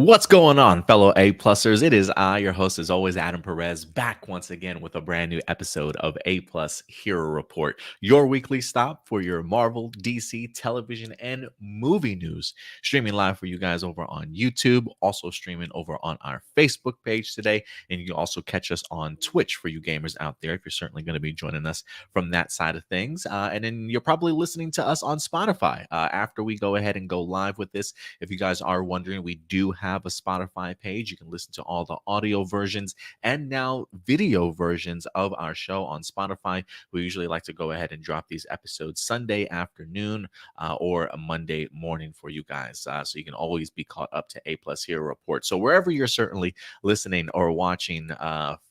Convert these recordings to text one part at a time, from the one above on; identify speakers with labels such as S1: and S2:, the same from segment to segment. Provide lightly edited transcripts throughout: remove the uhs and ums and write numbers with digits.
S1: What's going on, fellow A-plussers? It is I, your host, as always, Adam Perez, back once again with a brand new episode of A-Plus Hero Report, your weekly stop for your Marvel, DC, television, and movie news. Streaming live for you guys over on YouTube, also streaming over on our Facebook page today, and you can also catch us on Twitch for you gamers out there if you're certainly going to be joining us from that side of things. And then you're probably listening to us on Spotify after we go ahead and go live with this. If you guys are wondering, we do have a Spotify page. You can listen to all the audio versions and now video versions of our show on Spotify. We usually like to go ahead and drop these episodes Sunday afternoon or a Monday morning for you guys. So you can always be caught up to A Plus Hero Report. So wherever you're certainly listening or watching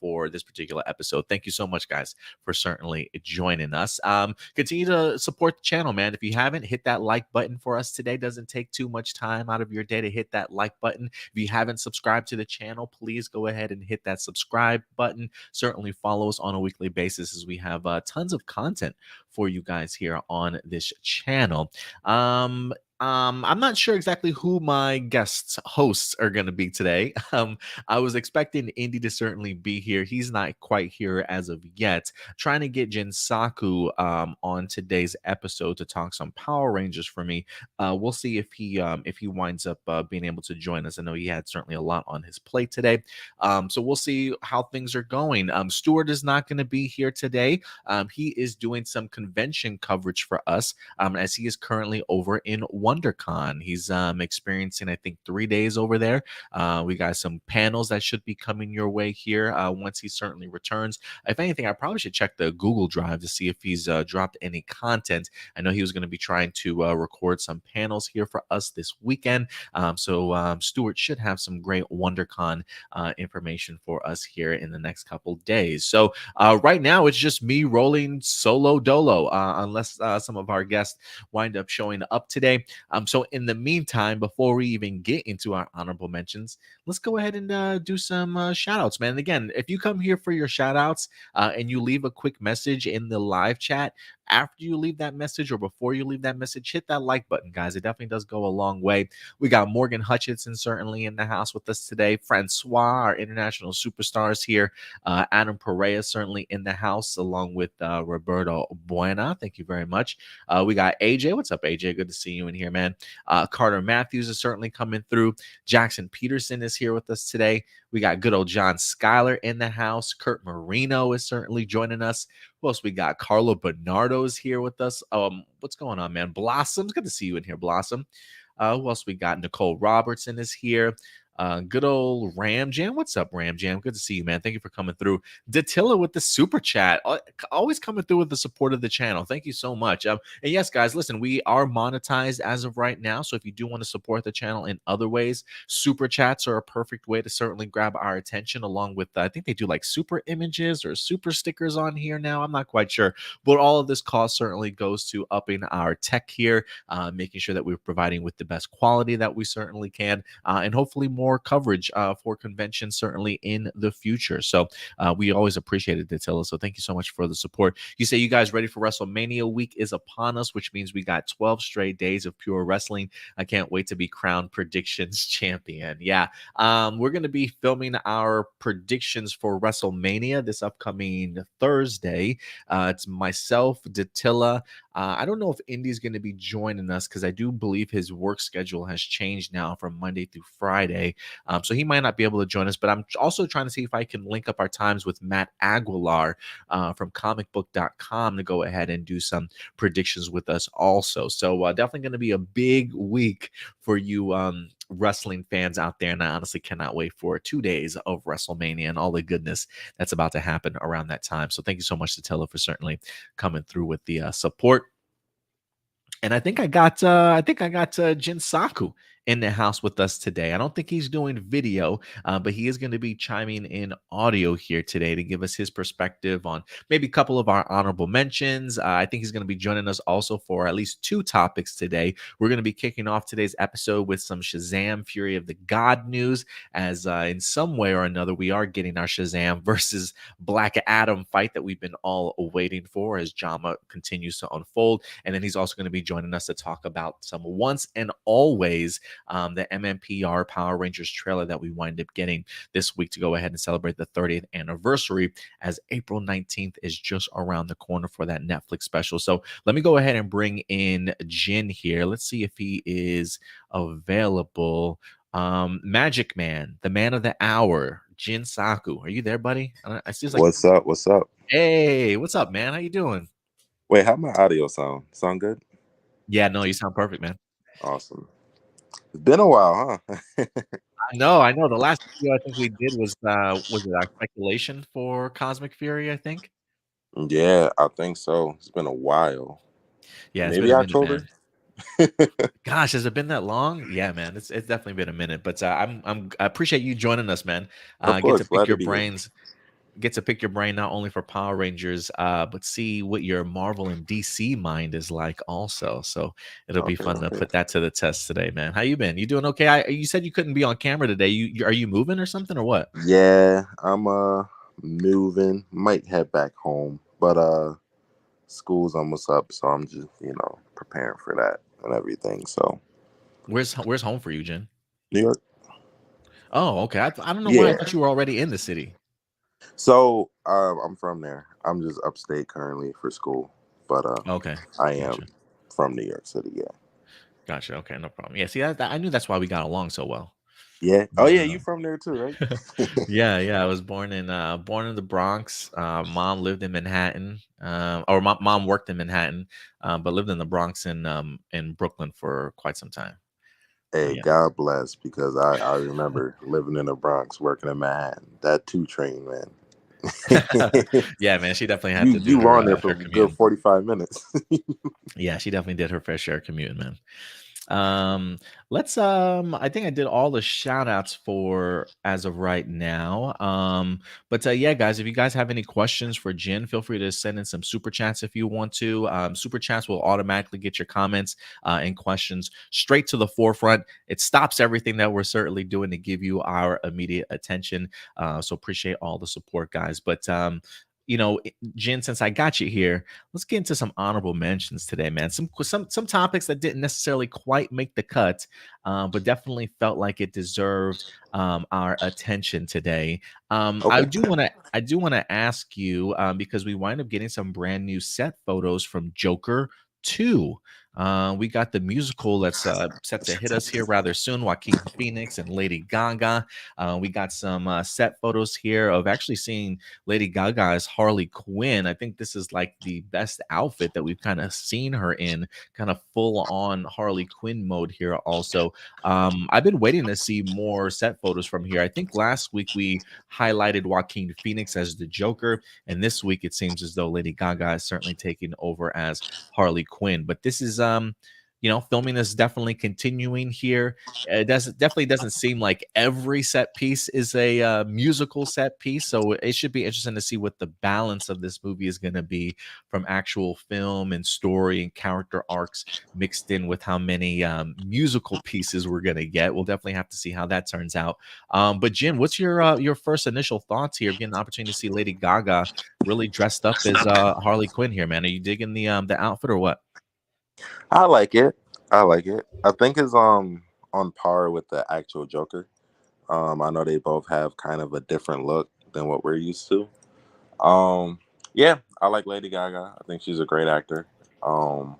S1: for this particular episode, thank you so much, guys, for certainly joining us. Continue to support the channel, man. If you haven't, hit that like button for us today. Doesn't take too much time out of your day to hit that like button. If you haven't subscribed to the channel, please go ahead and hit that subscribe button. Certainly follow us on a weekly basis as we have tons of content for you guys here on this channel. I'm not sure exactly who my guests hosts are going to be today. I was expecting Indy to certainly be here. He's not quite here as of yet. Trying to get Jinsaku on today's episode to talk some Power Rangers for me. We'll see if he winds up being able to join us. I know he had certainly a lot on his plate today. So we'll see how things are going. Stuart is not going to be here today. He is doing some convention coverage for us as he is currently over in WonderCon. He's experiencing, I think, 3 days over there. We got some panels that should be coming your way here once he certainly returns. If anything, I probably should check the Google Drive to see if he's dropped any content. I know he was going to be trying to record some panels here for us this weekend. So Stuart should have some great WonderCon information for us here in the next couple days. So right now, it's just me rolling solo dolo, unless some of our guests wind up showing up today. So in the meantime, before we even get into our honorable mentions, let's go ahead and do some shout outs, man. And again, if you come here for your shout outs and you leave a quick message in the live chat, after you leave that message or before you leave that message, hit that like button, guys. It definitely does go a long way. We got Morgan Hutchinson certainly in the house with us today. Francois, our international superstars here. Adam Perea certainly in the house, along with Roberto Buena. Thank you very much. We got AJ. What's up, AJ? Good to see you in here, man. Carter Matthews is certainly coming through. Jackson Peterson is here with us today. We got good old John Schuyler in the house. Kurt Marino is certainly joining us. Who else we got? Carlo Bernardo is here with us. What's going on, man? Blossom's good to see you in here, Blossom. Who else we got? Nicole Robertson is here. Good old Ram Jam. What's up, Ram Jam? Good to see you, man. Thank you for coming through. Datilla with the super chat. Always coming through with the support of the channel. Thank you so much. And yes, guys, listen, we are monetized as of right now. So if you do want to support the channel in other ways, super chats are a perfect way to certainly grab our attention, along with, I think they do like super images or super stickers on here now. I'm not quite sure. But all of this cost certainly goes to upping our tech here, making sure that we're providing with the best quality that we certainly can, and hopefully more coverage for conventions certainly in the future. So we always appreciate it, Datilla. So thank you so much for the support. You say you guys ready for WrestleMania week is upon us, which means we got 12 straight days of pure wrestling. I can't wait to be crowned predictions champion. Yeah, we're going to be filming our predictions for WrestleMania this upcoming Thursday. It's myself, Datilla. I don't know if Indy's going to be joining us because I do believe his work schedule has changed now from Monday through Friday. So he might not be able to join us, but I'm also trying to see if I can link up our times with Matt Aguilar from comicbook.com to go ahead and do some predictions with us also. So definitely going to be a big week for you wrestling fans out there, and I honestly cannot wait for 2 days of WrestleMania and all the goodness that's about to happen around that time. So thank you so much, Satilla, for certainly coming through with the support. And I think I got Jinsaku in the house with us today. I don't think he's doing video, but he is going to be chiming in audio here today to give us his perspective on maybe a couple of our honorable mentions. I think he's going to be joining us also for at least 2 topics today. We're going to be kicking off today's episode with some Shazam Fury of the God news, as in some way or another, we are getting our Shazam versus Black Adam fight that we've been all waiting for as drama continues to unfold. And then he's also going to be joining us to talk about some once and always the MMPR Power Rangers trailer that we wind up getting this week to go ahead and celebrate the 30th anniversary, as April 19th is just around the corner for that Netflix special. So let me go ahead and bring in Jin here. Let's see if he is available. Magic Man, the man of the hour, Jin Saku. Are you there, buddy? I see like,
S2: What's up? What's up?
S1: hey, what's up, man? How you doing?
S2: Wait, how my audio sound? Sound good?
S1: Yeah, no, you sound perfect, man.
S2: Awesome. It's been a while, huh?
S1: I know. The last video I think we did was it our speculation for Cosmic Fury, I think?
S2: Yeah, I think so. It's been a while.
S1: Yeah, it's been
S2: Maybe
S1: a minute,
S2: October.
S1: man. Gosh, has it been that long? Yeah, man. It's definitely been a minute. But I appreciate you joining us, man.
S2: Of
S1: Get to
S2: course,
S1: pick
S2: glad to
S1: your
S2: be here.
S1: brains get to pick your brain not only for Power Rangers, but see what your Marvel and DC mind is like also. So it'll be
S2: Okay,
S1: fun to
S2: okay.
S1: put that to the test today, man. How you been? You doing okay? You said you couldn't be on camera today. Are you moving or something or what?
S2: Yeah, I'm moving. Might head back home, but school's almost up, so I'm just preparing for that and everything. So
S1: Where's home for you, Jen?
S2: New York.
S1: Oh, okay. I don't know why I
S2: Yeah.
S1: thought you were already in the city.
S2: So I'm from there. I'm just upstate currently for school, but
S1: Okay,
S2: I am
S1: gotcha,
S2: from New York City. Yeah.
S1: gotcha. Okay, no problem. Yeah, see, I knew that's why we got along so well.
S2: Yeah. Oh
S1: But
S2: yeah, you from there too, right?
S1: yeah. I was born in the Bronx. Mom lived in Manhattan. Or my mom worked in Manhattan, but lived in the Bronx in Brooklyn for quite some time. But
S2: Hey,
S1: yeah.
S2: God bless, because I remember living in the Bronx, working in Manhattan. That two train, man.
S1: Yeah, man, she definitely had
S2: you
S1: to do
S2: you were on there for
S1: her
S2: a good
S1: commute.
S2: 45 minutes.
S1: Yeah, she definitely did her fair share of commuting, man. Um, let's I think I did all the shout outs for as of right now. But yeah, guys, if you guys have any questions for Jen, feel free to send in some super chats if you want to. Super chats will automatically get your comments and questions straight to the forefront. It stops everything that we're certainly doing to give you our immediate attention. So appreciate all the support, guys. But Jen, since I got you here, let's get into some honorable mentions today, man. Some topics that didn't necessarily quite make the cut, but definitely felt like it deserved our attention today.
S2: Okay.
S1: I do want to ask you because we wind up getting some brand new set photos from Joker 2. We got the musical that's set to hit us here rather soon. Joaquin Phoenix and Lady Gaga. We got some set photos here of actually seeing Lady Gaga as Harley Quinn. I think this is like the best outfit that we've kind of seen her in, kind of full on Harley Quinn mode here. Also, I've been waiting to see more set photos from here. I think last week we highlighted Joaquin Phoenix as the Joker, and this week it seems as though Lady Gaga is certainly taking over as Harley Quinn. But this is filming is definitely continuing here. It definitely doesn't seem like every set piece is a musical set piece, so it should be interesting to see what the balance of this movie is going to be from actual film and story and character arcs mixed in with how many musical pieces we're going to get. We'll definitely have to see how that turns out. But Jim, what's your first initial thoughts here? Getting the opportunity to see Lady Gaga really dressed up as Harley Quinn here, man. Are you digging the outfit or what?
S2: I like it. I like it. I think it's on par with the actual Joker. I know they both have kind of a different look than what we're used to. Um, yeah, I like Lady Gaga. I think she's a great actor. Um,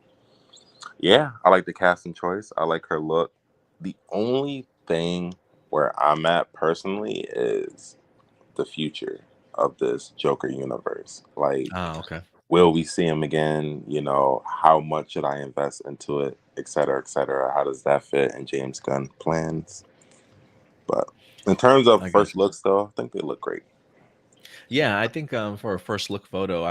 S2: yeah, I like the casting choice. I like her look. The only thing where I'm at personally is the future of this Joker universe. Like,
S1: Oh, okay.
S2: will we see him again? How much should I invest into it, et cetera, et cetera? How does that fit in James Gunn plans? But in terms of
S1: I got
S2: first
S1: you.
S2: looks, though, I think they look great.
S1: Yeah, I think for a first look photo,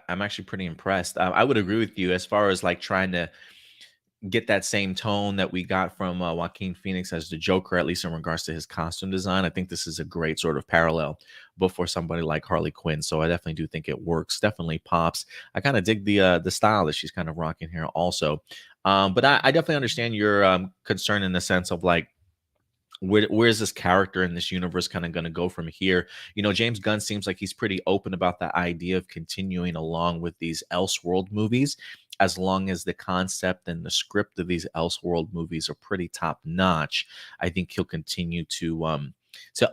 S1: I'm actually pretty impressed. I would agree with you as far as like trying to get that same tone that we got from Joaquin Phoenix as the Joker, at least in regards to his costume design. I think this is a great sort of parallel, but for somebody like Harley Quinn. So I definitely do think it works. Definitely pops. I kind of dig the style that she's kind of rocking here, also. But I definitely understand your concern in the sense of like where is this character in this universe kind of going to go from here? James Gunn seems like he's pretty open about the idea of continuing along with these Elseworld movies. as long as the concept and the script of these Elseworld movies are pretty top notch, I think he'll continue to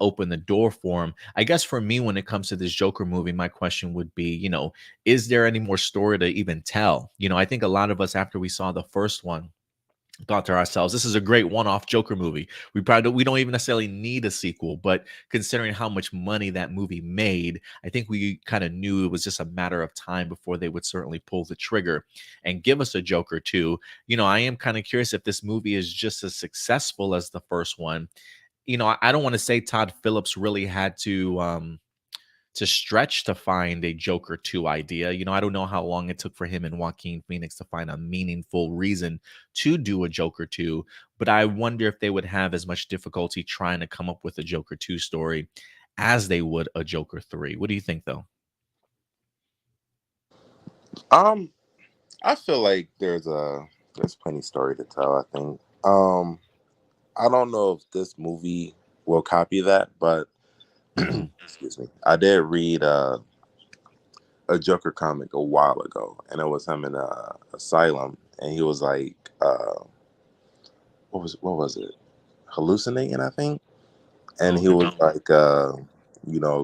S1: open the door for him. I guess for me, when it comes to this Joker movie, my question would be, is there any more story to even tell? I think a lot of us, after we saw the first one, thought to ourselves, this is a great one-off Joker movie. We don't even necessarily need a sequel, but considering how much money that movie made, I think we kind of knew it was just a matter of time before they would certainly pull the trigger and give us a Joker 2. I am kind of curious if this movie is just as successful as the first one. I don't want to say Todd Phillips really had to stretch to find a Joker 2 idea. I don't know how long it took for him and Joaquin Phoenix to find a meaningful reason to do a Joker 2, but I wonder if they would have as much difficulty trying to come up with a Joker 2 story as they would a Joker 3. What do you think, though?
S2: Um, I feel like there's plenty story to tell. I think. I don't know if this movie will copy that, but
S1: Hmm.
S2: excuse me, I did read a Joker comic a while ago, and it was him in a asylum, and he was like, what was it? Hallucinating, I think, and he
S1: Okay.
S2: was like,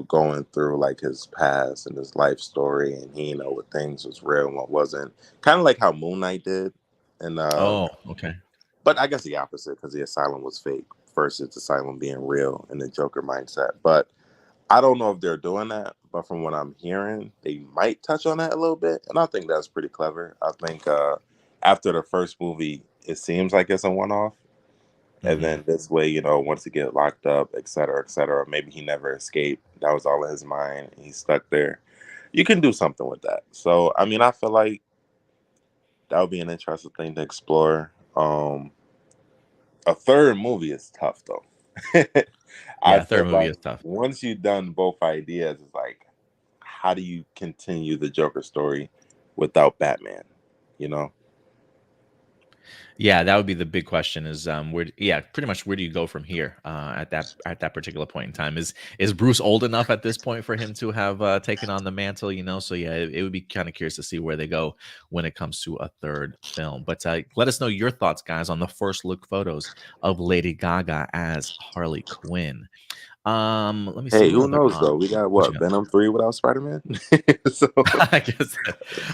S2: going through like his past and his life story, and he know what things was real and what wasn't. Kind of like how Moon Knight did, and
S1: Oh, okay.
S2: but I guess the opposite because the asylum was fake versus the asylum being real in the Joker mindset. But I don't know if they're doing that, but from what I'm hearing, they might touch on that a little bit, and I think that's pretty clever. I think after the first movie, it seems like it's a one-off, and
S1: Hmm.
S2: then this way, once he get locked up, et cetera, maybe he never escaped. That was all in his mind. And he's stuck there. You can do something with that. So, I mean, I feel like that would be an interesting thing to explore. A third movie is tough though. I
S1: Yeah,
S2: feel
S1: third movie
S2: like
S1: is tough.
S2: once you've done both ideas, it's like, how do you continue the Joker story without Batman? You know?
S1: Yeah, that would be the big question is yeah, pretty much where do you go from here at that particular point in time? Is Bruce old enough at this point for him to have taken on the mantle, So yeah, it would be kind of curious to see where they go when it comes to a third film. But let us know your thoughts, guys, on the first look photos of Lady Gaga as Harley Quinn. Let me see
S2: Hey,
S1: what
S2: who
S1: other
S2: knows though? We got
S1: what you
S2: what
S1: got.
S2: Venom 3 without Spider-Man. So
S1: I guess.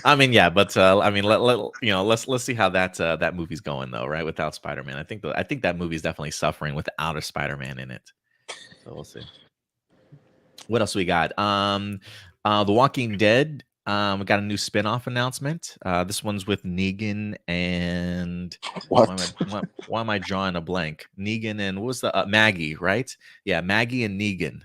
S1: I mean, yeah, but I mean, let's see how that movie's going though, right? Without Spider Man, I think that movie's definitely suffering without a Spider Man in it. So we'll see. What else we got? The Walking Dead. We got a new spinoff announcement. This one's with Negan and
S2: what?
S1: why am I drawing a blank? Negan and what was the Maggie, right? Yeah, Maggie and Negan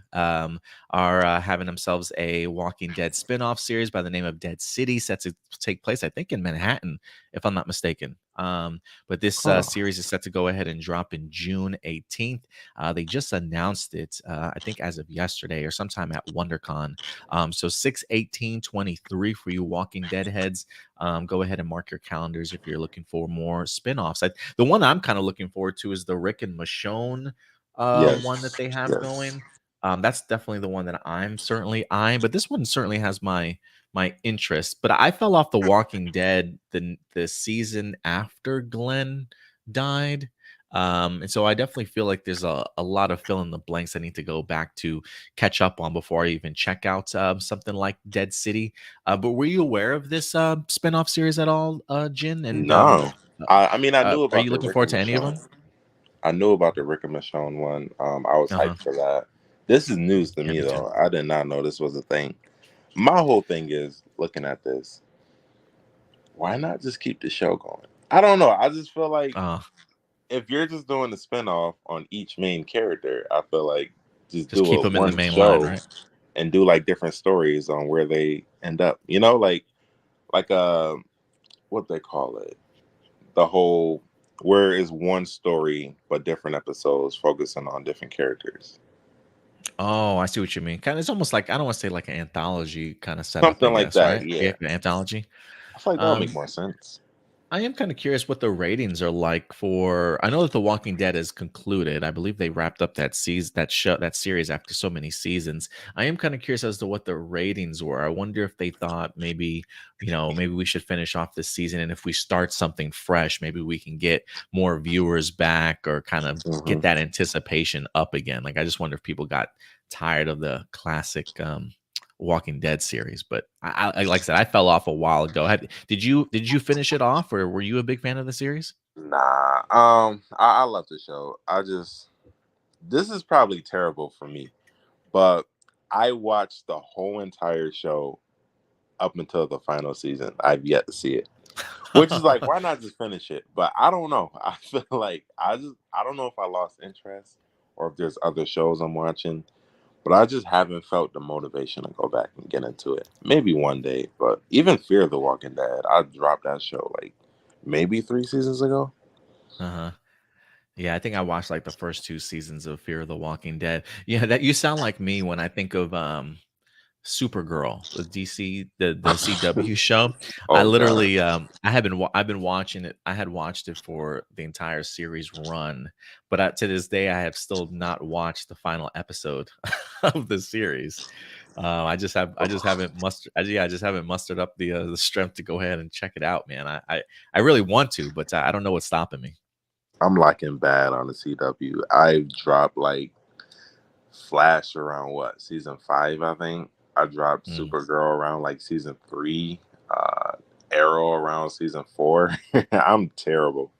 S1: are having themselves a Walking Dead spinoff series by the name of Dead City, set to take place, I think, in Manhattan, if I'm not mistaken. But this
S2: Huh.
S1: series is set to go ahead and drop in June 18th. They just announced it, I think, as of yesterday or sometime at WonderCon. So 6/18/23 for you Walking Dead heads. Go ahead and mark your calendars if you're looking for more spin-offs. The one I'm kind of looking forward to is the Rick and Michonne one that
S2: Yes.
S1: they have
S2: Yes.
S1: going. That's definitely the one that I'm certainly eyeing, but this one certainly has my interest. But I fell off The Walking Dead the season after Glenn died. And so I definitely feel like there's a lot of fill in the blanks I need to go back to catch up on before I even check out something like Dead City. But were you aware of this spinoff series at all, Jin? And
S2: No. I mean, I knew
S1: are
S2: about
S1: you
S2: the
S1: looking
S2: Rick
S1: forward
S2: and
S1: to any of them?
S2: Michonne. I knew about the Rick and Michonne one. I was
S1: Uh-huh.
S2: hyped for that. This is news to
S1: Yeah,
S2: me
S1: me too.
S2: though. I did not know this was a thing. My whole thing is looking at this. Why not just keep the show going? I don't know. I just feel like
S1: Uh,
S2: if you're just doing a spinoff on each main character, I feel like just
S1: just
S2: do
S1: keep
S2: it
S1: them in the
S2: one
S1: main line,
S2: show
S1: right?
S2: and do like different stories on where they end up. Like what they call it, the whole where is one story but different episodes focusing on different characters,
S1: Oh, I see what you mean. Kind of, it's almost like I don't want to say like an anthology kind of setup, I
S2: something like
S1: guess,
S2: that.
S1: right? Yeah,
S2: Yeah,
S1: an anthology.
S2: I feel like that would make
S1: Um,
S2: more sense.
S1: I am kind of curious what the ratings are like for. I know that The Walking Dead is concluded. I believe they wrapped up that season, that series after so many seasons. I am kind of curious as to what the ratings were. I wonder if they thought maybe, maybe we should finish off this season, and if we start something fresh, maybe we can get more viewers back or kind of
S2: Hmm.
S1: get that anticipation up again. Like I just wonder if people got tired of the classic Walking Dead series, but like I said, I fell off a while ago. Did you finish it off, or were you a big fan of the series?
S2: Nah, I love the show. This is probably terrible for me, but I watched the whole entire show up until the final season. I've yet to see it, which is like, why not just finish it? But I don't know. I feel like I don't know if I lost interest or if there's other shows I'm watching, but I just haven't felt the motivation to go back and get into it. Maybe one day, but even Fear the Walking Dead, I dropped that show like maybe 3 seasons ago.
S1: Uh-huh. Yeah, I think I watched like the first two seasons of Fear of the Walking Dead. Yeah, that you sound like me when I think of Supergirl, the DC, the CW show. I
S2: Oh god,
S1: literally, I've been watching it. I had watched it for the entire series run, but to this day, I have still not watched the final episode of the series. I just haven't mustered. Yeah, I just haven't mustered up the strength to go ahead and check it out, man. I really want to, but I don't know what's stopping me.
S2: I'm lacking bad on the CW. I've dropped like Flash around what season 5, I think. I dropped
S1: Mm.
S2: Supergirl around like season 3. Uh, Arrow around season 4. I'm terrible.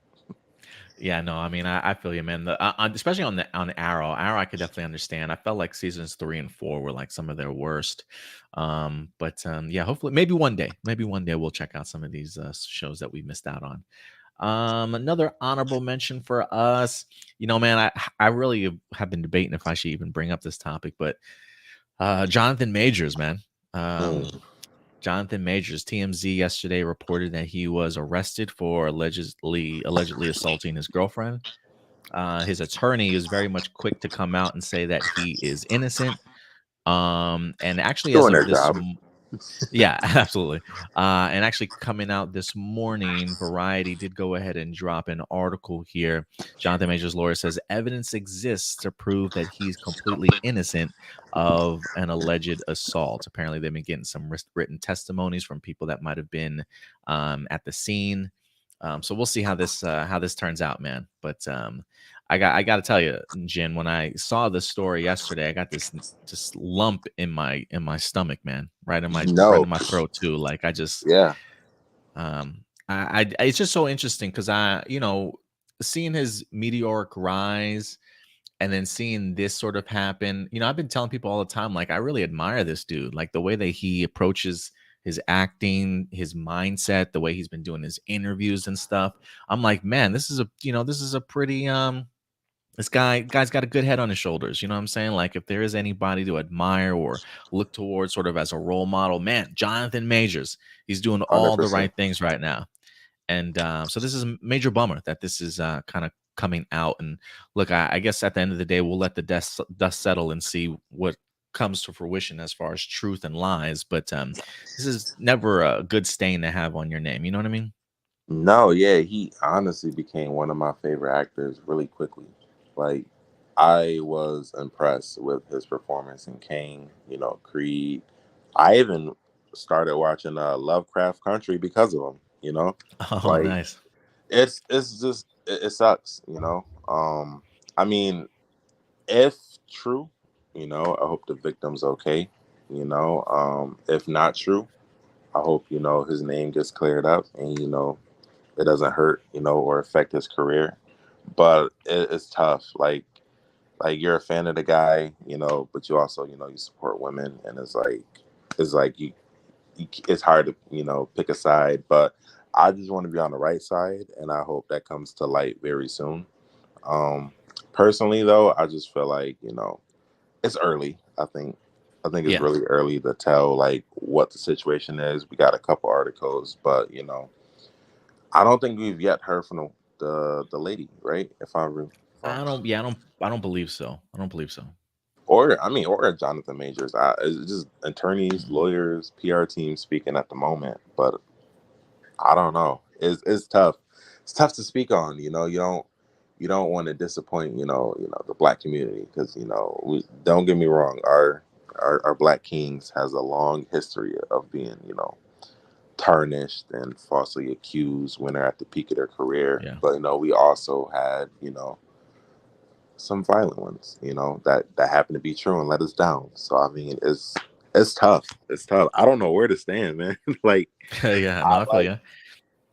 S1: Yeah, no, I mean, I feel you, man. Especially on Arrow, I could definitely understand. I felt like seasons 3 and 4 were like some of their worst. But yeah, hopefully, maybe one day we'll check out some of these shows that we missed out on. Another honorable mention for us, man, I really have been debating if I should even bring up this topic, but Jonathan Majors, man. Um,
S2: Mm.
S1: Jonathan Majors, TMZ yesterday reported that he was arrested for allegedly assaulting his girlfriend. His attorney is very much quick to come out and say that he is innocent. And actually, as
S2: Doing
S1: of
S2: their job.
S1: yeah, absolutely. And actually, coming out this morning, Variety did go ahead and drop an article here. Jonathan Major's lawyer says evidence exists to prove that he's completely innocent of an alleged assault. Apparently, they've been getting some written testimonies from people that might have been at the scene. So we'll see how this turns out, man. But I got to tell you, Jin, when I saw the story yesterday, I got this just lump in my stomach, man, right
S2: No.
S1: in my throat too. Like I just
S2: Yeah.
S1: it's just so interesting because seeing his meteoric rise and then seeing this sort of happen, I've been telling people all the time, like I really admire this dude, like the way that he approaches his acting, his mindset, the way he's been doing his interviews and stuff. I'm like, man, this is a pretty this guy's got a good head on his shoulders. You know what I'm saying? Like if there is anybody to admire or look towards sort of as a role model, man, Jonathan Majors, he's doing all the
S2: 100%.
S1: right things right now. And so this is a major bummer that this is kind of coming out. And look, I guess at the end of the day, we'll let the dust settle and see what comes to fruition as far as truth and lies. But this is never a good stain to have on your name. You know what I mean?
S2: No, yeah, he honestly became one of my favorite actors really quickly. Like, I was impressed with his performance in Kane, Creed. I even started watching Lovecraft Country because of him,
S1: Oh,
S2: Like,
S1: nice.
S2: it's just it sucks, I mean, if true, I hope the victim's okay, if not true, I hope, his name gets cleared up and, it doesn't hurt, or affect his career. But it's tough. Like you're a fan of the guy, but you also, you support women, and it's like it's hard to, pick a side. But I just want to be on the right side, and I hope that comes to light very soon. Um, Personally, though, I just feel like, it's early. I think it's
S1: Yeah.
S2: really early to tell like what the situation is. We got a couple articles, but I don't think we've yet heard from the lady, right? If I'm
S1: I don't believe so. I don't believe so.
S2: or Jonathan Majors. It's just attorneys,
S1: Mhm.
S2: lawyers, PR team speaking at the moment, but I don't know. It's tough. It's tough to speak on. You don't want to disappoint. The black community because we don't get me wrong. Our black kings has a long history of being tarnished and falsely accused when they're at the peak of their career.
S1: Yeah.
S2: But we also had some violent ones. That happened to be true and let us down. So I mean, it's tough. It's tough. I don't know where to stand, man. Like
S1: Yeah, no,
S2: I
S1: I feel
S2: like
S1: you.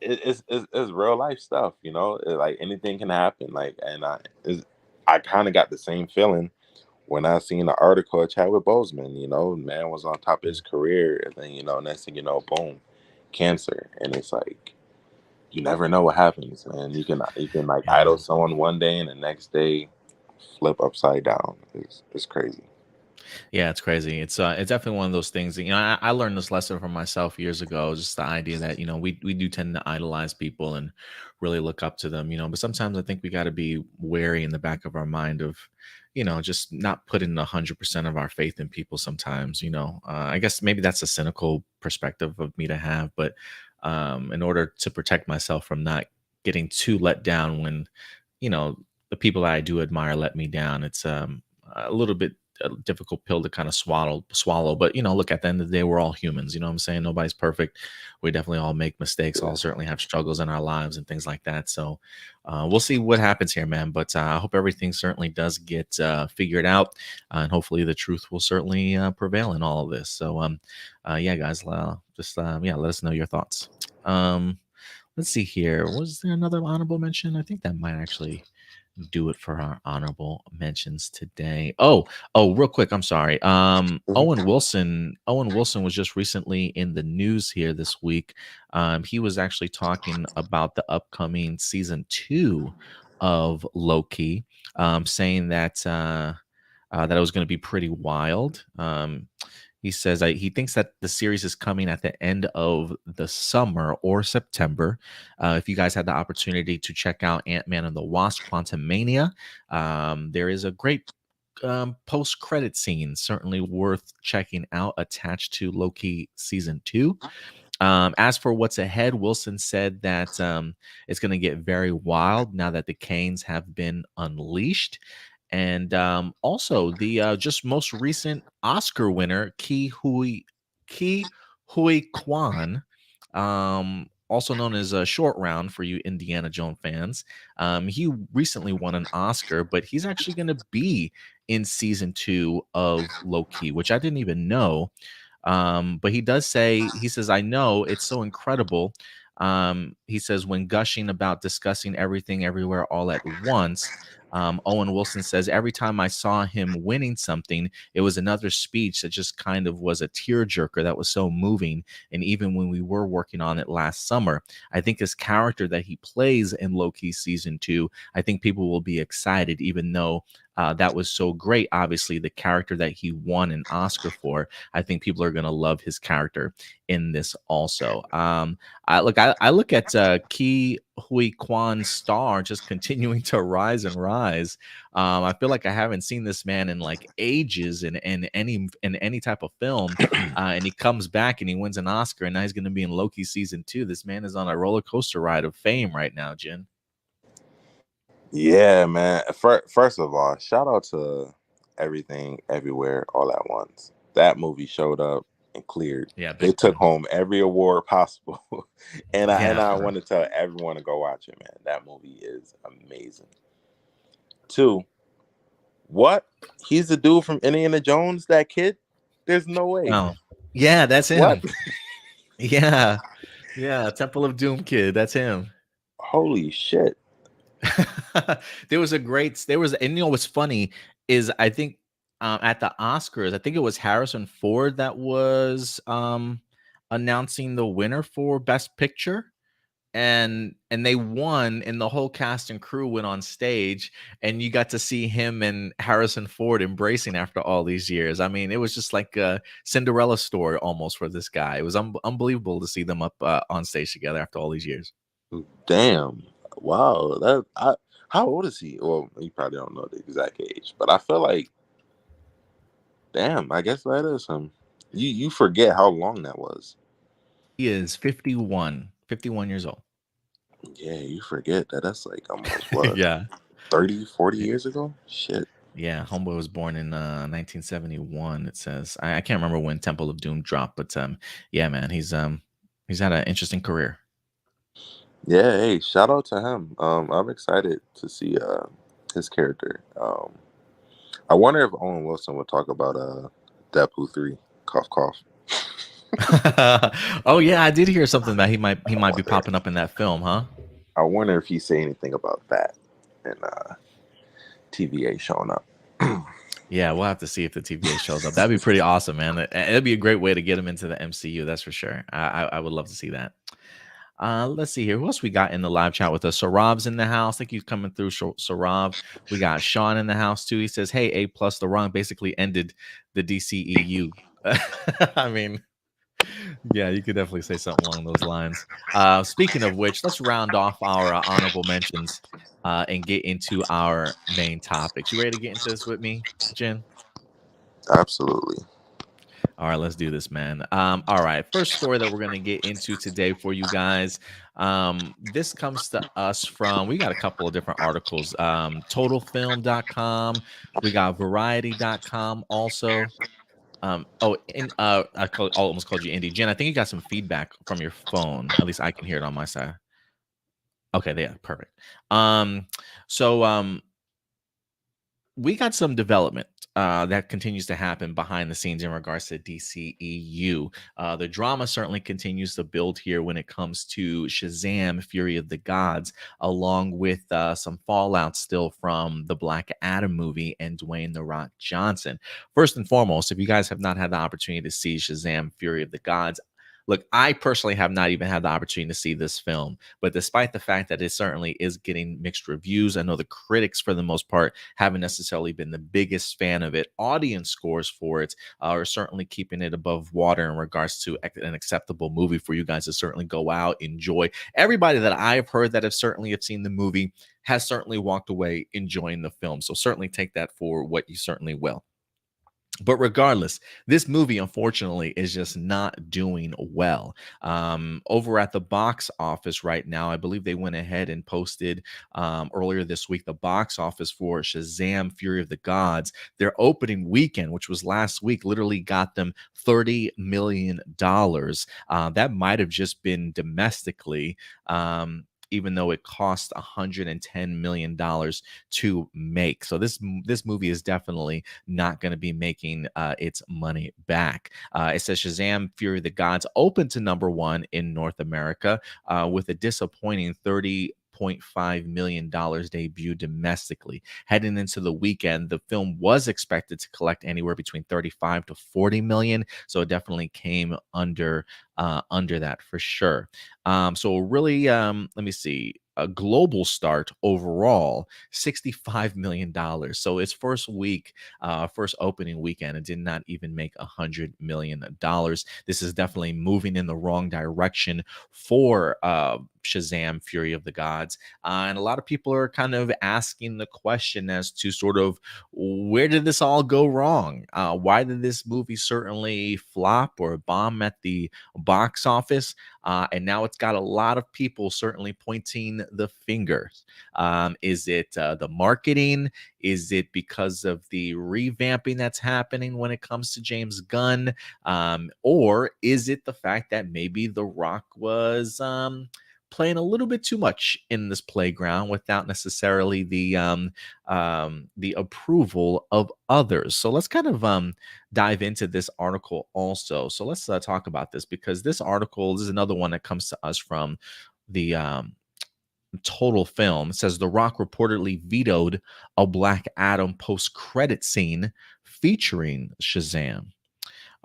S2: it's real life stuff. Like anything can happen. Like and I kind of got the same feeling when I seen the article of Chadwick Boseman. Man was on top of his career, and then next thing you know, boom, cancer, and it's like you never know what happens, man. You can like idol
S1: Yeah.
S2: someone one day, and the next day flip upside down. It's crazy.
S1: Yeah, it's crazy. It's definitely one of those things that, I learned this lesson from myself years ago. Just the idea that, we do tend to idolize people and really look up to them, but sometimes I think we got to be wary in the back of our mind of, just not putting 100% of our faith in people sometimes, I guess maybe that's a cynical perspective of me to have, but in order to protect myself from not getting too let down when, you know, the people that I do admire let me down, it's a little bit a difficult pill to kind of swallow. But look, at the end of the day, we're all humans. You know what I'm saying? Nobody's perfect. We definitely all make mistakes. All certainly have struggles in our lives and things like that. So we'll see what happens here, man. But I hope everything certainly does get figured out, and hopefully the truth will certainly prevail in all of this. So yeah, guys, just yeah, let us know your thoughts. Let's see here. Was there another honorable mention? I think that might actually do it for our honorable mentions today. Oh, real quick, I'm sorry.
S2: Mhm.
S1: Owen Wilson was just recently in the news here this week. He was actually talking about the upcoming season 2 of Loki, saying that it was going to be pretty wild. He says he thinks that the series is coming at the end of the summer or September. If you guys had the opportunity to check out Ant-Man and the Wasp: Quantumania, there is a great post-credit scene, certainly worth checking out, attached to Loki season 2. As for what's ahead, Wilson said that it's going to get very wild now that the Canes have been unleashed. And also, the just most recent Oscar winner, Ki Hui Kwan, also known as a Short Round for you Indiana Jones fans, he recently won an Oscar, but he's actually going to be in season 2 of Loki, which I didn't even know. But he does say, he says, I know it's so incredible. He says, when gushing about discussing everything everywhere all at once, Owen Wilson says, every time I saw him winning something, it was another speech that just kind of was a tearjerker that was so moving. And even when we were working on it last summer, I think his character that he plays in Loki season 2, I think people will be excited, even though that was so great. Obviously, the character that he won an Oscar for, I think people are going to love his character in this also. I look at Ki Hui Kwan's star just continuing to rise and rise. I feel like I haven't seen this man in like ages in any type of film, and he comes back and he wins an Oscar, and now he's going to be in Loki season 2. This man is on a roller coaster ride of fame right now, Jin.
S2: Yeah, man. First of all, shout out to Everything Everywhere All at Once. That movie showed up and cleared.
S1: Yeah,
S2: They
S1: big
S2: took
S1: time.
S2: home every award possible, and I
S1: Yeah,
S2: and I
S1: for
S2: want
S1: real.
S2: to tell everyone to go watch it, man. That movie is amazing. Two, what? He's the dude from Indiana Jones. That kid? There's no way.
S1: Oh, yeah, that's
S2: What?
S1: him. Yeah, yeah, Temple of Doom kid. That's him.
S2: Holy shit!
S1: There was, and what's funny is I think at the Oscars, I think it was Harrison Ford that was announcing the winner for Best Picture, and they won, and the whole cast and crew went on stage, and you got to see him and Harrison Ford embracing after all these years. I mean, it was just like a Cinderella story almost for this guy. It was unbelievable to see them up on stage together after all these years.
S2: Damn! Wow. How old is he? Well, you probably don't know the exact age, but I feel like, damn. I guess that is him. You forget how long that was.
S1: He is 51 years old.
S2: Yeah, you forget that that's like almost what,
S1: Yeah.
S2: 30, 40
S1: Y-
S2: years ago? Shit.
S1: Yeah, Homeboy was born in 1971. It says I can't remember when Temple of Doom dropped, but yeah, man, he's had an interesting career.
S2: Yeah, hey, shout out to him. I'm excited to see his character. I wonder if Owen Wilson would talk about Deadpool 3. Cough cough.
S1: Oh yeah, I did hear something that he
S2: I
S1: might be
S2: wonder.
S1: popping up in that film, huh?
S2: I wonder if he say anything about that and TVA showing up.
S1: Yeah, we'll have to see if the TVA shows up. That'd be pretty awesome, man. It'd be a great way to get him into the MCU. That's for sure. I would love to see that. Let's see here. Who else we got in the live chat with us? Sarav's in the house. I think he's coming through. Sarav. We got Sean in the house too. He says, "Hey, A plus. The wrong basically ended the DCEU." I mean, yeah, you could definitely say something along those lines. Speaking of which, let's round off our honorable mentions and get into our main topics. You ready to get into this with me, Jen?
S2: Absolutely.
S1: All right, let's do this, man. All right, first story that we're gonna get into today for you guys. This comes to us from we got a couple of different articles. Totalfilm.com, we got variety.com also. Almost called you Indy. Jen, I think you got some feedback from your phone. At least I can hear it on my side. Okay, yeah, perfect. Um, so we got some development that continues to happen behind the scenes in regards to DCEU. The drama certainly continues to build here when it comes to Shazam: Fury of the Gods, along with some fallout still from the Black Adam movie and Dwayne the Rock Johnson. First and foremost, if you guys have not had the opportunity to see Shazam: Fury of the Gods, look, I personally have not even had the opportunity to see this film, but despite the fact that it certainly is getting mixed reviews, I know the critics, for the most part, haven't necessarily been the biggest fan of it. Audience scores for it are certainly keeping it above water in regards to an acceptable movie for you guys to certainly go out, enjoy. Everybody that I've heard that have seen the movie has certainly walked away enjoying the film. So certainly take that for what you certainly will. But regardless, this movie unfortunately is just not doing well. Over at the box office right now, I believe they went ahead and posted earlier this week the box office for Shazam: Fury of the Gods. Their opening weekend, which was last week, literally got them $30 million. That might have just been domestically. Even though it cost $110 million to make, so this movie is definitely not going to be making its money back. It says Shazam: Fury of the Gods opened to number one in North America with a disappointing $30.5 million debut domestically. Heading into the weekend, the film was expected to collect anywhere between 35 to 40 million, so it definitely came under that for sure. So really, let me see. A global start overall, $65 million. So its first week, first opening weekend, it did not even make $100 million. This is definitely moving in the wrong direction for Shazam: Fury of the Gods. And a lot of people are kind of asking the question as to sort of where did this all go wrong? Why did this movie certainly flop or bomb at the box office? And now it's got a lot of people certainly pointing the fingers. Is it the marketing? Is it because of the revamping that's happening when it comes to James Gunn? Or is it the fact that maybe The Rock was playing a little bit too much in this playground without necessarily the approval of others? So let's kind of dive into this article also. So let's talk about this because this is another one that comes to us from the Total Film. It says The Rock reportedly vetoed a Black Adam post-credit scene featuring Shazam.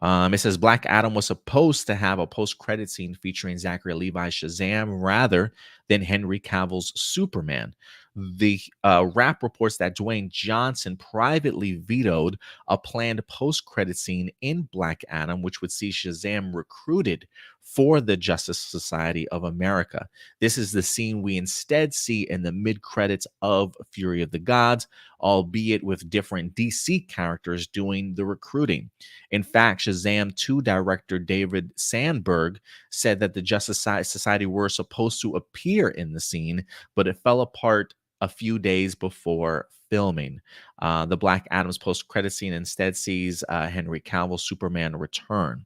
S1: It says Black Adam was supposed to have a post-credit scene featuring Zachary Levi's Shazam rather than Henry Cavill's Superman. The rap reports that Dwayne Johnson privately vetoed a planned post-credit scene in Black Adam, which would see Shazam recruited for the Justice Society of America. This is the scene we instead see in the mid credits of Fury of the Gods, albeit with different DC characters doing the recruiting. In fact, Shazam 2 director David Sandberg said that the Justice Society were supposed to appear in the scene, but it fell apart a few days before filming. The Black Adam's post-credit scene instead sees Henry Cavill's Superman return.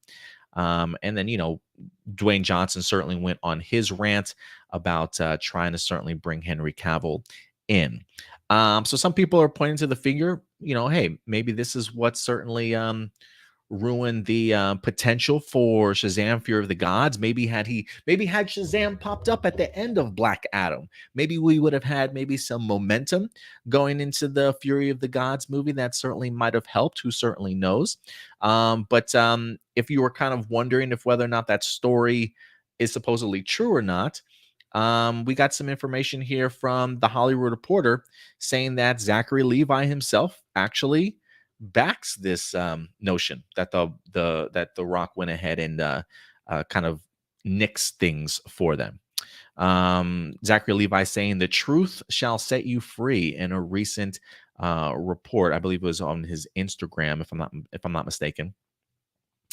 S1: And then, Dwayne Johnson certainly went on his rant about trying to certainly bring Henry Cavill in. So some people are pointing to the figure, hey, maybe this is what certainly ruined the potential for Shazam: Fear of the Gods. Maybe had Shazam popped up at the end of Black Adam, maybe we would have had maybe some momentum going into the Fury of the Gods movie. That certainly might have helped. Who certainly knows? But if you were kind of wondering if whether or not that story is supposedly true or not, we got some information here from the Hollywood Reporter saying that Zachary Levi himself actually backs this notion that the Rock went ahead and kind of nixed things for them. Zachary Levi saying the truth shall set you free in a recent report. I believe it was on his Instagram, if I'm not mistaken.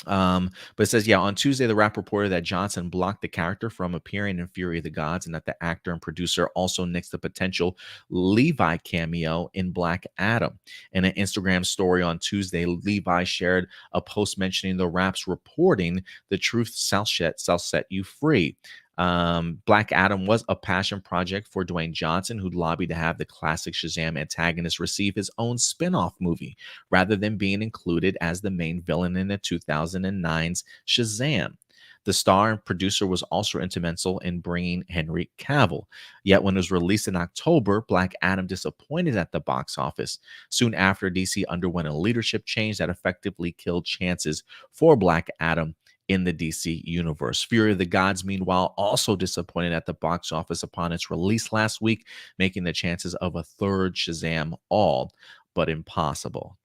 S1: But it says, yeah, on Tuesday, the Wrap reported that Johnson blocked the character from appearing in Fury of the Gods, and that the actor and producer also nixed the potential Levi cameo in Black Adam. In an Instagram story on Tuesday, Levi shared a post mentioning the Wrap's reporting the truth shall set you free. Black Adam was a passion project for Dwayne Johnson, who lobbied to have the classic Shazam antagonist receive his own spin-off movie rather than being included as the main villain in the 2009's Shazam. The star and producer was also instrumental in bringing Henry Cavill. Yet when it was released in October, Black Adam disappointed at the box office. Soon after, DC underwent a leadership change that effectively killed chances for Black Adam in the DC universe. Fury of the Gods, meanwhile, also disappointed at the box office upon its release last week, making the chances of a third Shazam all but impossible.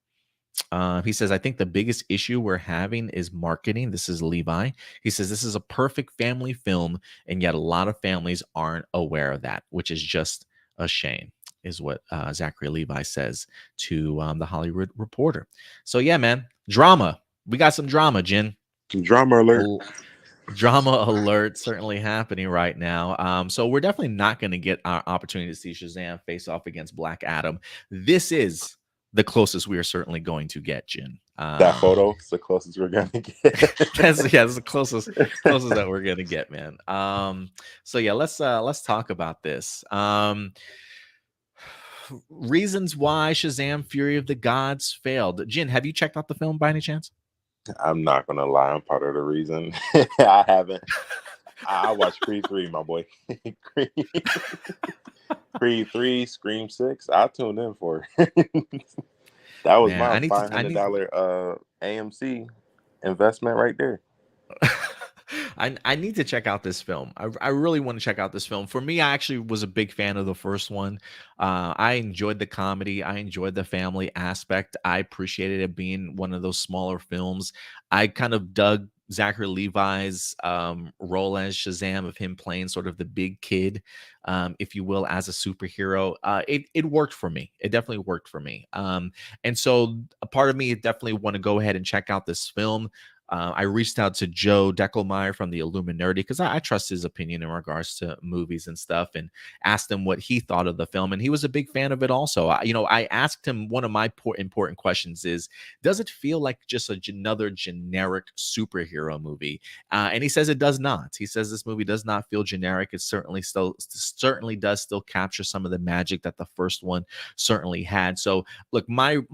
S1: He says, I think the biggest issue we're having is marketing. This is Levi. He says, this is a perfect family film, and yet a lot of families aren't aware of that, which is just a shame, is what Zachary Levi says to the Hollywood Reporter. So, yeah, man, drama. We got some drama, Jen.
S2: Drama alert.
S1: Drama alert certainly happening right now. So we're definitely not going to get our opportunity to see Shazam face off against Black Adam. This is the closest we are certainly going to get, Jin.
S2: That photo is the closest we're gonna get.
S1: That's the closest that we're gonna get, man. So yeah, let's talk about this. Reasons why Shazam: Fury of the Gods failed. Jin, have you checked out the film by any chance?
S2: I'm not gonna lie, I'm part of the reason. I haven't. I watched Creed 3, my boy. Creed 3, Scream 6. I tuned in for it. That was my $500 AMC investment right there.
S1: I need to check out this film. I really want to check out this film. For me, I actually was a big fan of the first one. I enjoyed the comedy. I enjoyed the family aspect. I appreciated it being one of those smaller films. I kind of dug Zachary Levi's role as Shazam, of him playing sort of the big kid, if you will, as a superhero. It worked for me. It definitely worked for me. And so a part of me definitely want to go ahead and check out this film. I reached out to Joe Deckelmeyer from the Illuminati because I trust his opinion in regards to movies and stuff, and asked him what he thought of the film. And he was a big fan of it also. I asked him, one of my important questions is, does it feel like just another generic superhero movie? And he says it does not. He says this movie does not feel generic. It certainly does still capture some of the magic that the first one certainly had. So look, my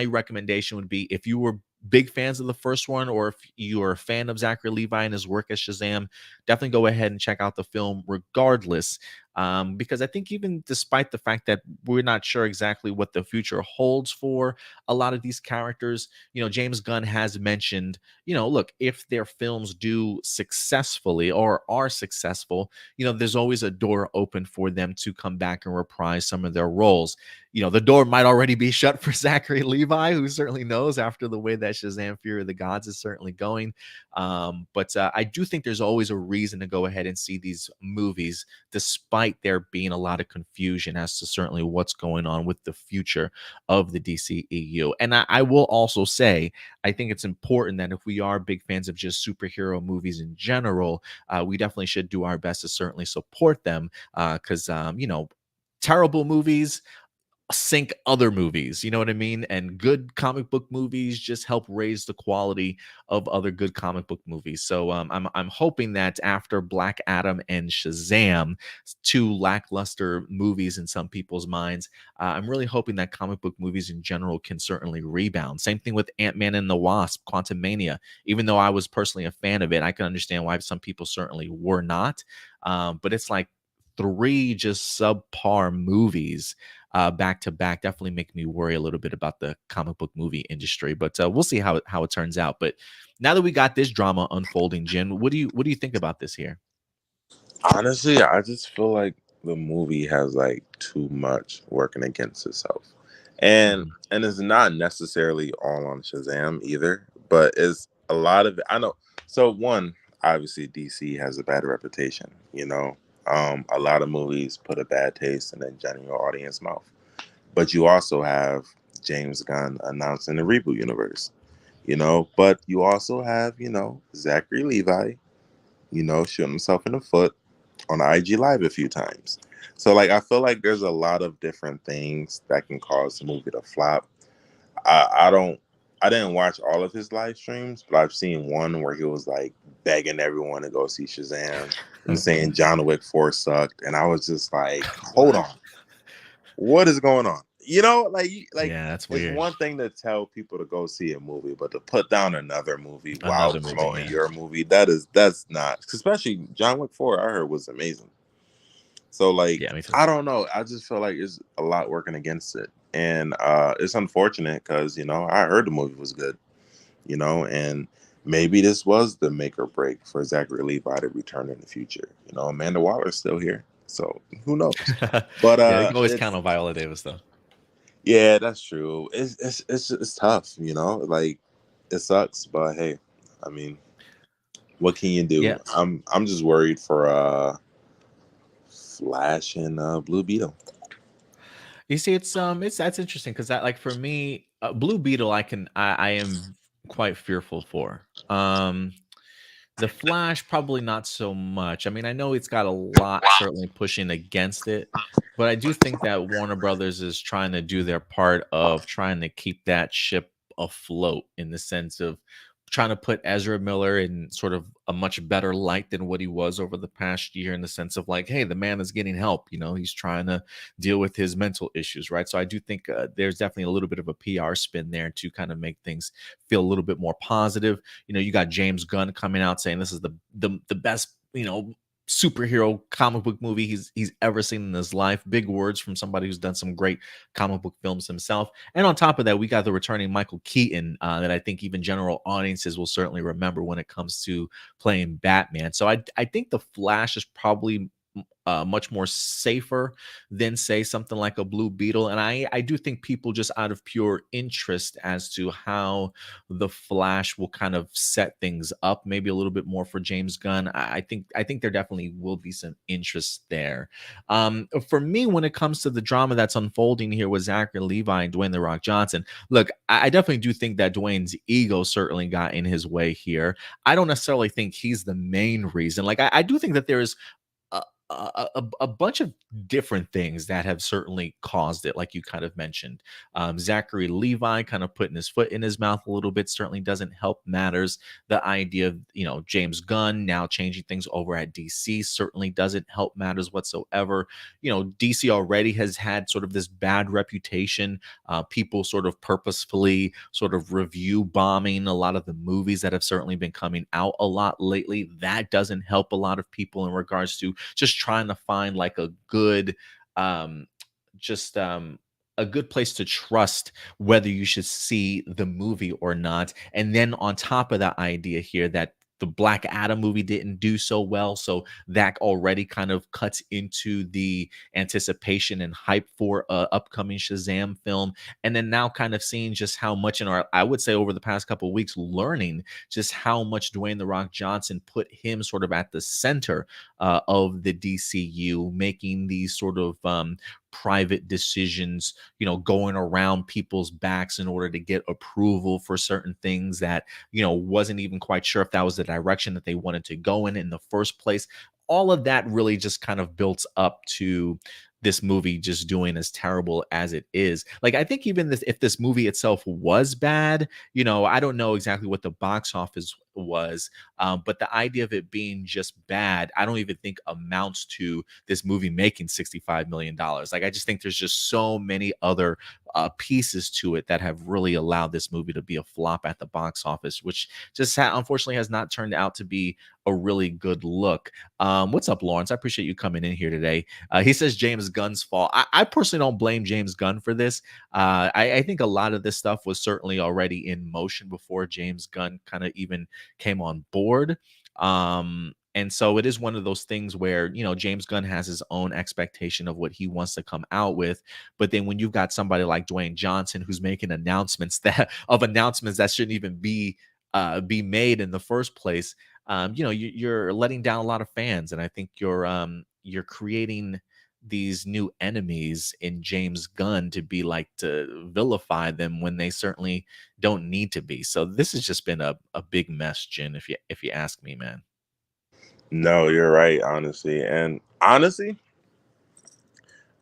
S1: recommendation would be, if you were big fans of the first one, or if you are a fan of Zachary Levi and his work as Shazam, definitely go ahead and check out the film regardless. Because I think even despite the fact that we're not sure exactly what the future holds for a lot of these characters, James Gunn has mentioned, look, if their films do successfully or are successful, there's always a door open for them to come back and reprise some of their roles. the door might already be shut for Zachary Levi, who certainly knows after the way that Shazam Fury of the Gods is certainly going. But I do think there's always a reason to go ahead and see these movies, despite there being a lot of confusion as to certainly what's going on with the future of the DCEU. And I will also say, I think it's important that if we are big fans of just superhero movies in general, we definitely should do our best to certainly support them because, terrible movies sync other movies, you know what I mean? And good comic book movies just help raise the quality of other good comic book movies. So I'm hoping that after Black Adam and Shazam, two lackluster movies in some people's minds, I'm really hoping that comic book movies in general can certainly rebound. Same thing with Ant-Man and the Wasp, Quantumania. Even though I was personally a fan of it, I can understand why some people certainly were not. But it's like three just subpar movies back to back definitely make me worry a little bit about the comic book movie industry. But we'll see how it turns out. But now that we got this drama unfolding, Jen, what do you think about this here?
S2: Honestly, I just feel like the movie has like too much working against itself. And
S1: Mhm.
S2: and it's not necessarily all on Shazam either, but it's a lot of it. I know. So one, obviously DC has a bad reputation, you know. A lot of movies put a bad taste in the general audience mouth. But you also have James Gunn announcing the reboot universe, you know, but you also have, Zachary Levi, shooting himself in the foot on IG Live a few times. So like I feel like there's a lot of different things that can cause the movie to flop. I don't I didn't watch all of his live streams, but I've seen one where he was like begging everyone to go see Shazam and saying John Wick 4 sucked. And I was just like, hold
S1: Wow.
S2: on, what is going on? Like
S1: Yeah, that's
S2: it's
S1: weird.
S2: one thing to tell people to go see a movie, but to put down another movie while
S1: Another movie,
S2: promoting
S1: yeah.
S2: your movie, that's not. Especially John Wick 4, I heard was amazing. So like
S1: Yeah, me too.
S2: I don't know. I just feel like it's a lot working against it. And it's unfortunate because, I heard the movie was good, and maybe this was the make or break for Zachary Levi to return in the future. Amanda Waller's still here. So who knows? But
S1: Yeah, they can always count
S2: it's
S1: on Viola Davis though.
S2: yeah, that's true. It's tough, like it sucks, but hey, I mean, what can you do?
S1: Yeah.
S2: I'm just worried for Flash and Blue Beetle.
S1: You see, it's that's interesting because that, like, for me, Blue Beetle, I am quite fearful for. The Flash, probably not so much. I mean, I know it's got a lot certainly pushing against it, but I do think that Warner Brothers is trying to do their part of trying to keep that ship afloat in the sense of trying to put Ezra Miller in sort of a much better light than what he was over the past year in the sense of like, hey, the man is getting help. He's trying to deal with his mental issues, right? So I do think there's definitely a little bit of a PR spin there to kind of make things feel a little bit more positive. You got James Gunn coming out saying this is the best, superhero comic book movie he's ever seen in his life. Big words from somebody who's done some great comic book films himself. And on top of that, we got the returning Michael Keaton that I think even general audiences will certainly remember when it comes to playing Batman. So I think the Flash is probably much more safer than say something like a Blue Beetle. And I do think people just out of pure interest as to how the Flash will kind of set things up, maybe a little bit more for James Gunn. I think there definitely will be some interest there. For me, when it comes to the drama that's unfolding here with Zachary Levi and Dwayne the Rock Johnson, look, I definitely do think that Dwayne's ego certainly got in his way here. I don't necessarily think he's the main reason. Like I do think that there is a, a bunch of different things that have certainly caused it, like you kind of mentioned. Zachary Levi kind of putting his foot in his mouth a little bit certainly doesn't help matters. The idea of, James Gunn now changing things over at DC certainly doesn't help matters whatsoever. DC already has had sort of this bad reputation. People sort of purposefully sort of review bombing a lot of the movies that have certainly been coming out a lot lately. That doesn't help a lot of people in regards to just trying to find like um just a good place to trust whether you should see the movie or not. And then on top of that idea here that the Black Adam movie didn't do so well. So that already kind of cuts into the anticipation and hype for a upcoming Shazam film. And then now kind of seeing just how much in our, I would say over the past couple of weeks, learning just how much Dwayne The Rock Johnson put him sort of at the center of the DCU, making these sort of private decisions, going around people's backs in order to get approval for certain things that, wasn't even quite sure if that was the direction that they wanted to go in the first place. All of that really just kind of built up to this movie just doing as terrible as it is. Like, I think even if this movie itself was bad, I don't know exactly what the box office was, but the idea of it being just bad, I don't even think amounts to this movie making $65 million. Like, I just think there's just so many other pieces to it that have really allowed this movie to be a flop at the box office, which just unfortunately has not turned out to be a really good look. What's up, Lawrence? I appreciate you coming in here today. He says James Gunn's fault. I personally don't blame James Gunn for this. I think a lot of this stuff was certainly already in motion before James Gunn kind of even came on board. And so it is one of those things where, James Gunn has his own expectation of what he wants to come out with. But then when you've got somebody like Dwayne Johnson who's making announcements that shouldn't even be made in the first place, you're letting down a lot of fans. And I think you're creating these new enemies in James Gunn to be like to vilify them when they certainly don't need to be. So this has just been a big mess, Jin, if you ask me, man.
S2: No, you're right, honestly. And honestly,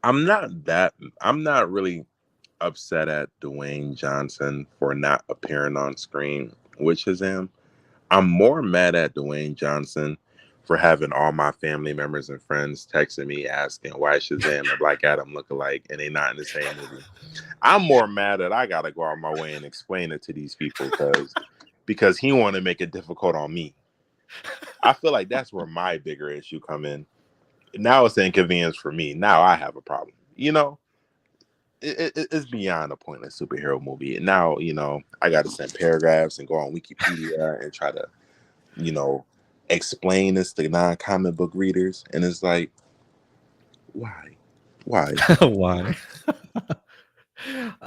S2: I'm not really upset at Dwayne Johnson for not appearing on screen with Shazam. I'm more mad at Dwayne Johnson for having all my family members and friends texting me asking why Shazam and Black Adam look alike and they not in the same movie. I'm more mad that I gotta go out my way and explain it to these people because he want to make it difficult on me. I feel like that's where my bigger issue come in. Now it's an inconvenience for me. Now I have a problem. It's beyond a pointless superhero movie. And now, I got to send paragraphs and go on Wikipedia and try to, you know, explain this to non-comic book readers. And it's like, why? Why?
S1: Why?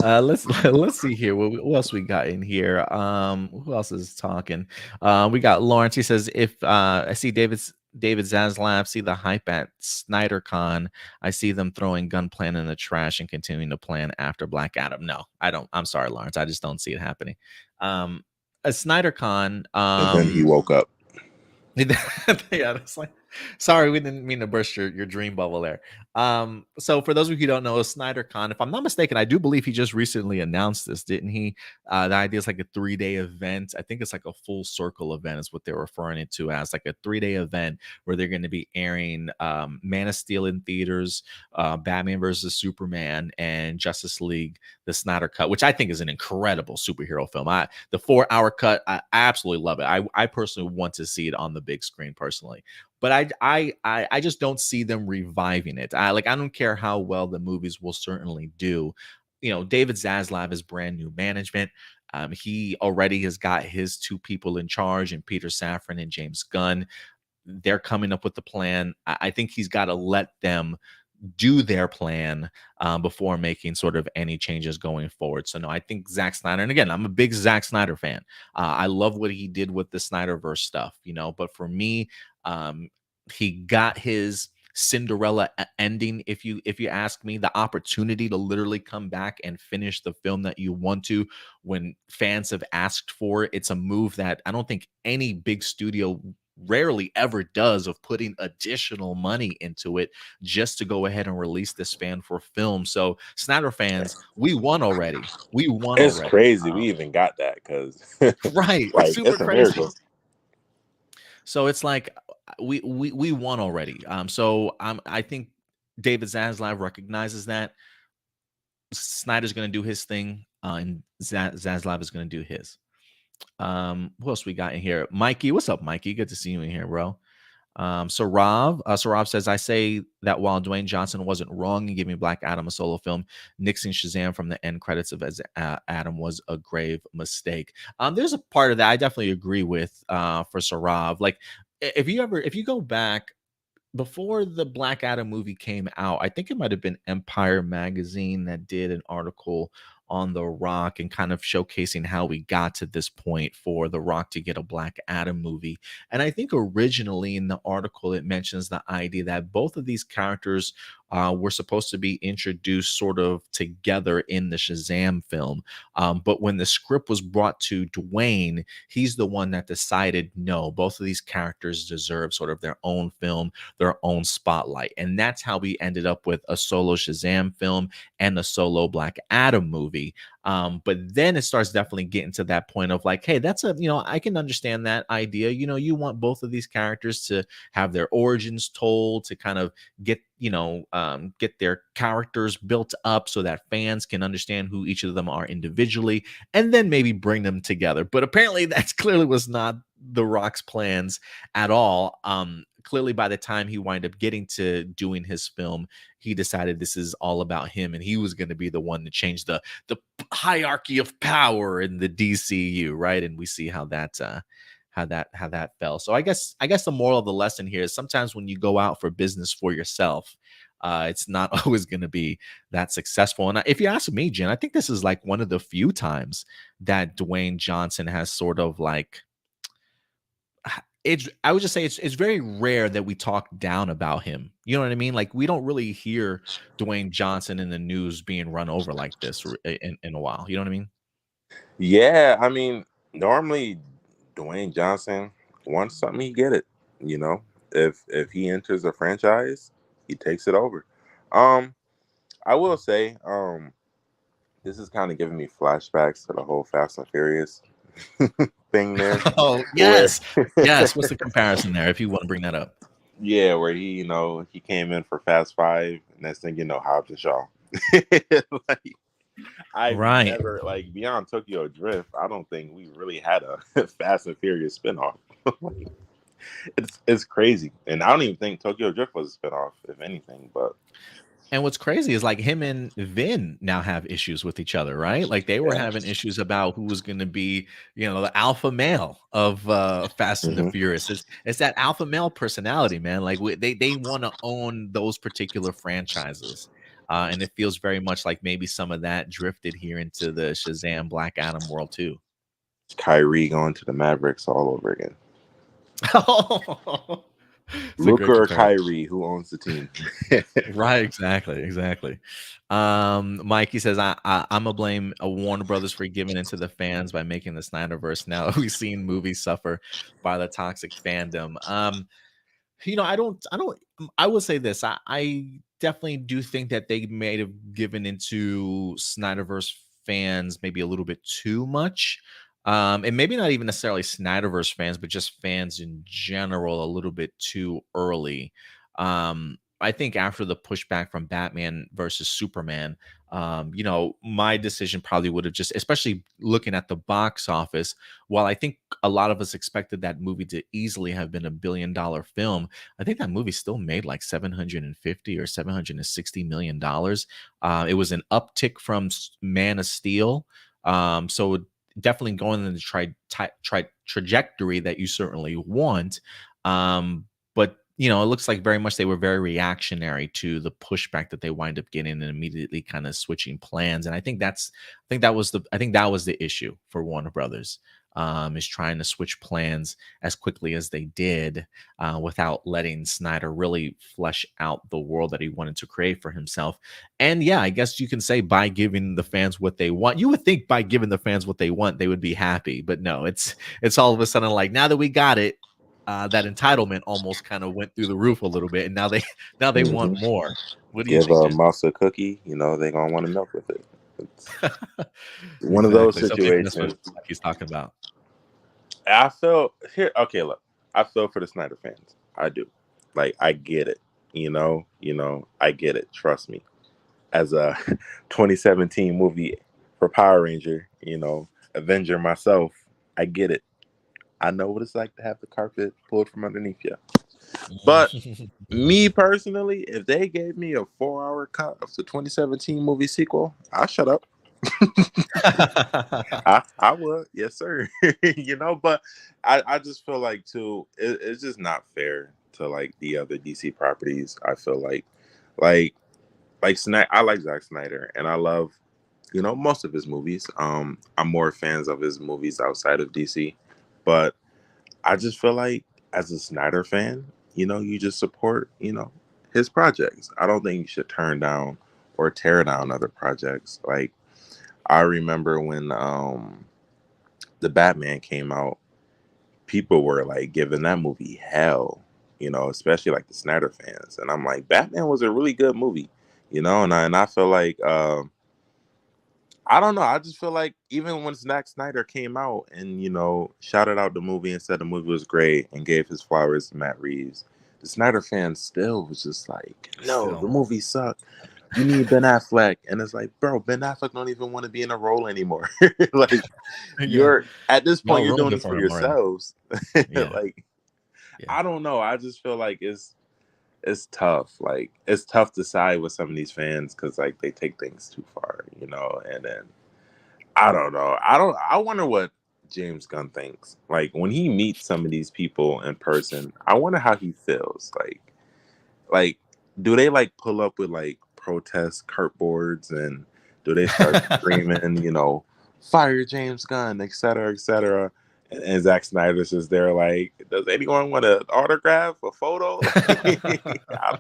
S1: Let's see here. What else we got in here? Who else is talking? We got Lawrence. He says, if I see David Zaslav, see the hype at SnyderCon, I see them throwing gun plan in the trash and continuing to plan after Black Adam. No, I don't. I'm sorry, Lawrence. I just don't see it happening. A SnyderCon.
S2: And then he woke up.
S1: Yeah, it's like, sorry, we didn't mean to burst your dream bubble there. So for those of you who don't know, SnyderCon, if I'm not mistaken, I do believe he just recently announced this, didn't he? The idea is like a 3-day event. I think it's like a full circle event is what they're referring it to as, like a 3-day event where they're going to be airing Man of Steel in theaters, Batman versus Superman, and Justice League, the Snyder Cut, which I think is an incredible superhero film. The 4-hour cut, I absolutely love it. I personally want to see it on the big screen personally. But I just don't see them reviving it. I don't care how well the movies will certainly do. David Zaslav is brand new management. He already has got his 2 people in charge, and Peter Safran and James Gunn. They're coming up with the plan. I think he's got to let them do their plan before making sort of any changes going forward. So no, I think Zack Snyder, and again, I'm a big Zack Snyder fan. I love what he did with the Snyderverse stuff, but for me, he got his Cinderella ending, if you ask me, the opportunity to literally come back and finish the film that you want to when fans have asked for it. It's a move that I don't think any big studio rarely ever does, of putting additional money into it just to go ahead and release this fan for film. So Snyder fans, we won already.
S2: It's crazy we even got that, because
S1: right,
S2: like,
S1: super
S2: it's a
S1: crazy.
S2: miracle.
S1: So it's like we won already. So I think David Zaslav recognizes that Snyder's going to do his thing, and Zaslav is going to do his. Who else we got in here? Mikey, what's up, Mikey? Good to see you in here, bro. Sarav says, I say that while Dwayne Johnson wasn't wrong in giving Black Adam a solo film, nixing Shazam from the end credits of as Adam was a grave mistake. There's a part of that I definitely agree with for Sarav. Like, if you go back before the Black Adam movie came out, I think it might have been Empire magazine that did an article on The Rock and kind of showcasing how we got to this point for The Rock to get a Black Adam movie. And I think originally in the article, it mentions the idea that both of these characters were supposed to be introduced sort of together in the Shazam film. But when the script was brought to Dwayne, he's the one that decided no, both of these characters deserve sort of their own film, their own spotlight. And that's how we ended up with a solo Shazam film and a solo Black Adam movie. But then it starts definitely getting to that point of like, hey, that's a, I can understand that idea. You want both of these characters to have their origins told, to kind of get, get their characters built up so that fans can understand who each of them are individually, and then maybe bring them together. But apparently that's clearly was not The Rock's plans at all. Clearly by the time he wound up getting to doing his film, he decided this is all about him, and he was going to be the one to change the hierarchy of power in the DCU, right? And we see how that fell. So I guess the moral of the lesson here is sometimes when you go out for business for yourself, it's not always going to be that successful. And if you ask me, Jen, I think this is like one of the few times that Dwayne Johnson has sort of like, I would just say it's very rare that we talk down about him. You know what I mean? Like we don't really hear Dwayne Johnson in the news being run over like this in a while. You know what I mean?
S2: Yeah, I mean, normally Dwayne Johnson wants something, he get it. You know, if he enters a franchise, he takes it over. Um, I will say, this is kind of giving me flashbacks to the whole Fast and Furious thing there,
S1: Oh,
S2: where
S1: yes. Yes. What's the comparison there if you want to bring that up?
S2: yeah, where he came in for Fast Five, and next thing you know, Hobbs and Shaw. Like, I've
S1: Right.
S2: never like beyond Tokyo Drift. I don't think we really had a Fast and Furious spinoff. Like, it's crazy, and I don't even think Tokyo Drift was a spinoff, if anything. But
S1: And what's crazy is like him and Vin now have issues with each other, right? Like they were
S2: yeah,
S1: having issues about who was going to be, the alpha male of Fast and the
S2: hmm
S1: Furious. It's that alpha male personality, man. Like they want to own those particular franchises. And it feels very much like maybe some of that drifted here into the Shazam Black Adam world too.
S2: Kyrie going to the Mavericks all over again.
S1: It's a
S2: Luca
S1: great
S2: or
S1: comparison.
S2: Kyrie, who owns the team?
S1: Right, exactly. Mikey says, I'm gonna blame a Warner Brothers for giving into the fans by making the Snyderverse. Now we've seen movies suffer by the toxic fandom. I will say this. I definitely do think that they may have given into Snyderverse fans maybe a little bit too much. And maybe not even necessarily Snyderverse fans, but just fans in general a little bit too early. I think after the pushback from Batman versus Superman, my decision probably would have just, especially looking at the box office, while I think a lot of us expected that movie to easily have been $1 billion film, I think that movie still made like 750 or $760 million. It was an uptick from Man of Steel. So definitely going in the trajectory that you certainly want. But it looks like very much they were very reactionary to the pushback that they wind up getting and immediately kind of switching plans. And I think that was the issue for Warner Brothers, is trying to switch plans as quickly as they did, without letting Snyder really flesh out the world that he wanted to create for himself. And yeah, I guess you can say by giving the fans what they want. You would think by giving the fans what they want, they would be happy. But no, it's all of a sudden like now that we got it, that entitlement almost kind of went through the roof a little bit, and now they want
S2: hmm
S1: more. What do you
S2: Give
S1: think,
S2: a
S1: Jen?
S2: mouse a cookie, they're gonna want to milk with it. It's one of those
S1: Exactly. So maybe that's what
S2: situations.
S1: he's talking about.
S2: I feel here. Okay, look, I feel for the Snyder fans. I do. Like, I get it. I get it. Trust me. As a 2017 movie for Power Ranger, Avenger myself, I get it. I know what it's like to have the carpet pulled from underneath you. But me personally, if they gave me a 4 hour cut of the 2017 movie sequel, I'll shut up. I would, yes, sir. But I just feel like too, it's just not fair to like the other DC properties. I feel like I like Zack Snyder, and I love most of his movies. I'm more fans of his movies outside of DC, but I just feel like as a Snyder fan, you just support his projects. I don't think you should turn down or tear down other projects. Like I remember when the Batman came out, people were like giving that movie hell, especially like the Snyder fans. And I'm like, Batman was a really good movie, and I feel like I don't know. I just feel like even when Zack Snyder came out and shouted out the movie and said the movie was great and gave his flowers to Matt Reeves, the Snyder fans still was just like, no, the
S1: Still,
S2: movie sucked. You need Ben Affleck, and it's like, bro, Ben Affleck don't even want to be in a role anymore. Like
S1: yeah,
S2: you're at this point,
S1: y'all
S2: you're doing
S1: ruined it
S2: this
S1: for
S2: for
S1: him already.
S2: yourselves.
S1: Yeah,
S2: Like
S1: yeah.
S2: I don't know. I just feel like it's tough. Like it's tough to side with some of these fans because like they take things too far, and then I don't know. I wonder what James Gunn thinks. Like when he meets some of these people in person, I wonder how he feels. Like do they like pull up with like protest boards and do they start screaming, fire James Gunn, et cetera, et cetera? And Zack Snyder's just there like, does anyone want an autograph, a photo? I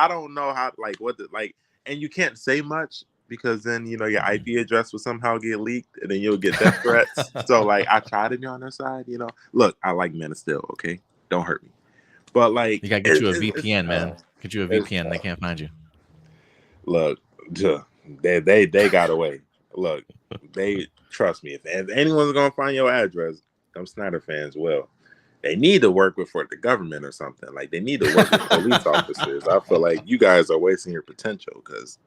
S2: don't know how like what the like and you can't say much because then your IP address will somehow get leaked and then you'll get death threats. So like I try to be on their side. Look, I like Men of Steel, okay? Don't hurt me. But like
S1: You gotta get you a VPN, man. Get you a
S2: it's
S1: VPN. They
S2: tough.
S1: can't find you.
S2: Look, they got away. Look, they trust me. If anyone's gonna find your address, them Snyder fans will. They need to work with for the government or something. Like they need to work with police officers. I feel like you guys are wasting your potential because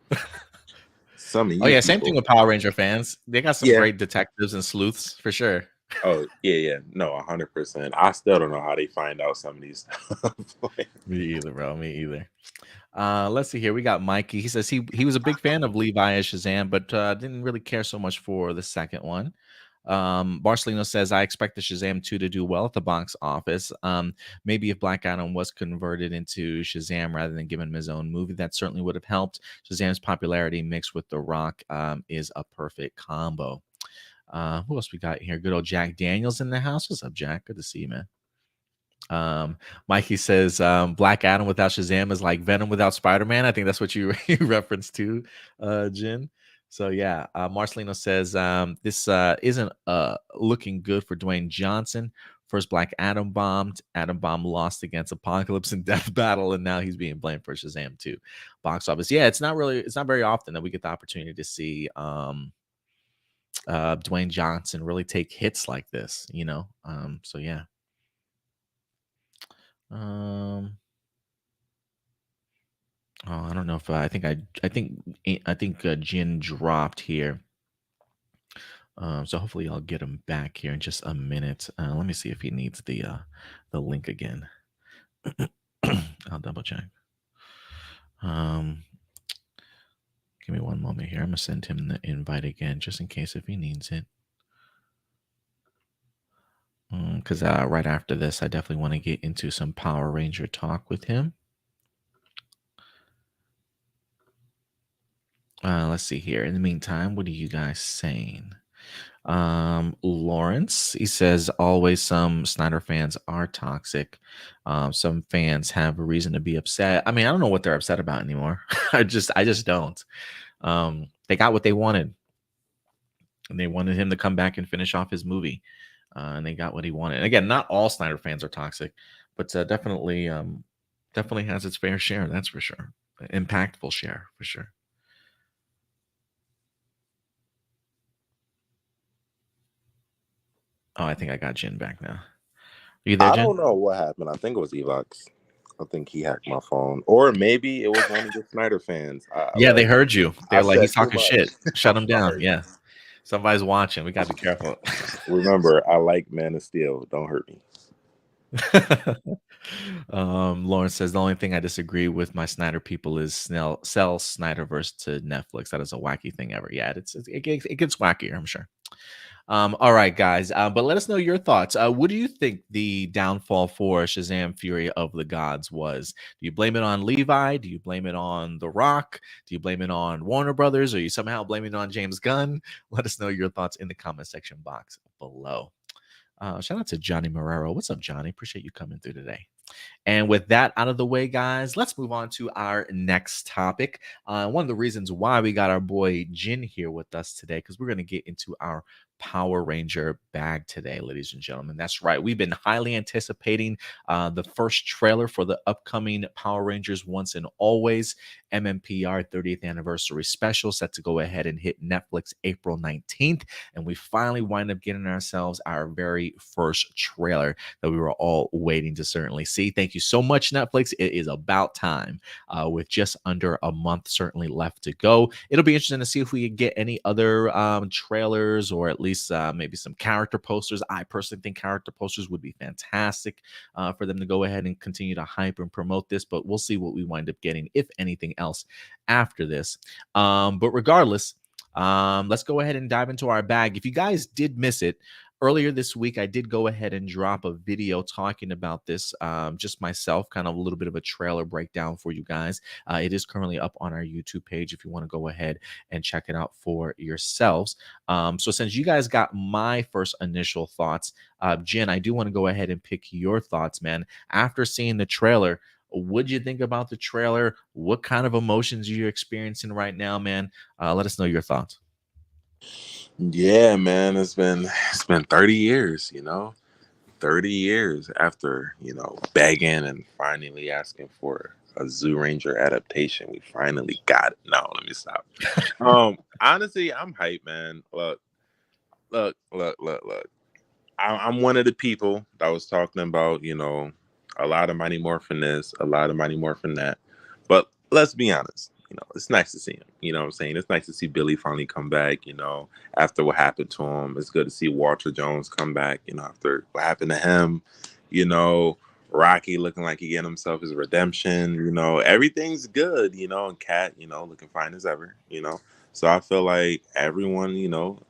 S2: some of
S1: Oh
S2: you
S1: yeah, same thing
S2: people.
S1: with Power Ranger fans. They got some
S2: Yeah.
S1: great detectives and sleuths for sure.
S2: Oh yeah. No, 100%. I still don't know how they find out some of these stuff.
S1: Me either, bro. Me either. Let's see here. We got Mikey. He says he was a big fan of Levi as Shazam, but didn't really care so much for the second one. Barcelona says, I expect the Shazam 2 to do well at the box office. Maybe if Black Adam was converted into Shazam rather than given him his own movie, that certainly would have helped. Shazam's popularity mixed with The Rock is a perfect combo. Who else we got here? Good old Jack Daniels in the house. What's up, Jack? Good to see you, man. Mikey says Black Adam without Shazam is like Venom without Spider-Man. I think that's what you, you referenced to, Jin. So yeah, Marcelino says this isn't looking good for Dwayne Johnson. First Black Adam bombed. Adam Bomb lost against Apocalypse in Death Battle, and now he's being blamed for Shazam too. Box office. Yeah, it's not very often that we get the opportunity to see Dwayne Johnson really take hits like this, So yeah. Um, Oh, I don't know if I think Jin dropped here. So hopefully I'll get him back here in just a minute. Let me see if he needs the link again. I'll double check. Um, give me one moment here. I'm gonna send him the invite again just in case if he needs it. Because right after this, I definitely want to get into some Power Ranger talk with him. Let's see here. In the meantime, what are you guys saying? Lawrence, he says always some Snyder fans are toxic. Some fans have a reason to be upset. I mean, I don't know what they're upset about anymore. I just don't. They got what they wanted, and they wanted him to come back and finish off his movie, and they got what he wanted. And again, not all Snyder fans are toxic, but definitely has its fair share. That's for sure. Impactful share for sure. Oh, I think I got Jen back now. Are you there,
S2: I
S1: Jen?
S2: don't know what happened. I think it was Evox. I think he hacked my phone, or maybe it was one of the Snyder fans.
S1: Yeah, they heard you.
S2: I
S1: They're like,
S2: said
S1: he's
S2: too
S1: talking
S2: much.
S1: shit. Shut
S2: I'm
S1: him down.
S2: sorry.
S1: Yeah. Somebody's watching. We gotta be careful.
S2: Remember, I like Man of Steel. Don't hurt me.
S1: Lawrence says the only thing I disagree with my Snyder people is sell Snyderverse to Netflix. That is a wacky thing ever. Yeah, it gets wackier, I'm sure. All right, guys. But let us know your thoughts. What do you think the downfall for Shazam Fury of the Gods was? Do you blame it on Levi? Do you blame it on The Rock? Do you blame it on Warner Brothers? Or you somehow blaming it on James Gunn? Let us know your thoughts in the comment section box below. Shout out to Johnny Marrero. What's up, Johnny? Appreciate you coming through today. And with that out of the way, guys, let's move on to our next topic. One of the reasons why we got our boy Jin here with us today, because we're going to get into our Power Ranger bag today, ladies and gentlemen. That's right. We've been highly anticipating the first trailer for the upcoming Power Rangers Once and Always MMPR 30th anniversary special set to go ahead and hit Netflix April 19th. And we finally wind up getting ourselves our very first trailer that we were all waiting to certainly see. Thank you so much, Netflix. It is about time with just under a month certainly left to go. It'll be interesting to see if we can get any other trailers or at least maybe some character posters. I personally think character posters would be fantastic for them to go ahead and continue to hype and promote this, but we'll see what we wind up getting, if anything else, after this. But regardless, let's go ahead and dive into our bag. If you guys did miss it, earlier this week, I did go ahead and drop a video talking about this, just myself, kind of a little bit of a trailer breakdown for you guys. It is currently up on our YouTube page if you want to go ahead and check it out for yourselves. So since you guys got my first initial thoughts, Jen, I do want to go ahead and pick your thoughts, man. After seeing the trailer, what'd you think about the trailer? What kind of emotions are you experiencing right now, man? Let us know your thoughts.
S2: Yeah, man, it's been 30 years, 30 years after, begging and finally asking for a Zoo Ranger adaptation. We finally got it. No, let me stop. Honestly, I'm hyped, man. Look. I'm one of the people that was talking about, a lot of Mighty Morphin this, a lot of Mighty Morphin that. But let's be honest, it's nice to see him. You know what I'm saying? It's nice to see Billy finally come back, after what happened to him. It's good to see Walter Jones come back, after what happened to him, you know, Rocky looking like he getting himself his redemption, everything's good, and Cat, looking fine as ever, So I feel like everyone,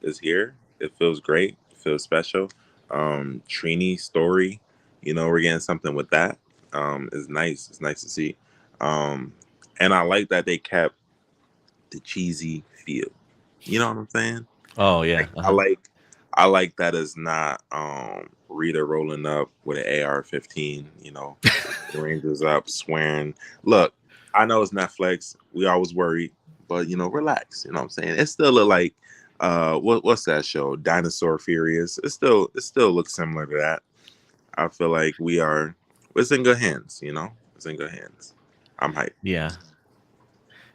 S2: is here. It feels great. It feels special. Trini story, we're getting something with that. Is nice. It's nice to see. Um, and I like that they kept the cheesy feel. You know what I'm saying?
S1: Oh, yeah.
S2: Like I like that it's not Rita rolling up with an AR-15, the Rangers up swearing. Look, I know it's Netflix. We always worried, but relax. You know what I'm saying? It still look like what's that show? Dinosaur Furious. It still looks similar to that. I feel like it's in good hands, It's in good hands. I'm hyped.
S1: Yeah.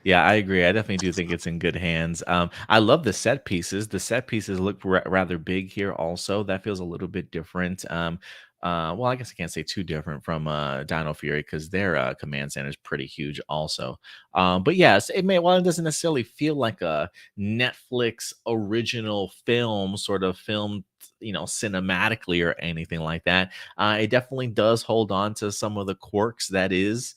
S1: Yeah, I agree. I definitely do think it's in good hands. I love the set pieces. The set pieces look rather big here. Also, that feels a little bit different. Well, I guess I can't say too different from Dino Fury because their command center is pretty huge, also. But yes, while it doesn't necessarily feel like a Netflix original film, sort of filmed, cinematically or anything like that, it definitely does hold on to some of the quirks that is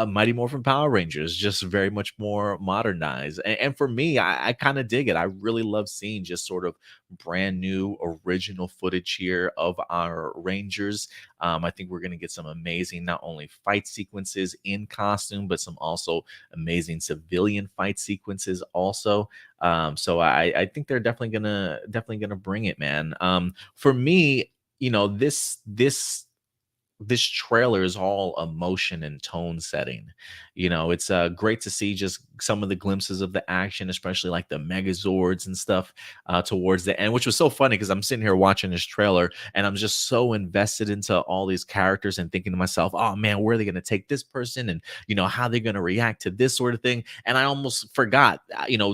S1: Mighty Morphin Power Rangers, just very much more modernized. And for me, I kind of dig it. I really love seeing just sort of brand new original footage here of our Rangers. I think we're going to get some amazing, not only fight sequences in costume, but some also amazing civilian fight sequences also. So I think they're definitely gonna bring it, man. For me, this trailer is all emotion and tone setting. It's great to see just some of the glimpses of the action, especially like the Megazords and stuff towards the end, which was so funny because I'm sitting here watching this trailer and I'm just so invested into all these characters and thinking to myself, oh man, where are they going to take this person and, how they're going to react to this sort of thing. And I almost forgot,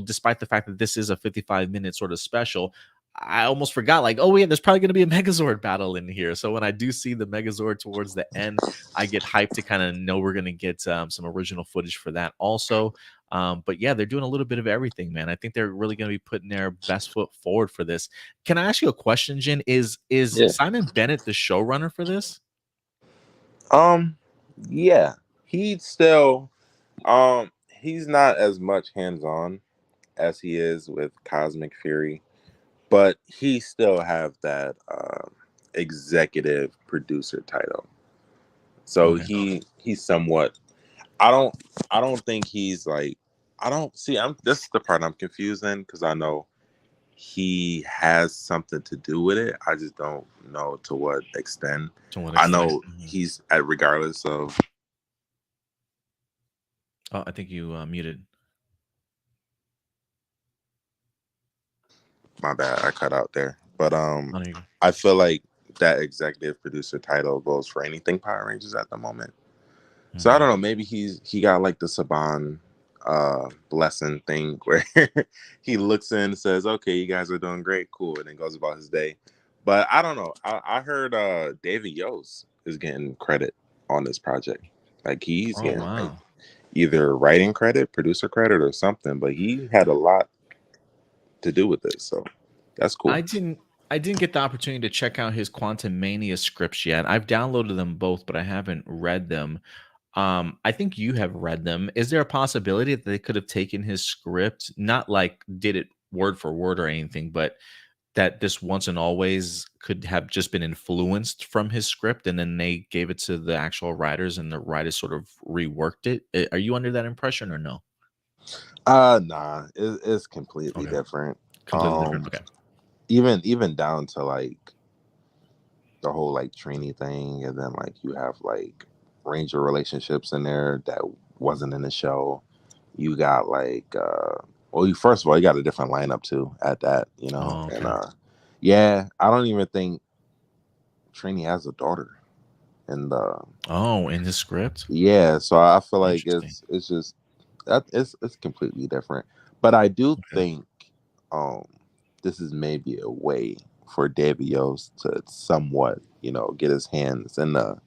S1: despite the fact that this is a 55-minute sort of special, I almost forgot, like, oh yeah, there's probably going to be a Megazord battle in here. So when I do see the Megazord towards the end, I get hyped to kind of know we're going to get some original footage for that also. But yeah, they're doing a little bit of everything, man. I think they're really going to be putting their best foot forward for this. Can I ask you a question, Jen? Is
S2: Yeah.
S1: Simon Bennett the showrunner for this?
S2: Um, yeah, he's still he's not as much hands on as he is with Cosmic Fury, but he still have that executive producer title. So
S1: Okay.
S2: he's somewhat. I don't I don't think he's like I don't see. I'm This is the part I'm confused in because I know he has something to do with it. I just don't know to what extent.
S1: To what
S2: I
S1: extent?
S2: know
S1: Mhm.
S2: he's at regardless of
S1: Oh, I think you muted.
S2: my bad, I cut out there. But
S1: Oh, there you go.
S2: I feel like that executive producer title goes for anything Power Rangers at the moment. So I
S1: Mhm.
S2: don't know, maybe he got like the Saban blessing thing where he looks in and says, okay, you guys are doing great, cool, and then goes about his day. But I don't know. I heard David Yost is getting credit on this project. Like he's
S1: Oh,
S2: getting like
S1: wow.
S2: either writing credit, producer credit, or something, but he had a lot to do with this, so that's cool.
S1: I didn't I didn't get the opportunity to check out his Quantum Mania scripts yet. I've downloaded them both, but I haven't read them. I think you have read them. Is there a possibility that they could have taken his script, not like did it word for word or anything, but that this once and always could have just been influenced from his script and then they gave it to the actual writers and the writers sort of reworked it? Are you under that impression or no?
S2: Nah, it's completely
S1: Okay.
S2: different.
S1: Completely different.
S2: Um,
S1: Okay.
S2: even down to like the whole like Trini thing, and then like you have like Ranger relationships in there that wasn't in the show. You got like well, you first of all you got a different lineup too at that,
S1: Oh,
S2: and
S1: okay.
S2: yeah, I don't even think Trini has a daughter in the
S1: Oh, in his script?
S2: yeah, so I feel like
S1: Interesting.
S2: it's just that it's completely different. But I do
S1: Okay.
S2: think um this is maybe a way for Davios to somewhat, get his hands in the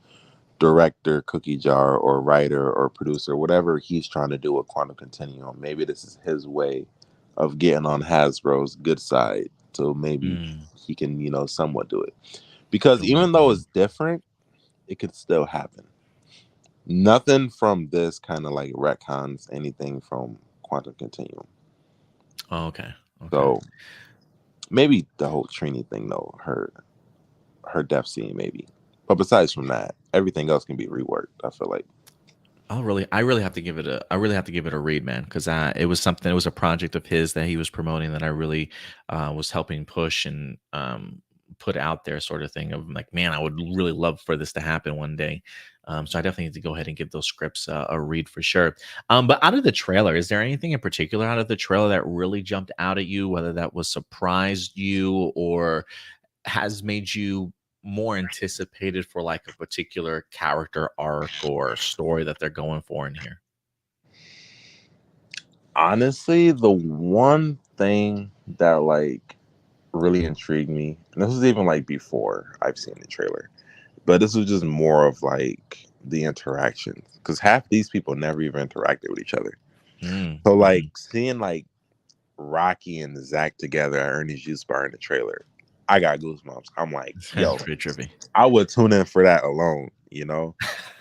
S2: director cookie jar or writer or producer, whatever he's trying to do with Quantum Continuum. Maybe this is his way of getting on Hasbro's good side. So maybe
S1: Mm,
S2: he can, somewhat do it. Because
S1: okay.
S2: even though it's different, it could still happen. Nothing from this kind of like retcons anything from Quantum Continuum.
S1: Oh, okay. Okay.
S2: So maybe the whole Trini thing though, her death scene maybe. But besides from that, everything else can be reworked. I feel like.
S1: I really have to give it I really have to give it a read, man, because it was something. It was a project of his that he was promoting that I really was helping push and put out there, sort of thing. Of like, man, I would really love for this to happen one day. So I definitely need to go ahead and give those scripts a read for sure. But out of the trailer, is there anything in particular out of the trailer that really jumped out at you, whether that was surprised you or has made you more anticipated for like a particular character arc or story that they're going for in here?
S2: Honestly, the one thing that like really intrigued me, and this was even like before I've seen the trailer, but this was just more of like the interactions because half these people never even interacted with each other.
S1: Mm,
S2: So like
S1: mhm.
S2: seeing like Rocky and Zach together at Ernie's Juice Bar in the trailer, I got goosebumps. I'm like, yo,
S1: Pretty trippy.
S2: I would tune in for that alone.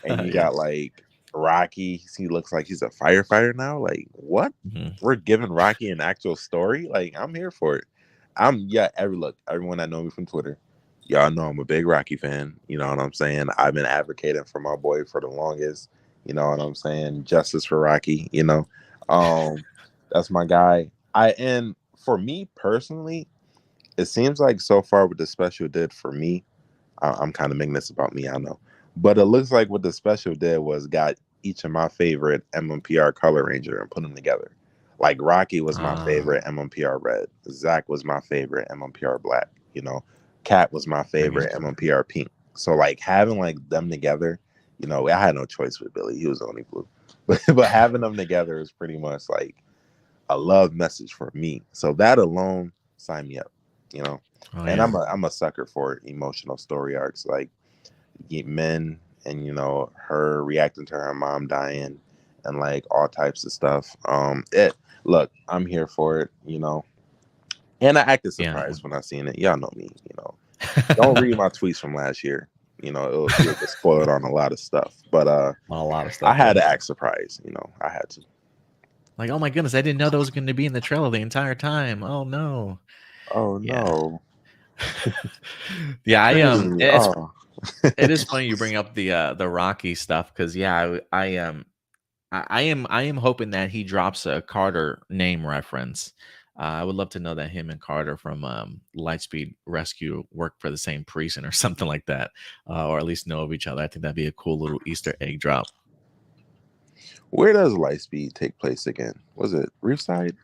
S2: And you
S1: Yeah.
S2: got like Rocky, he looks like he's a firefighter now. Like, what?
S1: Mhm.
S2: We're giving Rocky an actual story? Like, I'm here for it. Yeah, everyone that know me from Twitter, y'all know I'm a big Rocky fan. You know what I'm saying? I've been advocating for my boy for the longest. You know what I'm saying? Justice for Rocky. Um, that's my guy. And for me personally, it seems like so far what the special did for me, I'm kind of making this about me, I know. But it looks like what the special did was got each of my favorite MMPR Color Ranger and put them together. Like Rocky was my
S1: Ah,
S2: favorite MMPR Red. Zach was my favorite MMPR Black. Cat was my
S1: very
S2: favorite
S1: interesting.
S2: MMPR Pink. So like having like them together, I had no choice with Billy. He was the only blue. But having them together is pretty much like a love message for me. So that alone, sign me up. You know,
S1: Oh,
S2: and
S1: yeah.
S2: I'm a sucker for emotional story arcs like men and her reacting to her mom dying and like all types of stuff. It look, I'm here for it. And I acted
S1: Yeah.
S2: surprised when I seen it. Y'all know me. Don't read my tweets from last year. you'll get spoiled on a lot of stuff. But
S1: A lot of
S2: I
S1: stuff,
S2: had
S1: yeah.
S2: to act surprised. I had to.
S1: Like, oh my goodness, I didn't know that was going to be in the trailer the entire time. Oh no.
S2: Oh
S1: Yeah.
S2: no.
S1: Yeah,
S2: Crazy. Oh.
S1: it is funny you bring up the Rocky stuff because yeah, I am hoping that he drops a Carter name reference. I would love to know that him and Carter from Lightspeed Rescue work for the same precinct or something like that, or at least know of each other. I think that'd be a cool little Easter egg drop.
S2: Where does Lightspeed take place again? Was it Reefside?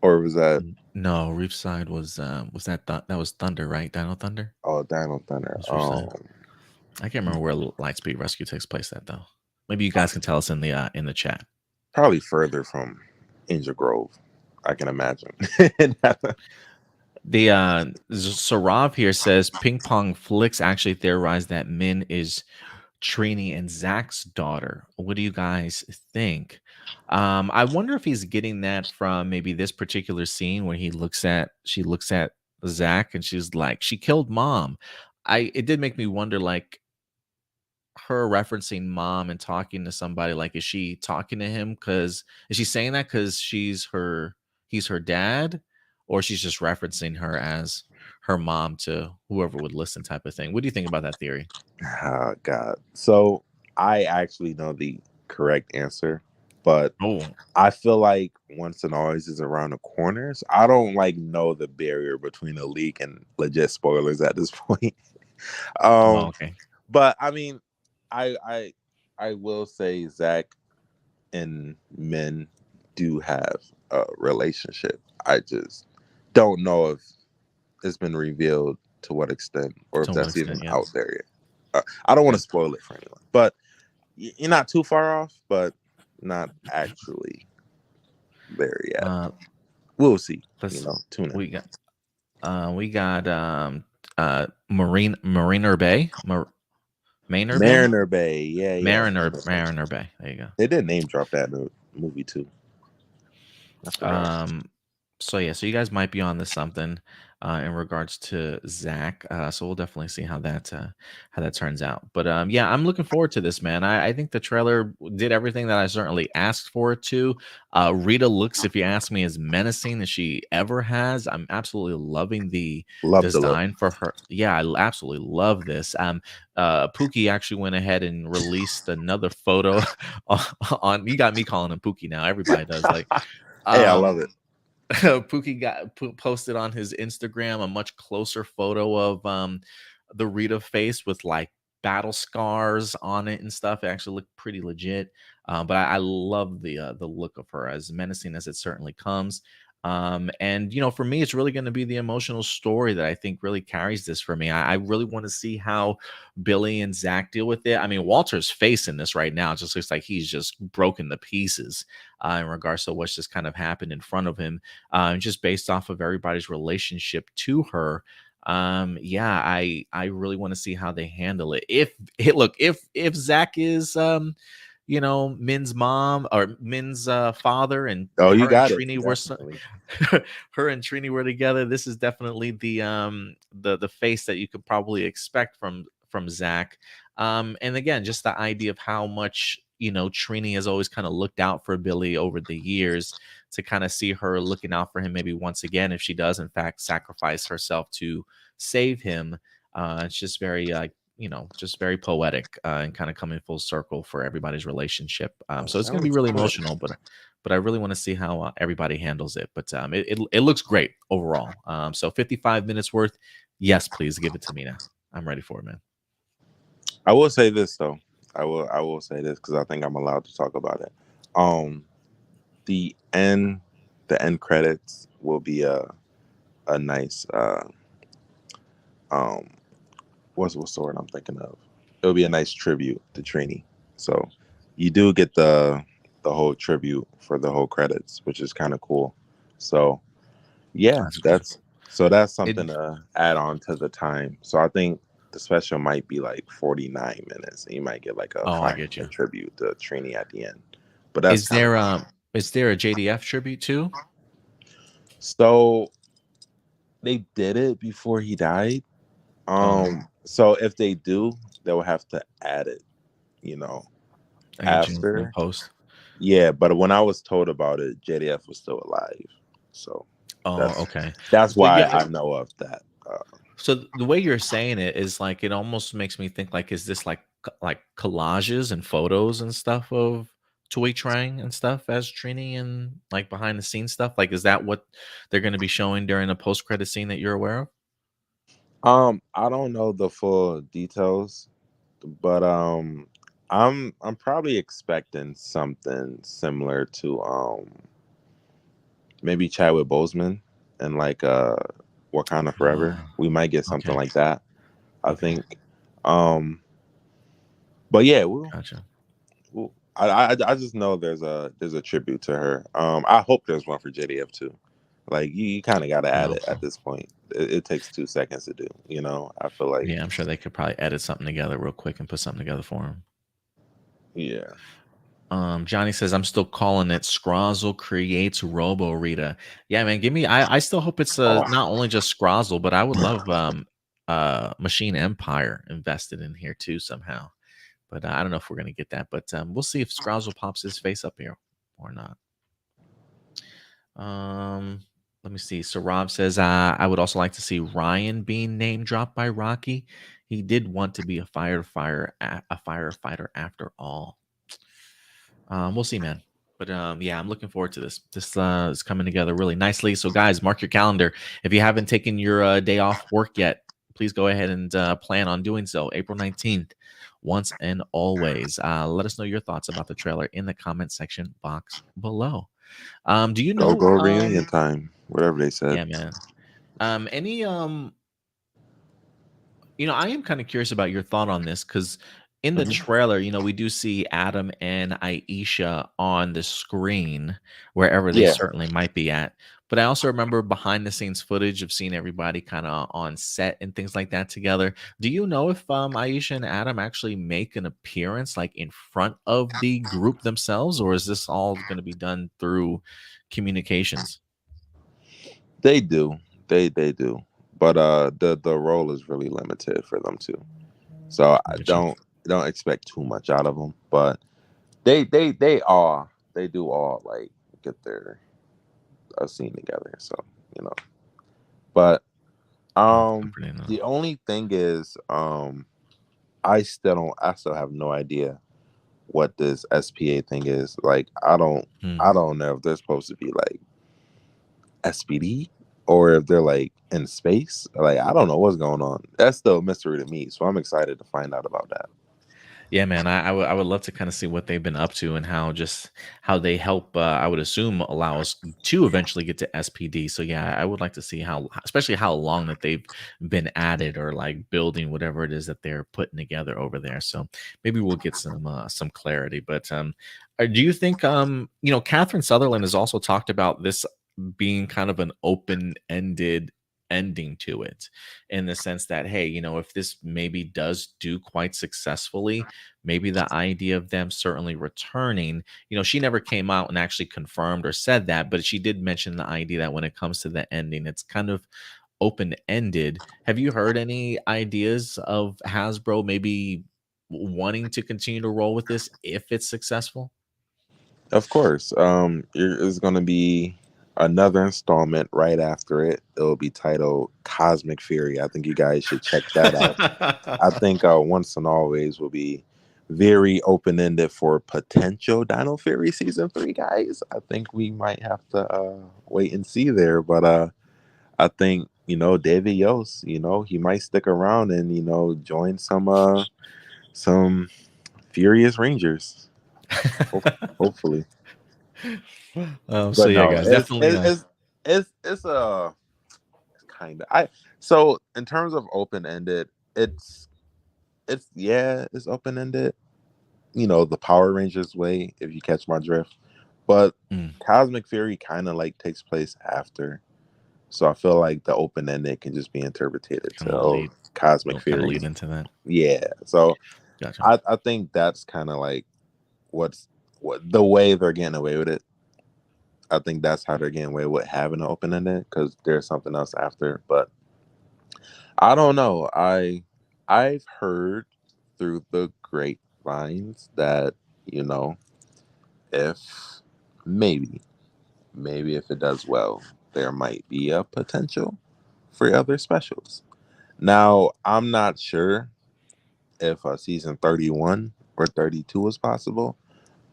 S2: Or was that
S1: No, Reefside was that was Thunder, right? Dino Thunder.
S2: Dino Thunder?
S1: That's Reefside. I can't remember where Lightspeed Rescue takes place at though. Maybe you guys can tell us in the chat.
S2: Probably further from Angel Grove, I can imagine.
S1: The Sarav here says Ping Pong Flicks actually theorized that Min is Trini and Zach's daughter. What do you guys think? I wonder if he's getting that from maybe this particular scene when she looks at Zach and she's like, she killed mom. It did make me wonder, like, her referencing mom and talking to somebody, like, is she talking to him because is she saying that because he's her dad, or she's just referencing her as her mom to whoever would listen, type of thing? What do you think about that theory?
S2: Oh God. So I actually know the correct answer, but
S1: Oh,
S2: I feel like once and always is around the corners. I don't know the barrier between a leak and legit spoilers at this point.
S1: oh,
S2: um,
S1: okay.
S2: but I mean, I will say Zach and Min do have a relationship. I just don't know if it's been revealed to what extent, or if
S1: To what
S2: that's even
S1: extent? Yeah.
S2: out there yet. I don't want to spoil it for anyone, but you're not too far off, but not actually there yet.
S1: Uh,
S2: We'll see.
S1: let's
S2: Tune in.
S1: we got Mariner Bay, Mariner Bay,
S2: Mariner Bay, yeah.
S1: Mariner Bay. There you go.
S2: They did name drop that in the movie too. I forgot.
S1: So yeah, so you guys might be on to something in regards to Zach. So we'll definitely see how that turns out. But yeah, I'm looking forward to this, man. I think the trailer did everything that I certainly asked for it to. Rita looks, if you ask me, as menacing as she ever has. I'm absolutely loving the
S2: Love the look.
S1: design for her. Yeah, I absolutely love this. Pookie actually went ahead and released another photo on. You got me calling him Pookie now. Everybody does. Like,
S2: Hey, I love it.
S1: Pookie posted on his Instagram a much closer photo of the Rita face with like battle scars on it and stuff. It actually looked pretty legit. But I love the look of her, as menacing as it certainly comes. And for me, it's really going to be the emotional story that I think really carries this for me. I really want to see how Billy and Zach deal with it. I mean, Walter's face in this right now just looks like he's just broken to pieces in regards to what's just kind of happened in front of him, just based off of everybody's relationship to her. Yeah, I really want to see how they handle it. If Zach is Min's mom or Min's father, and
S2: Oh, you
S1: her and
S2: got it.
S1: Trini were
S2: Definitely.
S1: her and Trini were together. This is definitely the face that you could probably expect from Zach. And again, just the idea of how much Trini has always kind of looked out for Billy over the years, to kind of see her looking out for him maybe once again if she does in fact sacrifice herself to save him. It's just very just very poetic, and kind of coming full circle for everybody's relationship. So it's going to be
S2: Sounds
S1: really
S2: good.
S1: emotional, but I really want to see how everybody handles it. But it looks great overall. So 55 minutes worth. Yes, please give it to me now. I'm ready for it, man.
S2: I will say this though. I will say this because I think I'm allowed to talk about it. The end credits will be a nice what's the word I'm thinking of? It'll be a nice tribute to Trini. So you do get the whole tribute for the whole credits, which is kind of cool. So yeah, that's something
S1: It,
S2: to add on to the time. So I think the special might be like 49 minutes, and you might get like a
S1: oh, I
S2: final
S1: get you.
S2: tribute to Trini at the end. But that's
S1: Is there a JDF tribute too?
S2: so they did it before he died.
S1: Oh,
S2: So if they do, they'll have to add it, you know,
S1: I get you in
S2: after.
S1: post.
S2: Yeah, but when I was told about it, JDF was still alive. So
S1: Oh,
S2: that's
S1: okay.
S2: that's
S1: So
S2: why
S1: yeah,
S2: I know of that.
S1: so the way you're saying it is like it almost makes me think like, is this like like collages and photos and stuff of Toy Trang and stuff as Trini and like behind the scenes stuff? Like, is that what they're going to be showing during the post credit scene that you're aware of?
S2: I don't know the full details, but I'm probably expecting something similar to maybe Chadwick Boseman and like Wakanda Forever.
S1: Ah,
S2: We might get something
S1: okay,
S2: like that, I
S1: okay,
S2: think. But yeah,
S1: gotcha.
S2: I just know there's a tribute to her. I hope there's one for JDF too. Like you kind of got to
S1: I
S2: add
S1: hope
S2: it
S1: so.
S2: at this point. It takes 2 seconds to do. I feel like
S1: Yeah, I'm sure they could probably edit something together real quick and put something together for him.
S2: yeah.
S1: Johnny says I'm still calling it Scrozzle creates Robo Rita. Yeah, man, give me. I still hope it's not only just Scrozzle, but I would love Machine Empire invested in here too somehow. But I don't know if we're gonna get that. But we'll see if Scrozzle pops his face up here or not. Um, Let me see. So Rob says I would also like to see Ryan being name dropped by Rocky. He did want to be a firefighter after all. We'll see, man. But yeah, I'm looking forward to this. This is coming together really nicely. So, guys, mark your calendar. If you haven't taken your day off work yet, please go ahead and plan on doing so. April 19th, once and always. Let us know your thoughts about the trailer in the comment section box below. Do you
S2: Go
S1: know?
S2: go reunion time, whatever they said.
S1: Yeah, man. Any I am kind of curious about your thought on this because in the
S2: Mhm.
S1: trailer, we do see Adam and Aisha on the screen wherever they
S2: Yeah,
S1: certainly might be at. But I also remember behind the scenes footage of seeing everybody kind of on set and things like that together. Do you know if Aisha and Adam actually make an appearance like in front of the group themselves, or is this all going to be done through communications?
S2: they do. They do. But the role is really limited for them too. So I
S1: Gotcha.
S2: don't expect too much out of them. But they do all like get their a scene together. So you know. But
S1: Pretty enough.
S2: the only thing is I still have no idea what this SPA thing is. Like
S1: Hmm.
S2: I don't know if they're supposed to be like SPD or if they're like in space. Like I don't know what's going on. That's still a mystery to me. So I'm excited to find out about that.
S1: Yeah, man, I would love to kind of see what they've been up to and how they help. I would assume allow us to eventually get to SPD. So yeah, I would like to see how, especially how long that they've been at it or like building whatever it is that they're putting together over there. So maybe we'll get some clarity. But do you think Catherine Sutherland has also talked about this being kind of an open ended ending to it in the sense that hey, if this maybe does do quite successfully, maybe the idea of them certainly returning, she never came out and actually confirmed or said that, but she did mention the idea that when it comes to the ending, it's kind of open ended. Have you heard any ideas of Hasbro maybe wanting to continue to roll with this if it's successful?
S2: Of course. There's gonna be another installment right after it. It'll be titled Cosmic Fury. I think you guys should check that out. I think Once and Always will be very open ended for potential Dino Fury season 3, guys. I think we might have to wait and see there, but I think David Yost, he might stick around and join some Furious Rangers. Hopefully,
S1: So
S2: but
S1: yeah,
S2: no,
S1: guys, definitely.
S2: it's a kind of I. So in terms of open ended, it's yeah, it's open ended. The Power Rangers way, if you catch my drift. But
S1: Mm,
S2: Cosmic Fury kind of like takes place after. So I feel like the open ended can just be interpreted
S1: kind
S2: to,
S1: of lead,
S2: Cosmic
S1: kind of
S2: Fury.
S1: lead into that.
S2: Yeah. So
S1: Gotcha.
S2: I think that's kind of like what the way they're getting away with it. I think that's how they're getting away with having an open ended because there's something else after. But I don't know. I've heard through the grapevines that, you know, if maybe maybe if it does well, there might be a potential for other specials. Now, I'm not sure if a season 31 or 32 is possible,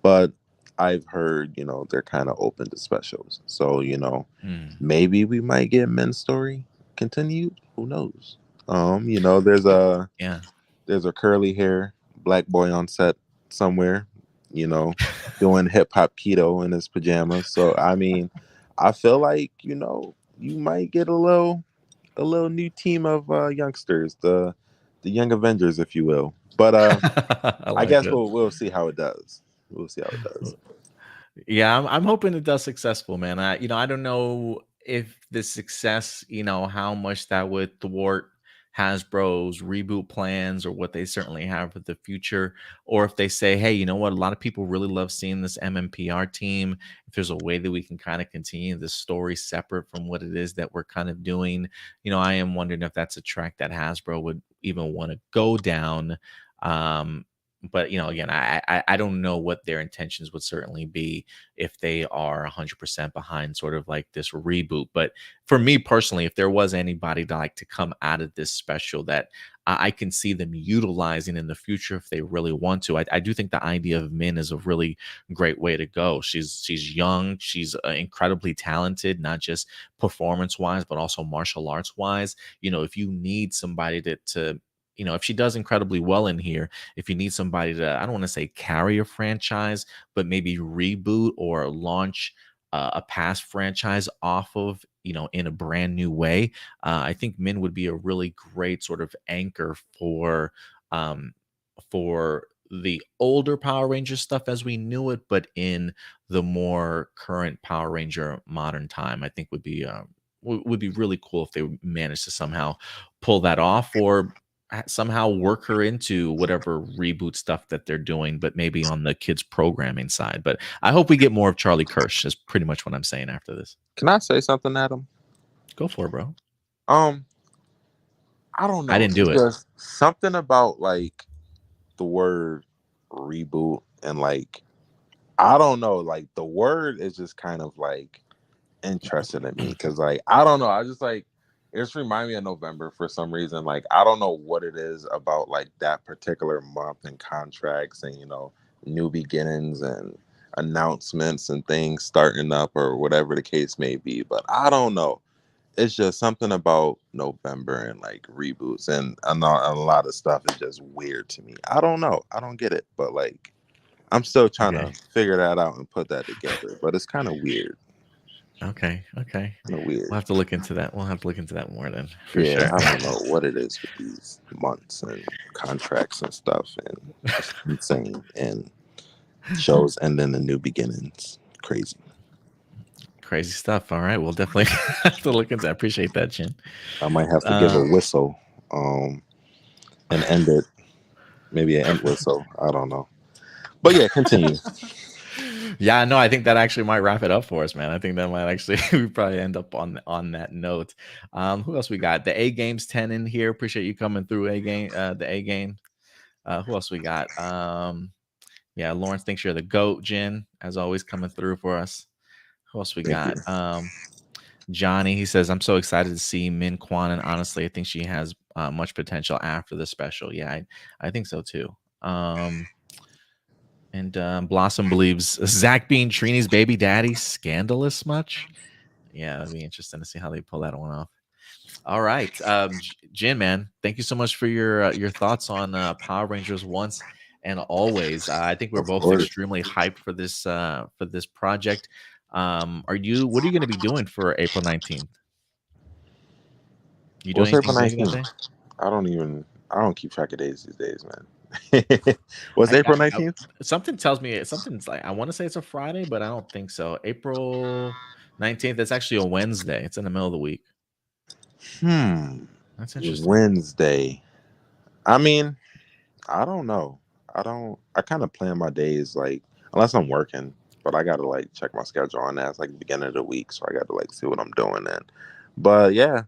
S2: but I've heard, they're kind of open to specials. So,
S1: Hmm.
S2: maybe we might get Men's Story continued. Who knows?
S1: Yeah.
S2: There's a curly hair black boy on set somewhere, you know, doing hip hop keto in his pajamas. So I mean, I feel like, you might get a little new team of youngsters, the young Avengers, if you will. But
S1: I
S2: I
S1: like
S2: guess
S1: it.
S2: we'll see how it does. We'll see how it does.
S1: Yeah, I'm hoping it does successful, man. I don't know if the success, how much that would thwart Hasbro's reboot plans or what they certainly have for the future, or if they say, hey, you know what, a lot of people really love seeing this MMPR team. If there's a way that we can kind of continue this story separate from what it is that we're kind of doing, I am wondering if that's a track that Hasbro would even want to go down. But again, I don't know what their intentions would certainly be if they are 100% behind sort of like this reboot. But for me personally, if there was anybody to like to come out of this special that I can see them utilizing in the future if they really want to, I do think the idea of Min is a really great way to go. She's young, she's incredibly talented, not just performance wise, but also martial arts wise. If you need somebody to if she does incredibly well in here, if you need somebody to, I don't want to say carry a franchise, but maybe reboot or launch a past franchise off of, in a brand new way. I think Min would be a really great sort of anchor um, for the older Power Ranger stuff as we knew it, but in the more current Power Ranger modern time. I think would be really cool if they managed to somehow pull that off, or somehow work her into whatever reboot stuff that they're doing, but maybe on the kids programming side. But I hope we get more of Charlie Kirsch. Is pretty much what I'm saying after this.
S2: Can I say something, Adam?
S1: Go for it, bro.
S2: Um, I don't
S1: I
S2: know.
S1: didn't
S2: It's
S1: do it.
S2: just something about like the word reboot and like I don't know, like the word is just kind of like interesting to me because like I don't know, I just like it just remind me of November for some reason. Like I don't know what it is about like that particular month and contracts and new beginnings and announcements and things starting up or whatever the case may be. But I don't know. It's just something about November and like reboots and a lot of stuff is just weird to me. I don't know. I don't get it. But like I'm still trying to
S1: Okay.
S2: figure that out and put that together. But it's kind of weird.
S1: Okay. Okay.
S2: Kind of
S1: We'll
S2: weird.
S1: have to look into that. We'll have to look into that more then, for
S2: Yeah,
S1: sure.
S2: I don't know what it is with these months and contracts and stuff, and it's insane. And shows ending and new beginnings, crazy.
S1: Crazy stuff. All right. We'll definitely have to look into that. I appreciate that, Chin.
S2: I might have to give a
S1: Uh,
S2: whistle, and end it. Maybe an end whistle. I don't know. But yeah, continue.
S1: yeah, no, I think that actually might wrap it up for us, man. I think that might actually we probably end up on that note. Who else we got? The A game's 10 in here. Appreciate you coming through A game, the A game. Who else we got? Yeah, Lawrence thinks you're the GOAT, Jen, as always, coming through for us. Who else we
S2: Thank you.
S1: got? Johnny, he says, I'm so excited to see Min Kwan, and honestly, I think she has much potential after the special. Yeah, I think so too. And Blossom believes Zach being Trini's baby daddy scandalous much. Yeah, that'd be interesting to see how they pull that one off. All right, Jin, man, thank you so much for your thoughts on Power Rangers once and always. I think we're
S2: Of
S1: both
S2: course.
S1: extremely hyped for this project. What are you going to be doing for April 19th? You doing
S2: What's April
S1: anything big that
S2: 19th?
S1: day?
S2: I don't keep track of days these days, man. What's April
S1: I
S2: 19th?
S1: something tells me something's like I want to say it's a Friday, but I don't think so. April 19th. It's actually a Wednesday. It's in the middle of the week.
S2: Hmm.
S1: That's interesting.
S2: Wednesday. I mean, I don't know. I kind of plan my days like unless I'm working, but I gotta like check my schedule on that. It's like the beginning of the week, so I gotta like see what I'm doing then. But yeah,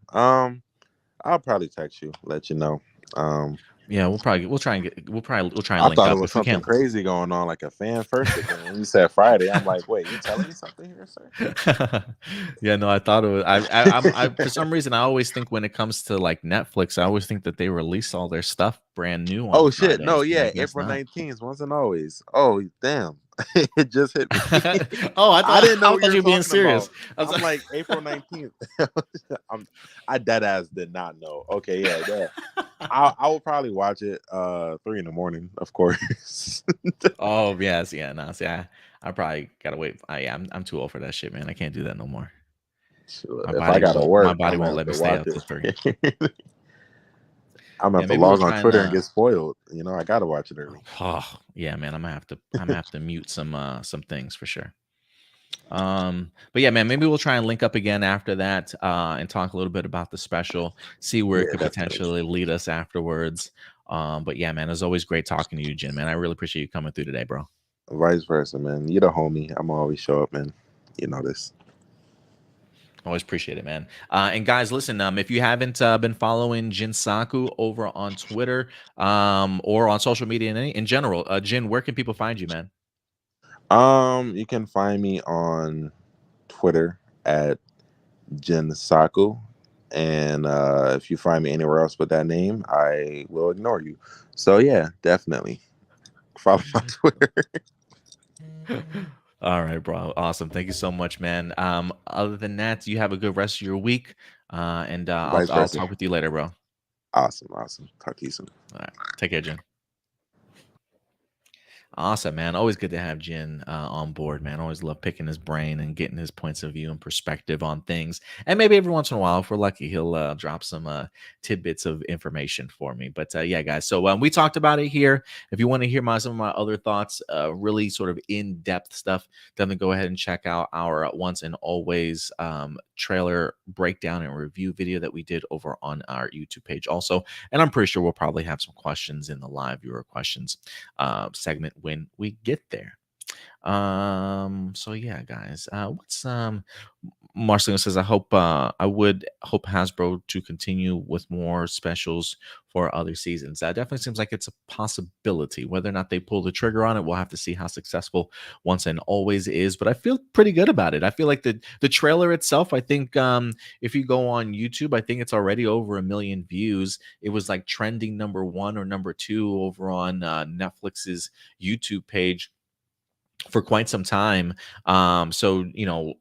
S2: I'll probably text you, let you know. Um,
S1: Yeah, we'll try and
S2: I
S1: link
S2: thought it
S1: up
S2: was
S1: if we
S2: something
S1: can't.
S2: crazy going on, like a fan first event. When you said Friday, I'm like, wait, you telling me something here, sir?
S1: Yeah, no, I thought it was. I for some reason I always think when it comes to like Netflix, I always think that they release all their stuff brand new on
S2: Oh shit! No,
S1: Fridays, but I
S2: yeah,
S1: guess
S2: April
S1: not.
S2: 19th, once and always. Oh damn, it just hit me.
S1: Oh,
S2: I didn't know
S1: I
S2: what you
S1: thought
S2: were
S1: you were being
S2: talking
S1: serious.
S2: about.
S1: I was
S2: I'm like April 19th. I dead ass did not know. Okay, yeah, yeah. I will probably watch it 3 in the morning, of course.
S1: Oh yes, yeah, no, see, I probably gotta wait. Yeah, I'm too old for that shit, man. I can't do that no more.
S2: If I gotta
S1: My
S2: work,
S1: body
S2: I'm gonna
S1: won't
S2: have
S1: let me
S2: to
S1: stay
S2: watch
S1: up till 3.
S2: it. I'm gonna
S1: Yeah,
S2: have to
S1: maybe we'll
S2: log on
S1: try and
S2: Twitter and get spoiled. I gotta watch it early.
S1: oh, yeah, man, I'm gonna have to mute some things for sure. But yeah, man, maybe we'll try and link up again after that, and talk a little bit about the special, see where it
S2: Yeah,
S1: could
S2: definitely.
S1: potentially lead us afterwards. But yeah, man, it's always great talking to you, Jin, man. I really appreciate you coming through today, bro.
S2: Vice versa, man. You the homie. I'm always show up, man. You know this.
S1: Always appreciate it, man. And guys, listen, if you haven't been following Jin Saku over on Twitter, or on social media in general, Jin, where can people find you, man?
S2: You can find me on Twitter at Jinsaku. And if you find me anywhere else with that name, I will ignore you. So yeah, definitely follow my Twitter.
S1: All right, bro. Awesome. Thank you so much, man. Other than that, you have a good rest of your week. And
S2: Vice
S1: I'll
S2: versa.
S1: talk with you later, bro. All
S2: Awesome, awesome. Talk to you soon.
S1: right. Take care, Jin. Awesome, man. Always good to have Jin on board, man. Always love picking his brain and getting his points of view and perspective on things. And maybe every once in a while, if we're lucky, he'll drop some tidbits of information for me. But yeah, guys. So we talked about it here. If you want to hear some of my other thoughts, really sort of in depth stuff, definitely go ahead and check out our Once and Always trailer breakdown and review video that we did over on our YouTube page, also. And I'm pretty sure we'll probably have some questions in the live viewer questions segment when we get there. So yeah, guys. What's Marcelino says, I would hope Hasbro to continue with more specials for other seasons. That definitely seems like it's a possibility. Whether or not they pull the trigger on it, we'll have to see how successful Once and Always is. But I feel pretty good about it. I feel like the trailer itself, I think if you go on YouTube, I think it's already over 1 million views. It was like trending number 1 or number 2 over on Netflix's YouTube page for quite some time. So,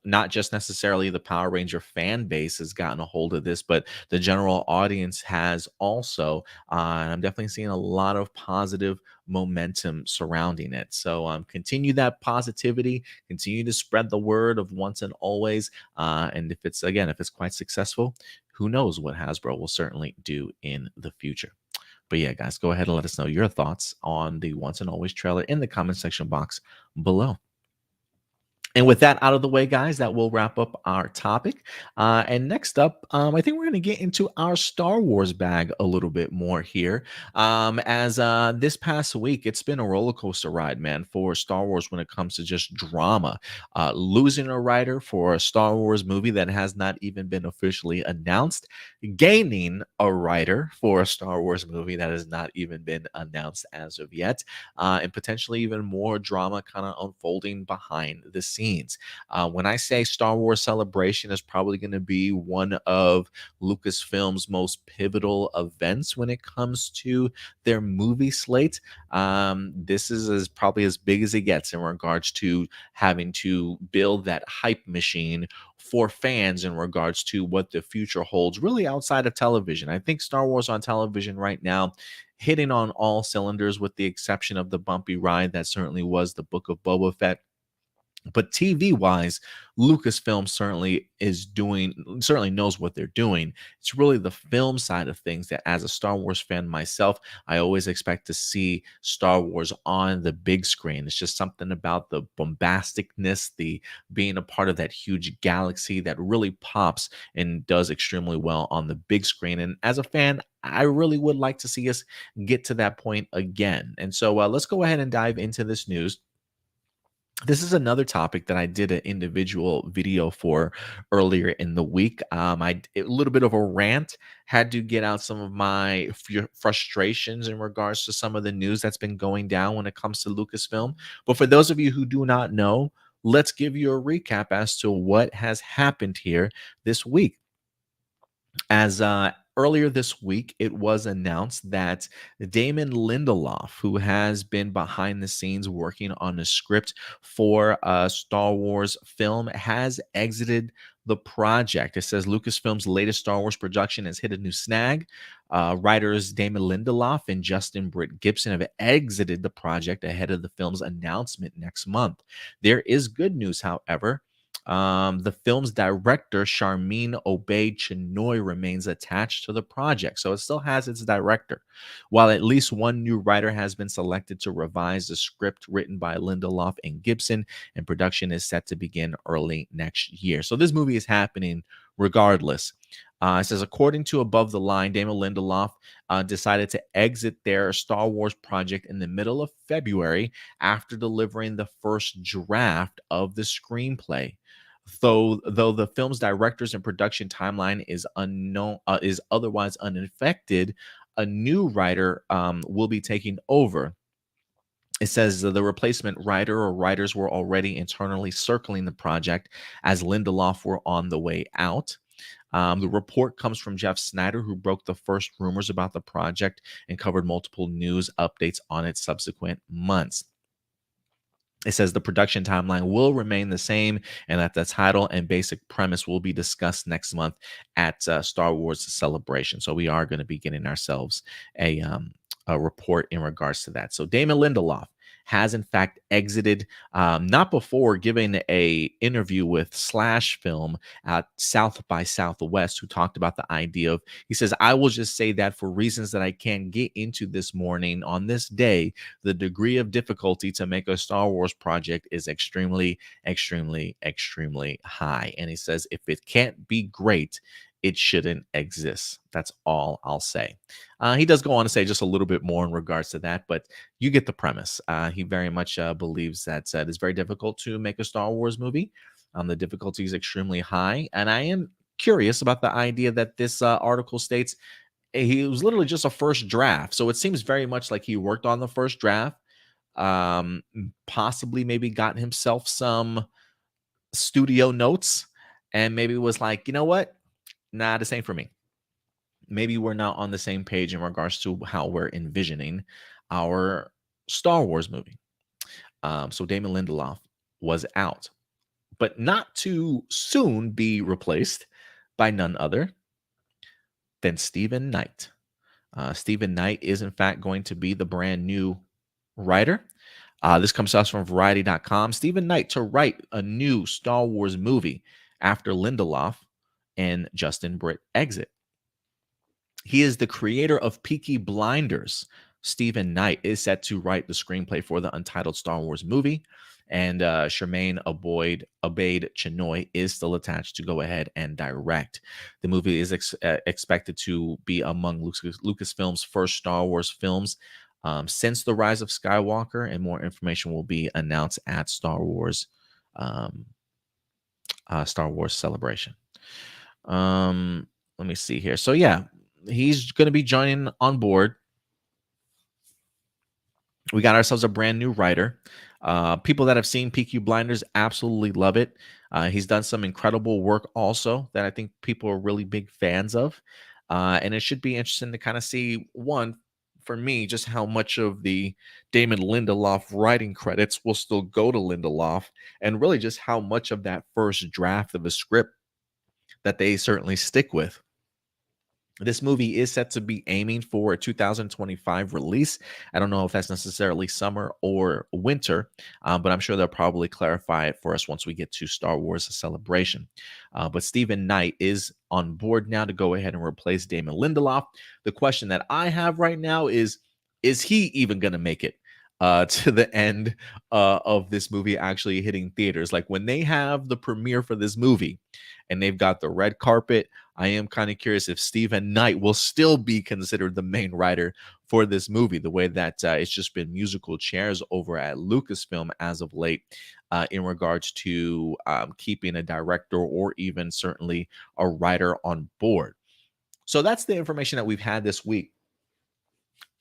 S1: not just necessarily the Power Ranger fan base has gotten a hold of this, but the general audience has also. And I'm definitely seeing a lot of positive momentum surrounding it. So, continue that positivity, continue to spread the word of Once and Always. And if it's quite successful, who knows what Hasbro will certainly do in the future. But yeah, guys, go ahead and let us know your thoughts on the Once and Always trailer in the comment section box below. And with that out of the way, guys, that will wrap up our topic. And next up, I think we're going to get into our Star Wars bag a little bit more here. As this past week, it's been a roller coaster ride, man, for Star Wars when it comes to just drama. Losing a writer for a Star Wars movie that has not even been officially announced, gaining a writer for a Star Wars movie that has not even been announced as of yet, and potentially even more drama kind of unfolding behind the scenes. When I say Star Wars Celebration is probably going to be one of Lucasfilm's most pivotal events when it comes to their movie slate, this is probably as big as it gets in regards to having to build that hype machine for fans in regards to what the future holds, really outside of television. I think Star Wars on television right now hitting on all cylinders, with the exception of the bumpy ride that certainly was the Book of Boba Fett. But TV wise, Lucasfilm certainly knows what they're doing. It's really the film side of things that, as a Star Wars fan myself, I always expect to see Star Wars on the big screen. It's just something about the bombasticness, the being a part of that huge galaxy that really pops and does extremely well on the big screen. And as a fan, I really would like to see us get to that point again. And so let's go ahead and dive into this news. This is another topic that I did an individual video for earlier in the week. A little bit of a rant, had to get out some of my frustrations in regards to some of the news that's been going down when it comes to Lucasfilm. But for those of you who do not know, let's give you a recap as to what has happened here this week. As earlier this week, it was announced that Damon Lindelof, who has been behind the scenes working on a script for a Star Wars film, has exited the project. It says Lucasfilm's latest Star Wars production has hit a new snag. Writers Damon Lindelof and Justin Britt Gibson have exited the project ahead of the film's announcement next month. There is good news, however. The film's director, Charmin Obey Chinoy, remains attached to the project, so it still has its director. While at least one new writer has been selected to revise the script written by Lindelof and Gibson, and production is set to begin early next year. So this movie is happening regardless. It says, according to Above the Line, Damon Lindelof decided to exit their Star Wars project in the middle of February after delivering the first draft of the screenplay. Though the film's directors and production timeline is unknown, is otherwise unaffected, a new writer will be taking over. It says the replacement writer or writers were already internally circling the project as Lindelof were on the way out. The report comes from Jeff Snyder, who broke the first rumors about the project and covered multiple news updates on it subsequent months. It says the production timeline will remain the same and that the title and basic premise will be discussed next month at Star Wars Celebration. So we are going to be getting ourselves a report in regards to that. So Damon Lindelof has in fact exited, not before giving a interview with Slash Film at South by Southwest, who talked about the idea of, he says, I will just say that for reasons that I can't get into this morning on this day, the degree of difficulty to make a Star Wars project is extremely, extremely, extremely high. And he says, if it can't be great, it shouldn't exist. That's all I'll say. He does go on to say just a little bit more in regards to that, but you get the premise. He very much believes that it is very difficult to make a Star Wars movie. The difficulty is extremely high. And I am curious about the idea that this article states he was literally just a first draft. So it seems very much like he worked on the first draft, possibly maybe got himself some studio notes and maybe was like, you know what? Nah, this ain't for me. Maybe we're not on the same page in regards to how we're envisioning our Star Wars movie. So Damon Lindelof was out, but not to soon be replaced by none other than Stephen Knight. Stephen Knight is, in fact, going to be the brand new writer. This comes to us from Variety.com. Stephen Knight to write a new Star Wars movie after Lindelof and Justin Britt exit. He is the creator of Peaky Blinders. Stephen Knight is set to write the screenplay for the untitled Star Wars movie, and Charmaine Obaid Chinoy is still attached to go ahead and direct. The movie is expected to be among Lucasfilm's first Star Wars films since The Rise of Skywalker, and more information will be announced at Star Wars Celebration. Let me see here. So yeah, he's going to be joining on board. We got ourselves a brand new writer. People that have seen Peaky Blinders absolutely love it. He's done some incredible work also that I think people are really big fans of. And it should be interesting to kind of see, one, for me, just how much of the Damon Lindelof writing credits will still go to Lindelof, and really just how much of that first draft of a script that they certainly stick with. This movie is set to be aiming for a 2025 release. I don't know if that's necessarily summer or winter, but I'm sure they'll probably clarify it for us once we get to Star Wars Celebration. But Stephen Knight is on board now to go ahead and replace Damon Lindelof. The question that I have right now is he even going to make it to the end of this movie actually hitting theaters? Like when they have the premiere for this movie and they've got the red carpet, I am kind of curious if Stephen Knight will still be considered the main writer for this movie, the way that it's just been musical chairs over at Lucasfilm as of late. in regards to keeping a director or even certainly a writer on board. So that's the information that we've had this week.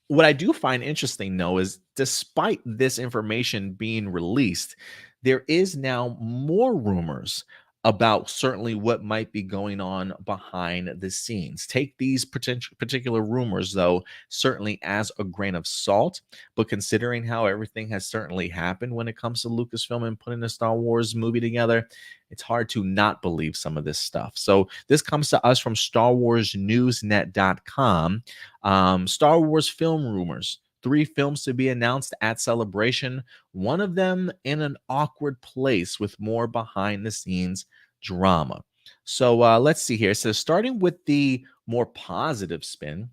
S1: What I do find interesting, though, is despite this information being released, there is now more rumors about certainly what might be going on behind the scenes. Take these particular rumors, though, certainly as a grain of salt. But considering how everything has certainly happened when it comes to Lucasfilm and putting a Star Wars movie together, it's hard to not believe some of this stuff. So this comes to us from StarWarsNewsNet.com. Star Wars film rumors. 3 films to be announced at Celebration, one of them in an awkward place with more behind the scenes drama. So let's see here. So, starting with the more positive spin,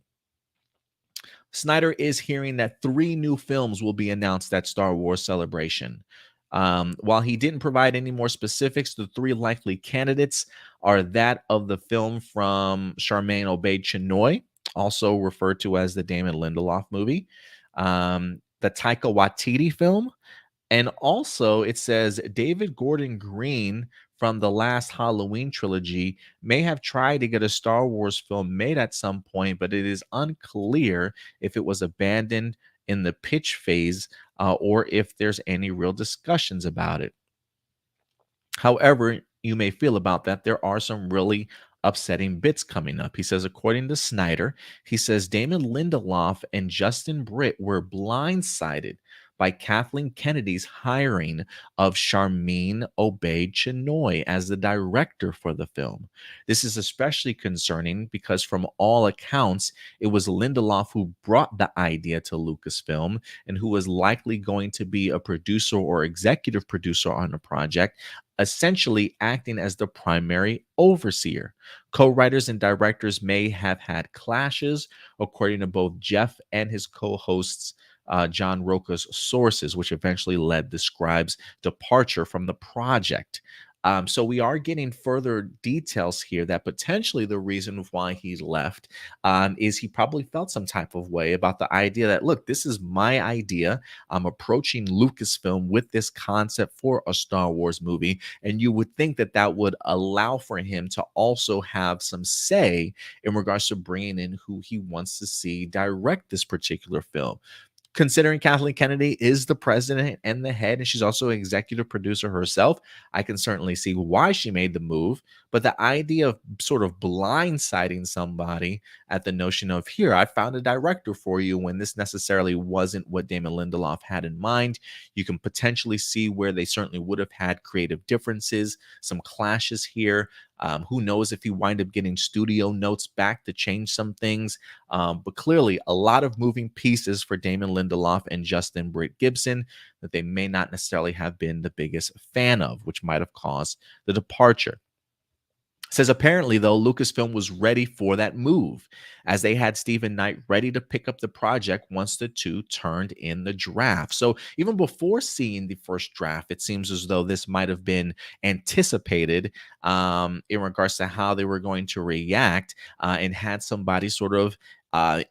S1: Snyder is hearing that 3 new films will be announced at Star Wars Celebration. While he didn't provide any more specifics, the 3 likely candidates are that of the film from Charmaine Obaid-Chinoy, also referred to as the Damon Lindelof movie, the Taika Waititi film, and also, it says David Gordon Green from the last Halloween trilogy may have tried to get a Star Wars film made at some point, but it is unclear if it was abandoned in the pitch phase or if there's any real discussions about it. However, you may feel about that, there are some really upsetting bits coming up. He says, according to Snyder, he says Damon Lindelof and Justin Britt were blindsided by Kathleen Kennedy's hiring of Charmaine Obaid-Chinoy as the director for the film. This is especially concerning because, from all accounts, it was Lindelof who brought the idea to Lucasfilm and who was likely going to be a producer or executive producer on the project, essentially acting as the primary overseer. Co writers and directors may have had clashes, according to both Jeff and his co hosts. John Roca's sources, which eventually led the scribe's departure from the project. So we are getting further details here that potentially the reason why he left is he probably felt some type of way about the idea that, look, this is my idea. I'm approaching Lucasfilm with this concept for a Star Wars movie. And you would think that that would allow for him to also have some say in regards to bringing in who he wants to see direct this particular film. Considering Kathleen Kennedy is the president and the head, and she's also an executive producer herself, I can certainly see why she made the move. But the idea of sort of blindsiding somebody at the notion of, here, I found a director for you, when this necessarily wasn't what Damon Lindelof had in mind, you can potentially see where they certainly would have had creative differences, some clashes here. Who knows if he wind up getting studio notes back to change some things. But clearly, a lot of moving pieces for Damon Lindelof and Justin Britt Gibson that they may not necessarily have been the biggest fan of, which might have caused the departure. Says apparently, though, Lucasfilm was ready for that move, as they had Stephen Knight ready to pick up the project once the 2 turned in the draft. So even before seeing the first draft, it seems as though this might have been anticipated in regards to how they were going to react, and had somebody sort of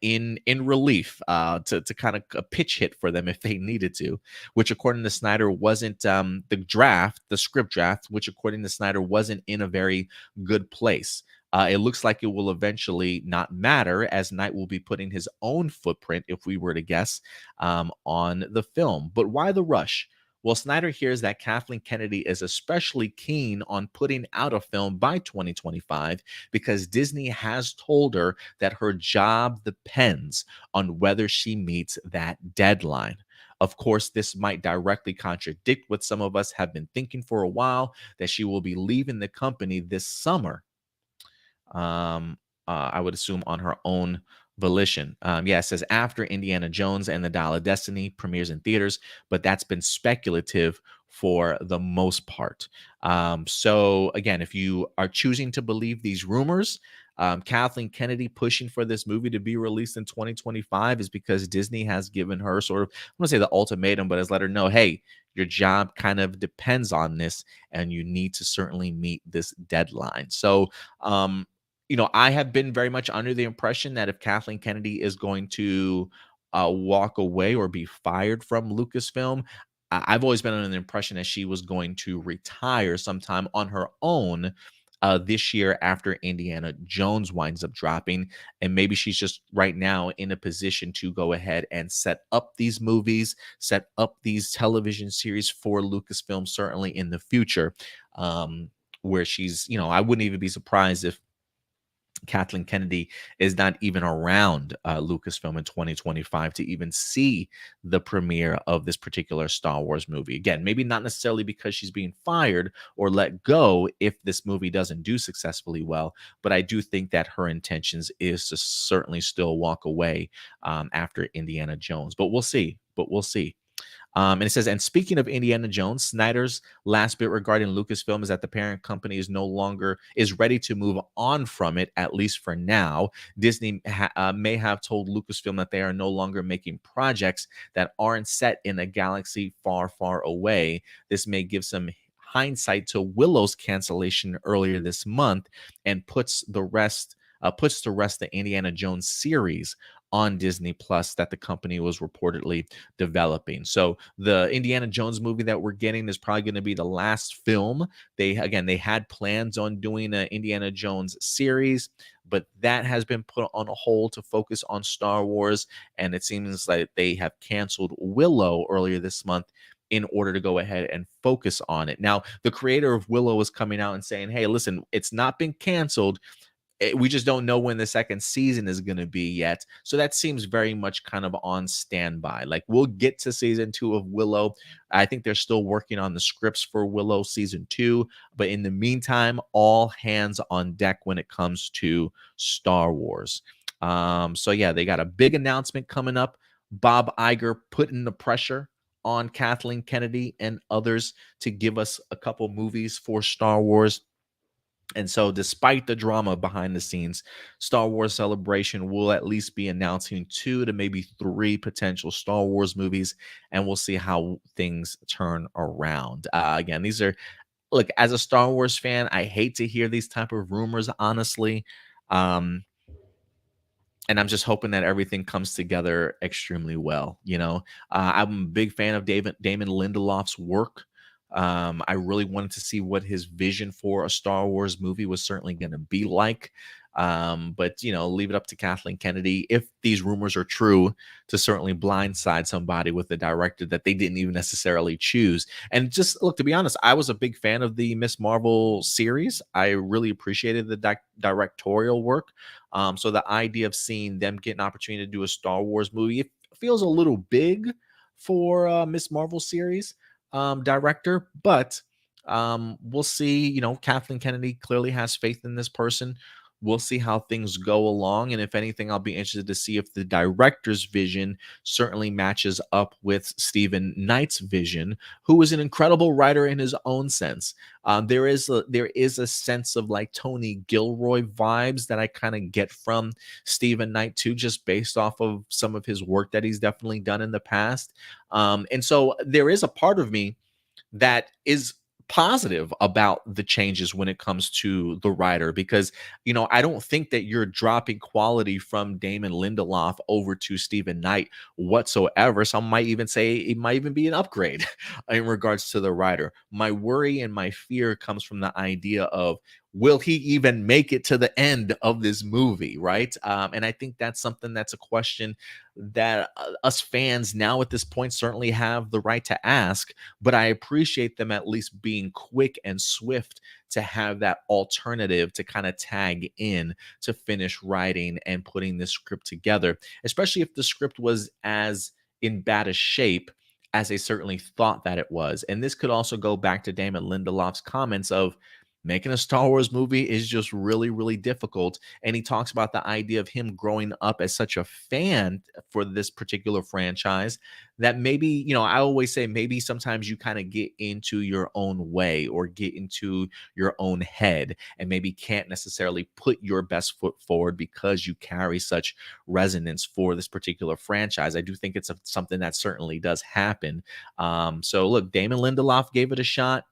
S1: in relief to kind of a pitch hit for them if they needed to, which according to Snyder wasn't the script draft, which according to Snyder wasn't in a very good place. It looks like it will eventually not matter, as Knight will be putting his own footprint, if we were to guess, on the film. But why the rush? Well, Snyder hears that Kathleen Kennedy is especially keen on putting out a film by 2025 because Disney has told her that her job depends on whether she meets that deadline. Of course, this might directly contradict what some of us have been thinking for a while, that she will be leaving the company this summer. I would assume on her own volition. Yeah, it says after Indiana Jones and the Dial of Destiny premieres in theaters, but that's been speculative for the most part. So again, if you are choosing to believe these rumors, Kathleen Kennedy pushing for this movie to be released in 2025 is because Disney has given her sort of, I'm going to say the ultimatum, but has let her know, hey, your job kind of depends on this and you need to certainly meet this deadline. So, I have been very much under the impression that if Kathleen Kennedy is going to walk away or be fired from Lucasfilm, I've always been under the impression that she was going to retire sometime on her own this year after Indiana Jones winds up dropping. And maybe she's just right now in a position to go ahead and set up these movies, set up these television series for Lucasfilm, certainly in the future. Where she's, I wouldn't even be surprised if Kathleen Kennedy is not even around Lucasfilm in 2025 to even see the premiere of this particular Star Wars movie. Again, maybe not necessarily because she's being fired or let go if this movie doesn't do successfully well, but I do think that her intentions is to certainly still walk away after Indiana Jones. But we'll see. But we'll see. And it says, and speaking of Indiana Jones, Snyder's last bit regarding Lucasfilm is that the parent company is no longer is ready to move on from it, at least for now. Disney may have told Lucasfilm that they are no longer making projects that aren't set in a galaxy far, far away. This may give some hindsight to Willow's cancellation earlier this month and puts to rest the Indiana Jones series on Disney Plus that the company was reportedly developing. So the Indiana Jones movie that we're getting is probably going to be the last film. They had plans on doing an Indiana Jones series, but that has been put on a hold to focus on Star Wars, and it seems like they have canceled Willow earlier this month in order to go ahead and focus on it. Now, the creator of Willow is coming out and saying, "Hey, listen, it's not been canceled. We just don't know when the second season is going to be yet." So that seems very much kind of on standby. Like, we'll get to season 2 of Willow. I think they're still working on the scripts for Willow season 2. But in the meantime, all hands on deck when it comes to Star Wars. So yeah, they got a big announcement coming up. Bob Iger putting the pressure on Kathleen Kennedy and others to give us a couple movies for Star Wars. And so, despite the drama behind the scenes, Star Wars Celebration will at least be announcing 2 to maybe 3 potential Star Wars movies, and we'll see how things turn around. Again, these are, look, as a Star Wars fan, I hate to hear these type of rumors, honestly. Um, and I'm just hoping that everything comes together extremely well. I'm a big fan of Damon Lindelof's work. I really wanted to see what his vision for a Star Wars movie was certainly going to be like. But leave it up to Kathleen Kennedy, if these rumors are true, to certainly blindside somebody with a director that they didn't even necessarily choose. And just look, to be honest, I was a big fan of the Miss Marvel series. I really appreciated the directorial work. So the idea of seeing them get an opportunity to do a Star Wars movie, it feels a little big for Miss Marvel series director, but we'll see. Kathleen Kennedy clearly has faith in this person. We'll see how things go along. And if anything, I'll be interested to see if the director's vision certainly matches up with Stephen Knight's vision, who is an incredible writer in his own sense. There is a sense of like Tony Gilroy vibes that I kind of get from Stephen Knight too, just based off of some of his work that he's definitely done in the past. And so there is a part of me that is positive about the changes when it comes to the writer, because I don't think that you're dropping quality from Damon Lindelof over to Stephen Knight whatsoever. Some might even say it might even be an upgrade in regards to the writer. My worry and my fear comes from the idea of, will he even make it to the end of this movie, right? And I think that's something that's a question that us fans now at this point certainly have the right to ask, but I appreciate them at least being quick and swift to have that alternative to kind of tag in to finish writing and putting this script together, especially if the script was as in bad a shape as they certainly thought that it was. And this could also go back to Damon Lindelof's comments of, making a Star Wars movie is just really, really difficult. And he talks about the idea of him growing up as such a fan for this particular franchise that maybe, I always say maybe sometimes you kind of get into your own way or get into your own head and maybe can't necessarily put your best foot forward because you carry such resonance for this particular franchise. I do think it's something that certainly does happen. So look, Damon Lindelof gave it a shot.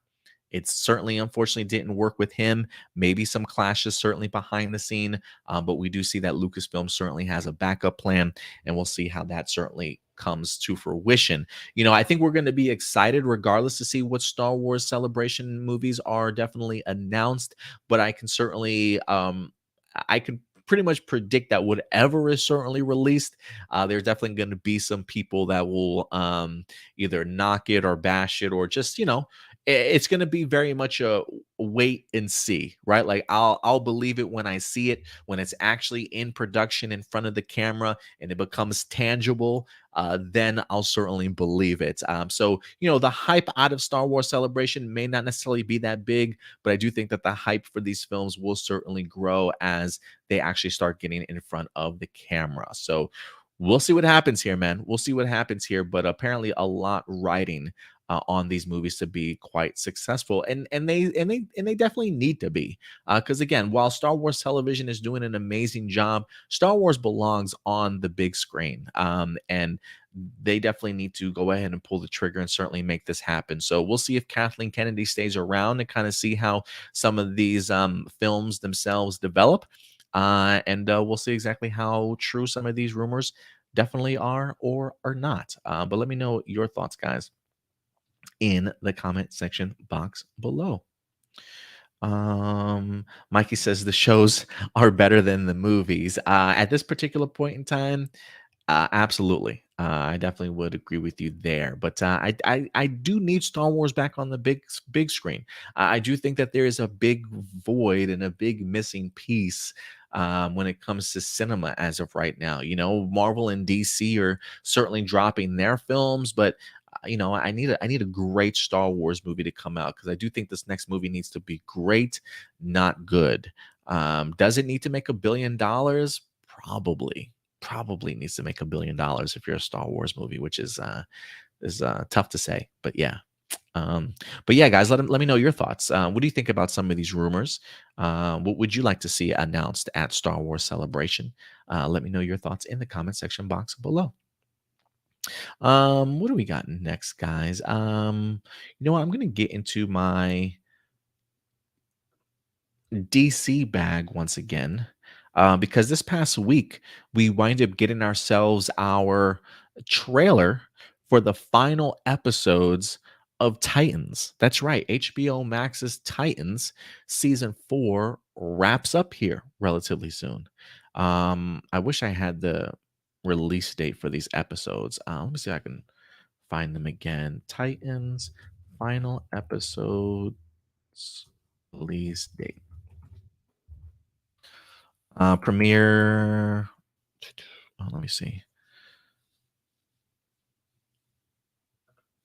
S1: It certainly, unfortunately, didn't work with him. Maybe some clashes certainly behind the scene, but we do see that Lucasfilm certainly has a backup plan, and we'll see how that certainly comes to fruition. I think we're going to be excited regardless to see what Star Wars Celebration movies are definitely announced, but I can certainly I can pretty much predict that whatever is certainly released, there's definitely going to be some people that will either knock it or bash it, or just it's going to be very much a wait and see, right? Like I'll believe it when I see it, when it's actually in production in front of the camera and it becomes tangible. Then I'll certainly believe it. So the hype out of Star Wars Celebration may not necessarily be that big, but I do think that the hype for these films will certainly grow as they actually start getting in front of the camera. So we'll see what happens here, man. We'll see what happens here. But apparently, a lot riding on these movies to be quite successful, and they definitely need to be, because again, while Star Wars Television is doing an amazing job, Star Wars belongs on the big screen, and they definitely need to go ahead and pull the trigger and certainly make this happen. So we'll see if Kathleen Kennedy stays around and kind of see how some of these films themselves develop, and we'll see exactly how true some of these rumors definitely are or are not. But let me know your thoughts, guys, in the comment section box below. Mikey says the shows are better than the movies. At this particular point in time, absolutely. I definitely would agree with you there. But I do need Star Wars back on the big screen. I do think that there is a big void and a big missing piece when it comes to cinema as of right now. Marvel and DC are certainly dropping their films, but I need a great Star Wars movie to come out, because I do think this next movie needs to be great, not good. Does it need to make $1 billion? Probably needs to make $1 billion if you're a Star Wars movie, which is tough to say, but yeah. But yeah, guys, let me know your thoughts. What do you think about some of these rumors? What would you like to see announced at Star Wars Celebration? Let me know your thoughts in the comment section box below. What do we got next, guys? You know what? I'm gonna get into my DC bag once again, because this past week we wind up getting ourselves our trailer for the final episodes of Titans. That's right, HBO Max's Titans season 4 wraps up here relatively soon. I wish I had the release date for these episodes. Let me see if I can find them again. Titans final episodes release date. Premiere. Oh, let me see.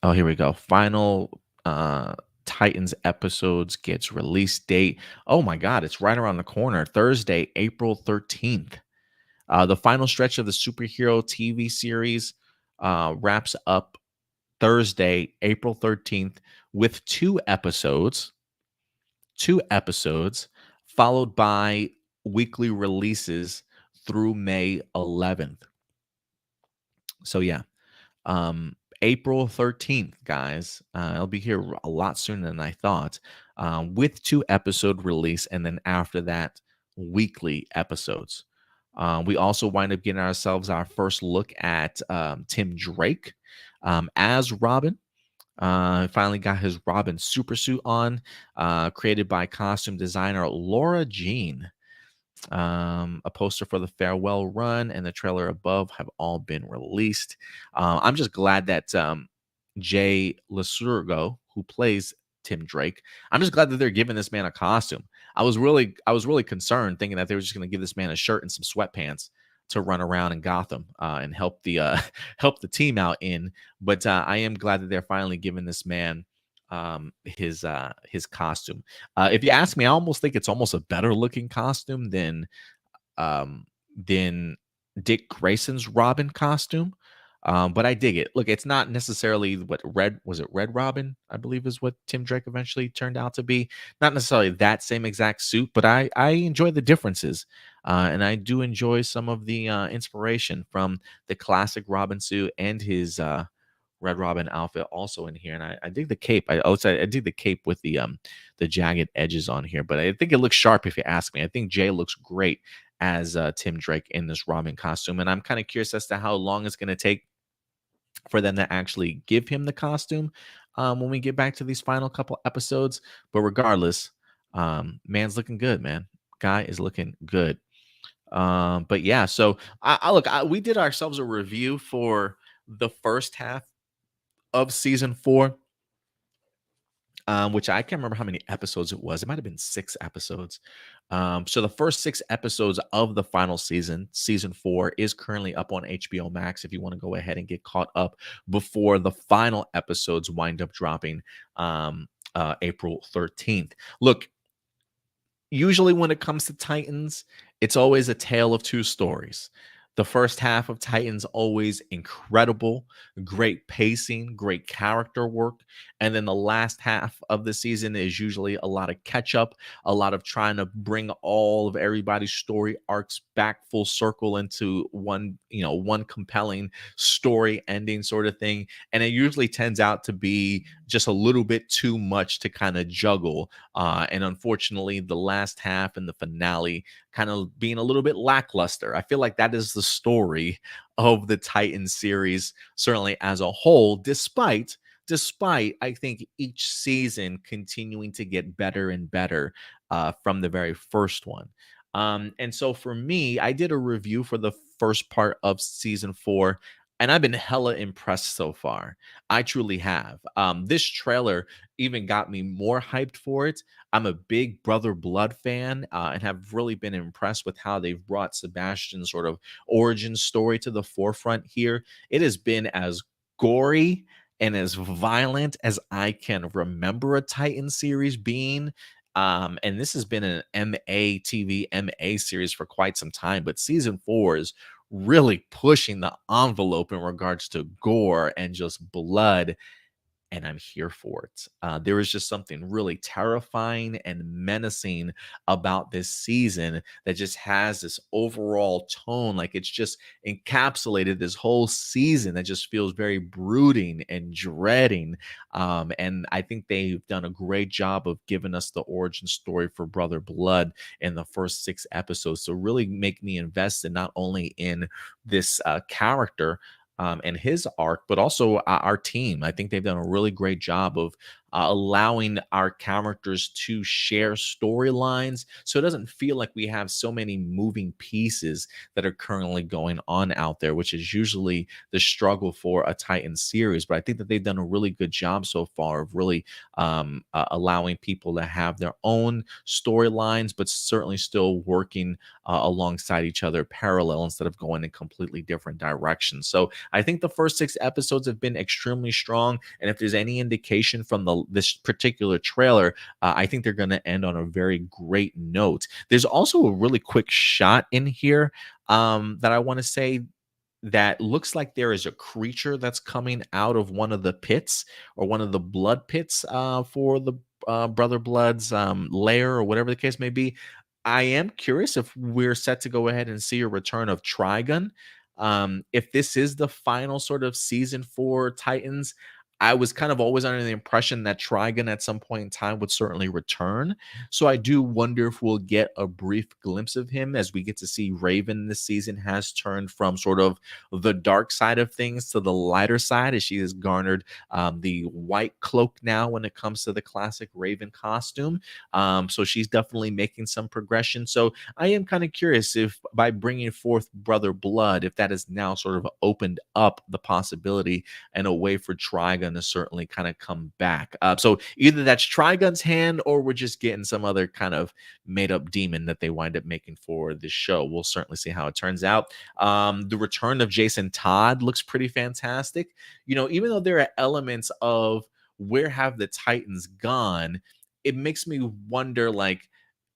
S1: Oh, here we go. Final Titans episodes gets release date. Oh my God, it's right around the corner. Thursday, April 13th. The final stretch of the superhero TV series wraps up Thursday, April 13th, with two episodes, followed by weekly releases through May 11th. So yeah, April 13th, guys. I'll be here a lot sooner than I thought, with 2 episode release, and then after that, weekly episodes. We also wind up getting ourselves our first look at Tim Drake as Robin. Finally got his Robin super suit on, created by costume designer Laura Jean. A poster for the farewell run and the trailer above have all been released. I'm just glad that Jay Lasurgo, who plays Tim Drake, I'm just glad that they're giving this man a costume. I was really concerned, thinking that they were just going to give this man a shirt and some sweatpants to run around in Gotham and help the help the team out in. But I am glad that they're finally giving this man his costume. If you ask me, I almost think it's almost a better looking costume um, than Dick Grayson's Robin costume. But I dig it. Look, it's not necessarily what Red Robin, I believe, is what Tim Drake eventually turned out to be. Not necessarily that same exact suit, but I enjoy the differences. And I do enjoy some of the inspiration from the classic Robin suit and his Red Robin outfit also in here. And I dig the cape. I dig the cape with the jagged edges on here. But I think it looks sharp if you ask me. I think Jay looks great as Tim Drake in this Robin costume. And I'm kind of curious as to how long it's going to take for them to actually give him the costume when we get back to these final couple episodes. But regardless, man's looking good, man. Guy is looking good. But yeah, so we did ourselves a review for the first half of season 4, which I can't remember how many episodes it was. It might have been 6 episodes. So the first 6 episodes of the final season, season 4, is currently up on HBO Max. If you want to go ahead and get caught up before the final episodes wind up dropping April 13th. Look, usually when it comes to Titans, it's always a tale of two stories. The first half of Titans always incredible, great pacing, great character work, and then the last half of the season is usually a lot of catch up, a lot of trying to bring all of everybody's story arcs back full circle into one compelling story ending sort of thing, and it usually tends out to be just a little bit too much to kind of juggle, and unfortunately, the last half and the finale kind of being a little bit lackluster. I feel like that is the story of the Titans series, certainly as a whole, despite I think each season continuing to get better and better from the very first one. And so for me, I did a review for the first part of season 4, and I've been hella impressed so far. I truly have. This trailer even got me more hyped for it. I'm a big Brother Blood fan, and have really been impressed with how they've brought Sebastian's sort of origin story to the forefront here. It has been as gory and as violent as I can remember a Titan series being. And this has been an MA series for quite some time, but season 4 is really pushing the envelope in regards to gore and just blood, and I'm here for it. There is just something really terrifying and menacing about this season that just has this overall tone. Like it's just encapsulated this whole season that just feels very brooding and dreading. And I think they've done a great job of giving us the origin story for Brother Blood in the first 6 episodes. So really make me invested not only in this character, and his arc, but also our team. I think they've done a really great job of allowing our characters to share storylines, so it doesn't feel like we have so many moving pieces that are currently going on out there, which is usually the struggle for a Titan series. But I think that they've done a really good job so far of really allowing people to have their own storylines, but certainly still working alongside each other, parallel instead of going in completely different directions. So I think the first 6 episodes have been extremely strong, and if there's any indication from this particular trailer, I think they're going to end on a very great note. There's also a really quick shot in here that I want to say that looks like there is a creature that's coming out of one of the pits, or one of the blood pits, for the Brother Blood's lair, or whatever the case may be. I am curious if we're set to go ahead and see a return of Trigun. If this is the final sort of season for Titans, I was kind of always under the impression that Trigun at some point in time would certainly return. So I do wonder if we'll get a brief glimpse of him, as we get to see Raven this season has turned from sort of the dark side of things to the lighter side, as she has garnered the white cloak now when it comes to the classic Raven costume. So she's definitely making some progression. So I am kind of curious if by bringing forth Brother Blood, if that has now sort of opened up the possibility and a way for Trigun to certainly kind of come back. So either that's Trigun's hand, or we're just getting some other kind of made up demon that they wind up making for this show. We'll certainly see how it turns out. The return of Jason Todd looks pretty fantastic. Even though there are elements of where have the Titans gone, it makes me wonder, like,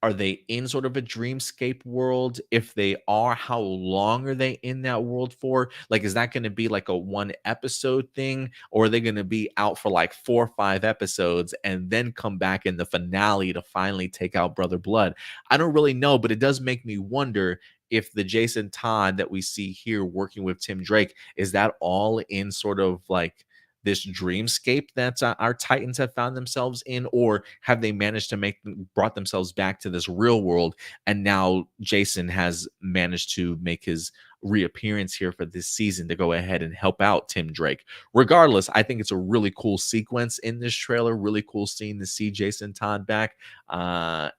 S1: are they in sort of a dreamscape world? If they are, how long are they in that world for? Like, is that going to be like a 1 episode thing, or are they going to be out for like 4 or 5 episodes and then come back in the finale to finally take out Brother Blood? I don't really know, but it does make me wonder if the Jason Todd that we see here working with Tim Drake, is that all in sort of like this dreamscape that our Titans have found themselves in, or have they managed to brought themselves back to this real world, and now Jason has managed to make his reappearance here for this season to go ahead and help out Tim Drake. Regardless, I think it's a really cool sequence in this trailer. Really cool scene to see Jason Todd back. What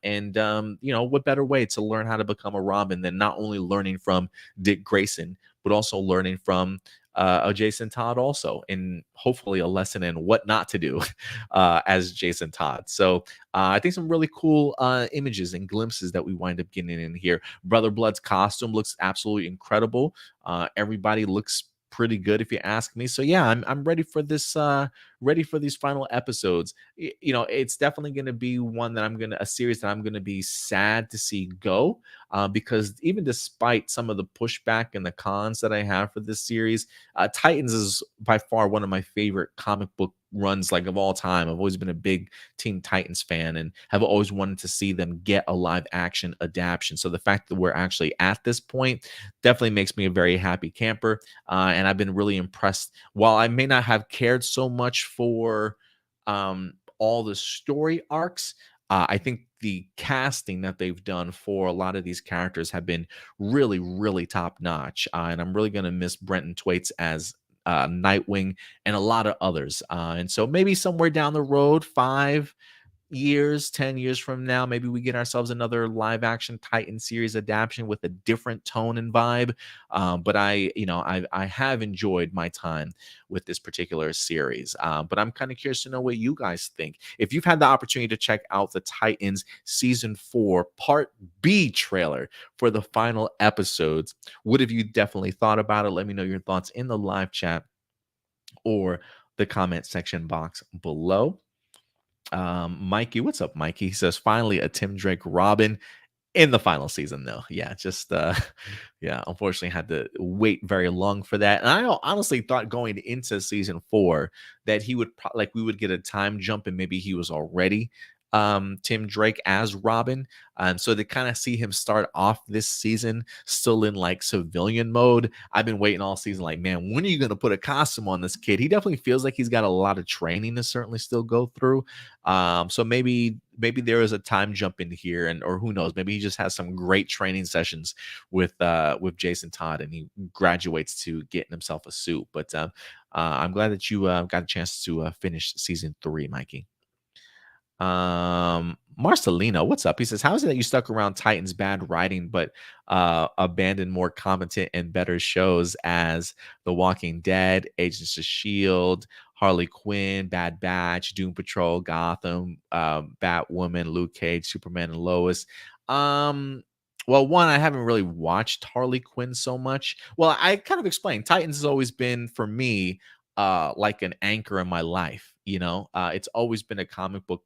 S1: better way to learn how to become a Robin than not only learning from Dick Grayson, but also learning from a Jason Todd also, and hopefully a lesson in what not to do as Jason Todd. So I think some really cool images and glimpses that we wind up getting in here. Brother Blood's costume looks absolutely incredible. Everybody looks pretty good if you ask me. So yeah, I'm ready for this ready for these final episodes. It's definitely going to be one that a series that I'm going to be sad to see go, because even despite some of the pushback and the cons that I have for this series, Titans is by far one of my favorite comic book runs like of all time. I've always been a big Teen Titans fan and have always wanted to see them get a live action adaptation. So the fact that we're actually at this point definitely makes me a very happy camper. And I've been really impressed. While I may not have cared so much for all the story arcs, I think the casting that they've done for a lot of these characters have been really, really top notch. And I'm really going to miss Brenton Thwaites as Nightwing and a lot of others. And so maybe somewhere down the road, 5 years, 10 years from now, maybe we get ourselves another live action Titan series adaptation with a different tone and vibe. But I have enjoyed my time with this particular series. But I'm kind of curious to know what you guys think. If you've had the opportunity to check out the Titans season 4 part B trailer for the final episodes, what have you definitely thought about it? Let me know your thoughts in the live chat or the comment section box below. Mikey, what's up, Mikey? He says finally a Tim Drake Robin in the final season, though. Yeah, just yeah, unfortunately had to wait very long for that. And I honestly thought going into season 4 that he would we would get a time jump and maybe he was already Tim Drake as Robin. So to kind of see him start off this season still in like civilian mode, I've been waiting all season. Like, man, when are you going to put a costume on this kid? He definitely feels like he's got a lot of training to certainly still go through. So maybe there is a time jump in here, or who knows? Maybe he just has some great training sessions with Jason Todd, and he graduates to getting himself a suit. But I'm glad that you got a chance to finish season 3, Mikey. Marcelino, what's up? He says, how is it that you stuck around Titans bad writing but abandoned more competent and better shows as The Walking Dead, Agents of Shield, Harley Quinn, Bad Batch, Doom Patrol, Gotham, Batwoman, Luke Cage, Superman, and Lois? Well, one, I haven't really watched Harley Quinn so much. Well, I kind of explained Titans has always been for me like an anchor in my life. It's always been a comic book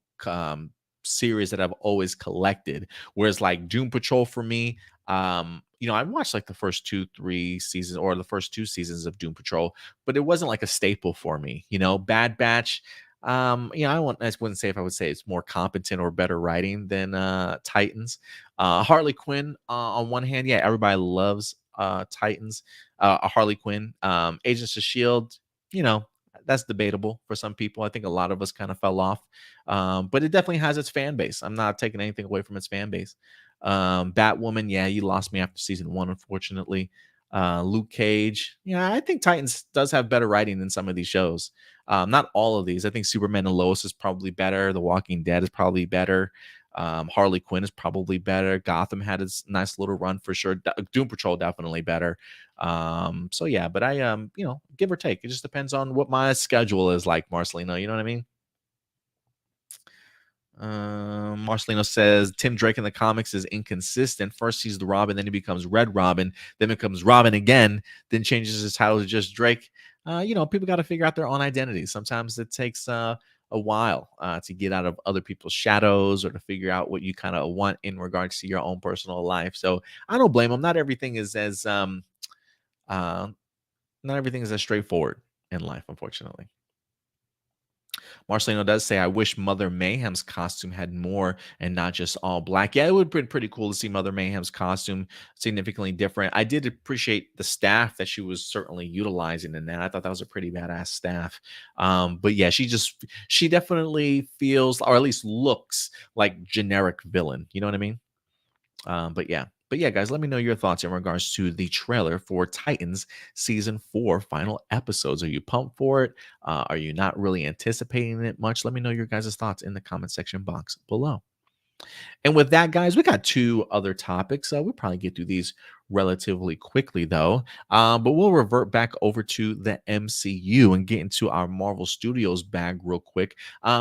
S1: series that I've always collected. Whereas like Doom Patrol for me, I watched like the first 2-3 seasons or the first 2 seasons of Doom Patrol, but it wasn't like a staple for me. Bad Batch. I wouldn't say if I would say it's more competent or better writing than Titans. Harley Quinn, on one hand, yeah, everybody loves Titans. Harley Quinn, Agents of Shield, that's debatable for some people. I think a lot of us kind of fell off, but it definitely has its fan base. I'm not taking anything away from its fan base. Batwoman, yeah, you lost me after season 1, unfortunately. Luke Cage, yeah, I think Titans does have better writing than some of these shows. Not all of these. I think Superman and Lois is probably better. The Walking Dead is probably better. Harley Quinn is probably better. Gotham had its nice little run for sure. Doom Patrol definitely better. So yeah, but I give or take. It just depends on what my schedule is like, Marcelino. You know what I mean? Marcelino says Tim Drake in the comics is inconsistent. First he's the Robin, then he becomes Red Robin, then becomes Robin again, then changes his title to just Drake. People got to figure out their own identities. Sometimes it takes a while to get out of other people's shadows or to figure out what you kind of want in regards to your own personal life. So I don't blame him. Not everything is as straightforward in life, unfortunately. Marcelino does say, I wish Mother Mayhem's costume had more and not just all black. Yeah, it would have been pretty cool to see Mother Mayhem's costume significantly different. I did appreciate the staff that she was certainly utilizing in that. I thought that was a pretty badass staff. But yeah, she definitely feels, or at least looks like generic villain. You know what I mean? But yeah. But yeah, guys, let me know your thoughts in regards to the trailer for Titans season 4 final episodes. Are you pumped for it? Are you not really anticipating it much? Let me know your guys' thoughts in the comment section box below. And with that, guys, we got two other topics. We'll probably get through these relatively quickly, though. But we'll revert back over to the MCU and get into our Marvel Studios bag real quick.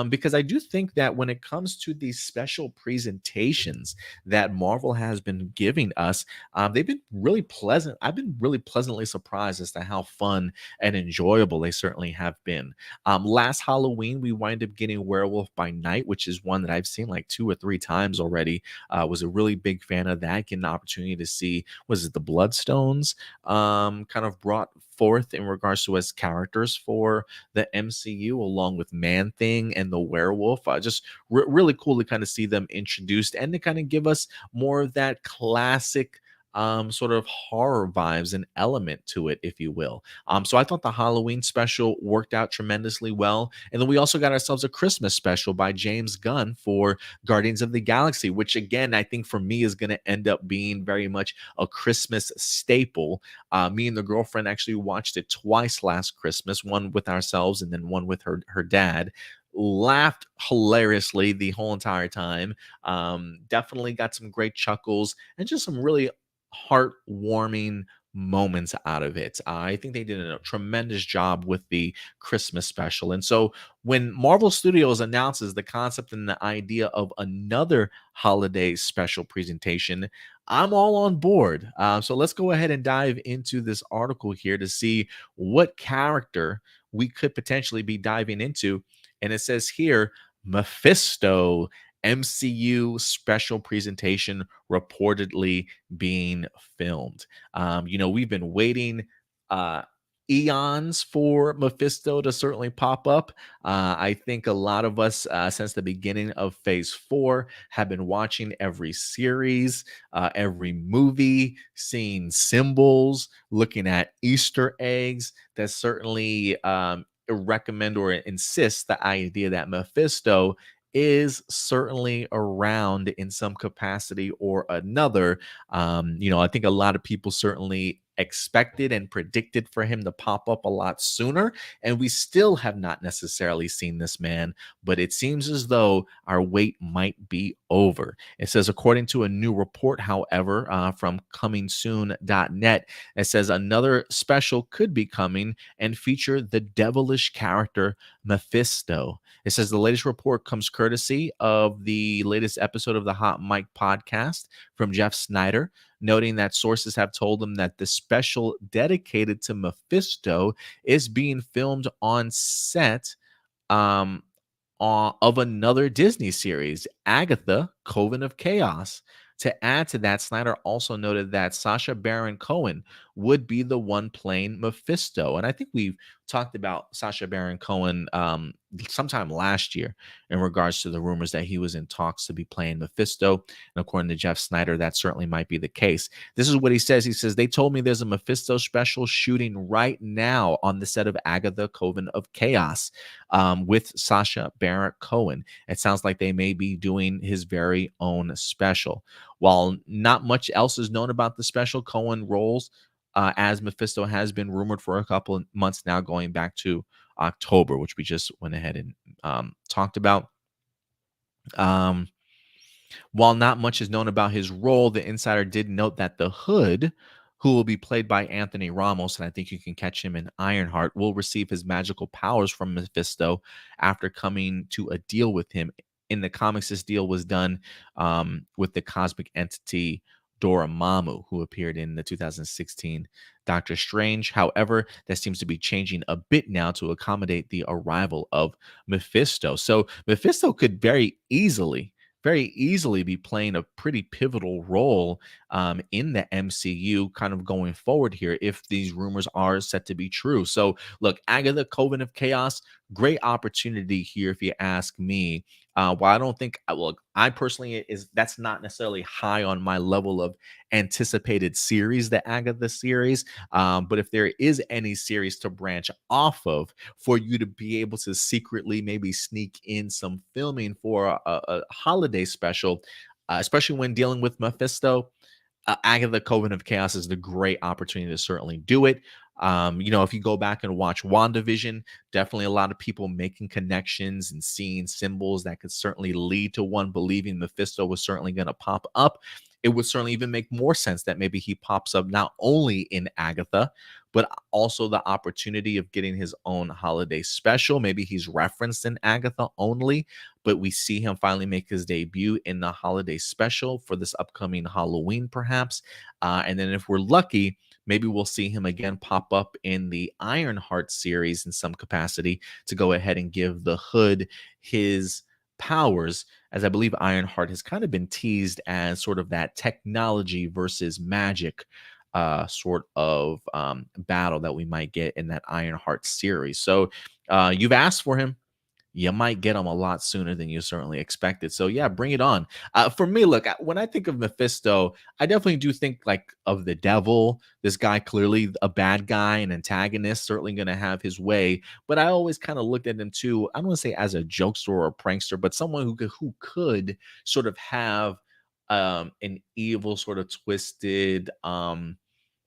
S1: Because I do think that when it comes to these special presentations that Marvel has been giving us, they've been really pleasant. I've been really pleasantly surprised as to how fun and enjoyable they certainly have been. Last Halloween, we wind up getting Werewolf by Night, which is one that I've seen like 2 or 3 times already. Was a really big fan of that. Getting an opportunity to see, was it the Bloodstones kind of brought forth in regards to as characters for the MCU, along with Man Thing and the Werewolf. Just really cool to kind of see them introduced and to kind of give us more of that classic sort of horror vibes and element to it, if you will. So I thought the Halloween special worked out tremendously well. And then we also got ourselves a Christmas special by James Gunn for Guardians of the Galaxy, which again, I think for me is going to end up being very much a Christmas staple. Me and the girlfriend actually watched it twice last Christmas, one with ourselves and then one with her dad. Laughed hilariously the whole entire time. Definitely got some great chuckles and just some really heartwarming moments out of it. I think they did a tremendous job with the Christmas special. And so when Marvel Studios announces the concept and the idea of another holiday special presentation, I'm all on board. So let's go ahead and dive into this article here to see what character we could potentially be diving into. And it says here, Mephisto MCU special presentation reportedly being filmed. We've been waiting uh, eons for Mephisto to certainly pop up. I think a lot of us, since the beginning of Phase 4, have been watching every series, every movie, seeing symbols, looking at Easter eggs that certainly recommend or insist the idea that Mephisto is certainly around in some capacity or another. I think a lot of people certainly expected and predicted for him to pop up a lot sooner, and we still have not necessarily seen this man, but it seems as though our wait might be over. It says, according to a new report, however, from comingsoon.net, it says another special could be coming and feature the devilish character Mephisto. It says the latest report comes courtesy of the latest episode of the Hot Mic podcast from Jeff Snyder, noting that sources have told him that the special dedicated to Mephisto is being filmed on set um, of another Disney series, Agatha, Coven of Chaos. To add to that, Snyder also noted that Sacha Baron Cohen would be the one playing Mephisto. And I think we've talked about Sacha Baron Cohen sometime last year in regards to the rumors that he was in talks to be playing Mephisto. And according to Jeff Snyder, that certainly might be the case. This is what he says. He says, they told me there's a Mephisto special shooting right now on the set of Agatha, Coven of Chaos with Sacha Baron Cohen. It sounds like they may be doing his very own special. While not much else is known about the special, Cohen roles as Mephisto has been rumored for a couple of months now, going back to October, which we just went ahead and talked about. While not much is known about his role, the insider did note that the Hood, who will be played by Anthony Ramos, and I think you can catch him in Ironheart, will receive his magical powers from Mephisto after coming to a deal with him. In the comics, this deal was done with the cosmic entity Dormammu, who appeared in the 2016 Doctor Strange. However, that seems to be changing a bit now to accommodate the arrival of Mephisto. So Mephisto could very easily be playing a pretty pivotal role in the MCU kind of going forward here if these rumors are set to be true. So, look, Agatha, Coven of Chaos, great opportunity here if you ask me. While I don't think, I personally that's not necessarily high on my level of anticipated series, the Agatha series. But if there is any series to branch off of for you to be able to secretly maybe sneak in some filming for a holiday special, especially when dealing with Mephisto, Agatha Coven of Chaos is the great opportunity to certainly do it. If you go back and watch WandaVision, definitely a lot of people making connections and seeing symbols that could certainly lead to one believing Mephisto was certainly going to pop up. It would certainly even make more sense that maybe he pops up not only in Agatha, but also the opportunity of getting his own holiday special. Maybe he's referenced in Agatha only, but we see him finally make his debut in the holiday special for this upcoming Halloween, perhaps. And then if we're lucky, maybe we'll see him again pop up in the Ironheart series in some capacity to go ahead and give the Hood his powers, as I believe Ironheart has kind of been teased as sort of that technology versus magic sort of battle that we might get in that Ironheart series. So you've asked for him, you might get them a lot sooner than you certainly expected. So yeah, bring it on. For me, look, when I think of Mephisto, I definitely do think like of the devil. This guy clearly a bad guy, an antagonist, certainly going to have his way. But I always kind of looked at him too. I don't want to say as a jokester or a prankster, but someone who could sort of have an evil, sort of twisted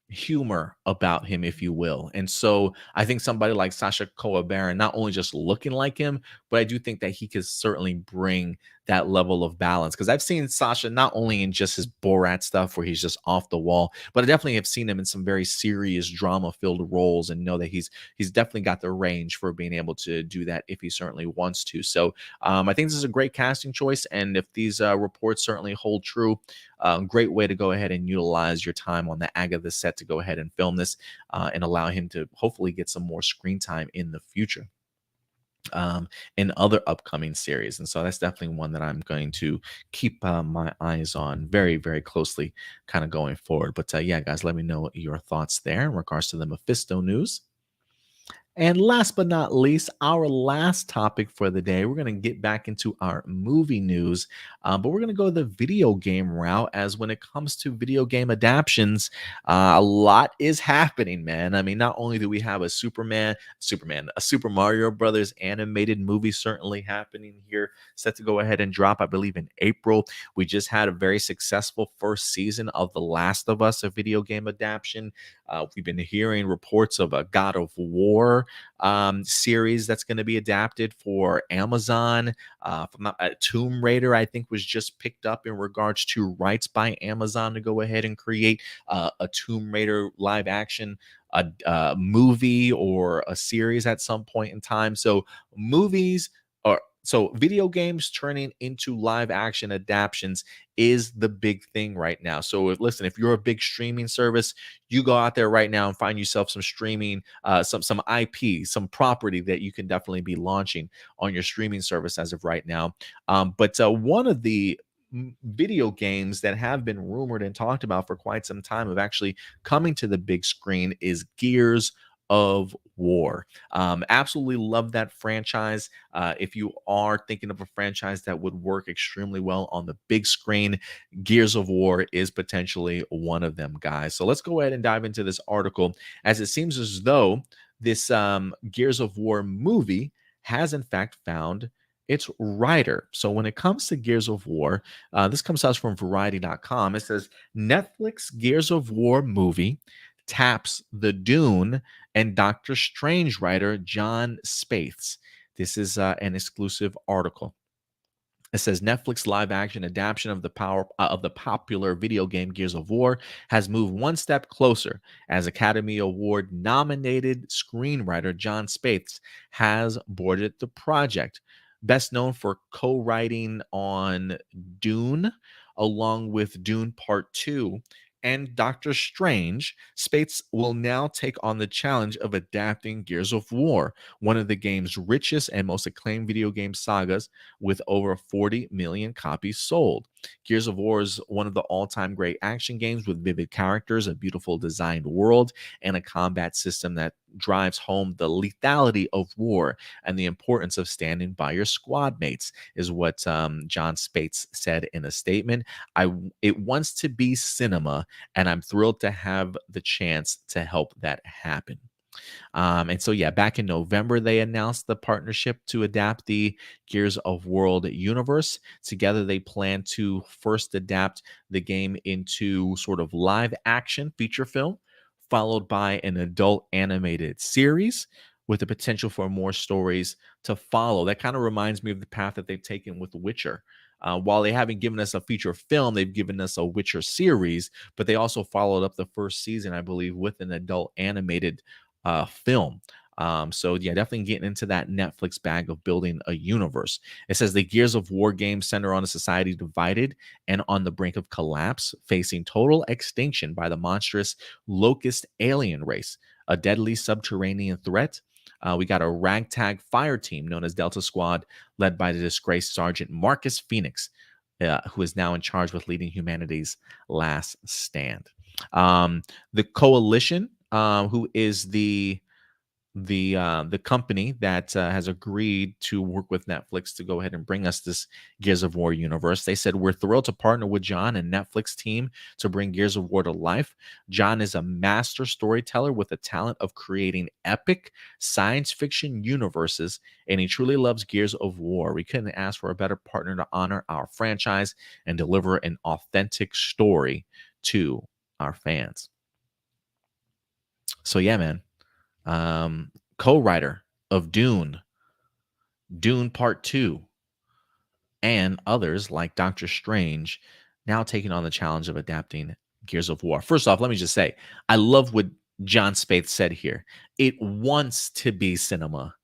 S1: humor about him, if you will. And so I think somebody like Sasha Coa Baron, not only just looking like him, but I do think that he could certainly bring that level of balance. Because I've seen Sasha not only in just his Borat stuff where he's just off the wall, but I definitely have seen him in some very serious drama-filled roles and know that he's definitely got the range for being able to do that if he certainly wants to. So I think this is a great casting choice. And if these reports certainly hold true, great way to go ahead and utilize your time on the Agatha set to go ahead and film this and allow him to hopefully get some more screen time in the future in other upcoming series. And so that's definitely one that I'm going to keep my eyes on very, very closely kind of going forward. But yeah, guys, let me know your thoughts there in regards to the Mephisto news. And last but not least, our last topic for the day, we're going to get back into our movie news, but we're going to go the video game route. As when it comes to video game adaptions, a lot is happening, man. I mean, not only do we have a a Super Mario Brothers animated movie certainly happening here, set to go ahead and drop, I believe, in April. We just had a very successful first season of The Last of Us, a video game adaptation. We've been hearing reports of a God of War series that's going to be adapted for Amazon. From Tomb Raider, I think, was just picked up in regards to rights by Amazon to go ahead and create a Tomb Raider live action movie or a series at some point in time. So movies are so video games turning into live action adaptations is the big thing right now. So listen, if you're a big streaming service, you go out there right now and find yourself some streaming, some IP, some property that you can definitely be launching on your streaming service as of right now. But one of the video games that have been rumored and talked about for quite some time of actually coming to the big screen is Gears of War. Absolutely love that franchise. If you are thinking of a franchise that would work extremely well on the big screen, Gears of War is potentially one of them, guys. So let's go ahead and dive into this article, as it seems as though this Gears of War movie has in fact found its writer. So when it comes to Gears of War, this comes out from Variety.com. It says Netflix Gears of War movie taps the Dune and Doctor Strange writer John Spaeths. This is an exclusive article. It says Netflix live action adaptation of the popular video game Gears of War has moved one step closer as Academy Award nominated screenwriter John Spaeths has boarded the project. Best known for co-writing on Dune along with Dune Part 2 and Doctor Strange, Spates will now take on the challenge of adapting Gears of War, one of the game's richest and most acclaimed video game sagas, with over 40 million copies sold. Gears of War is one of the all-time great action games with vivid characters, a beautiful designed world, and a combat system that drives home the lethality of war and the importance of standing by your squad mates, is what John Spates said in a statement. It wants to be cinema, and I'm thrilled to have the chance to help that happen. And so, yeah, back in November, they announced the partnership to adapt the Gears of War universe. Together, they plan to first adapt the game into sort of live action feature film, followed by an adult animated series with the potential for more stories to follow. That kind of reminds me of the path that they've taken with Witcher. While they haven't given us a feature film, they've given us a Witcher series, but they also followed up the first season, I believe, with an adult animated film. So yeah, definitely getting into that Netflix bag of building a universe. It says the Gears of War games center on a society divided and on the brink of collapse, facing total extinction by the monstrous locust alien race, a deadly subterranean threat. We got a ragtag fire team known as Delta Squad, led by the disgraced Sergeant Marcus Phoenix, who is now in charge with leading humanity's last stand. The coalition, who is the company that has agreed to work with Netflix to go ahead and bring us this Gears of War universe. They said, we're thrilled to partner with John and Netflix team to bring Gears of War to life. John is a master storyteller with the talent of creating epic science fiction universes, and he truly loves Gears of War. We couldn't ask for a better partner to honor our franchise and deliver an authentic story to our fans. So yeah, man. Co-writer of Dune Part 2, and others like Doctor Strange now taking on the challenge of adapting Gears of War. First off, let me just say, I love what John Spaeth said here. It wants to be cinema,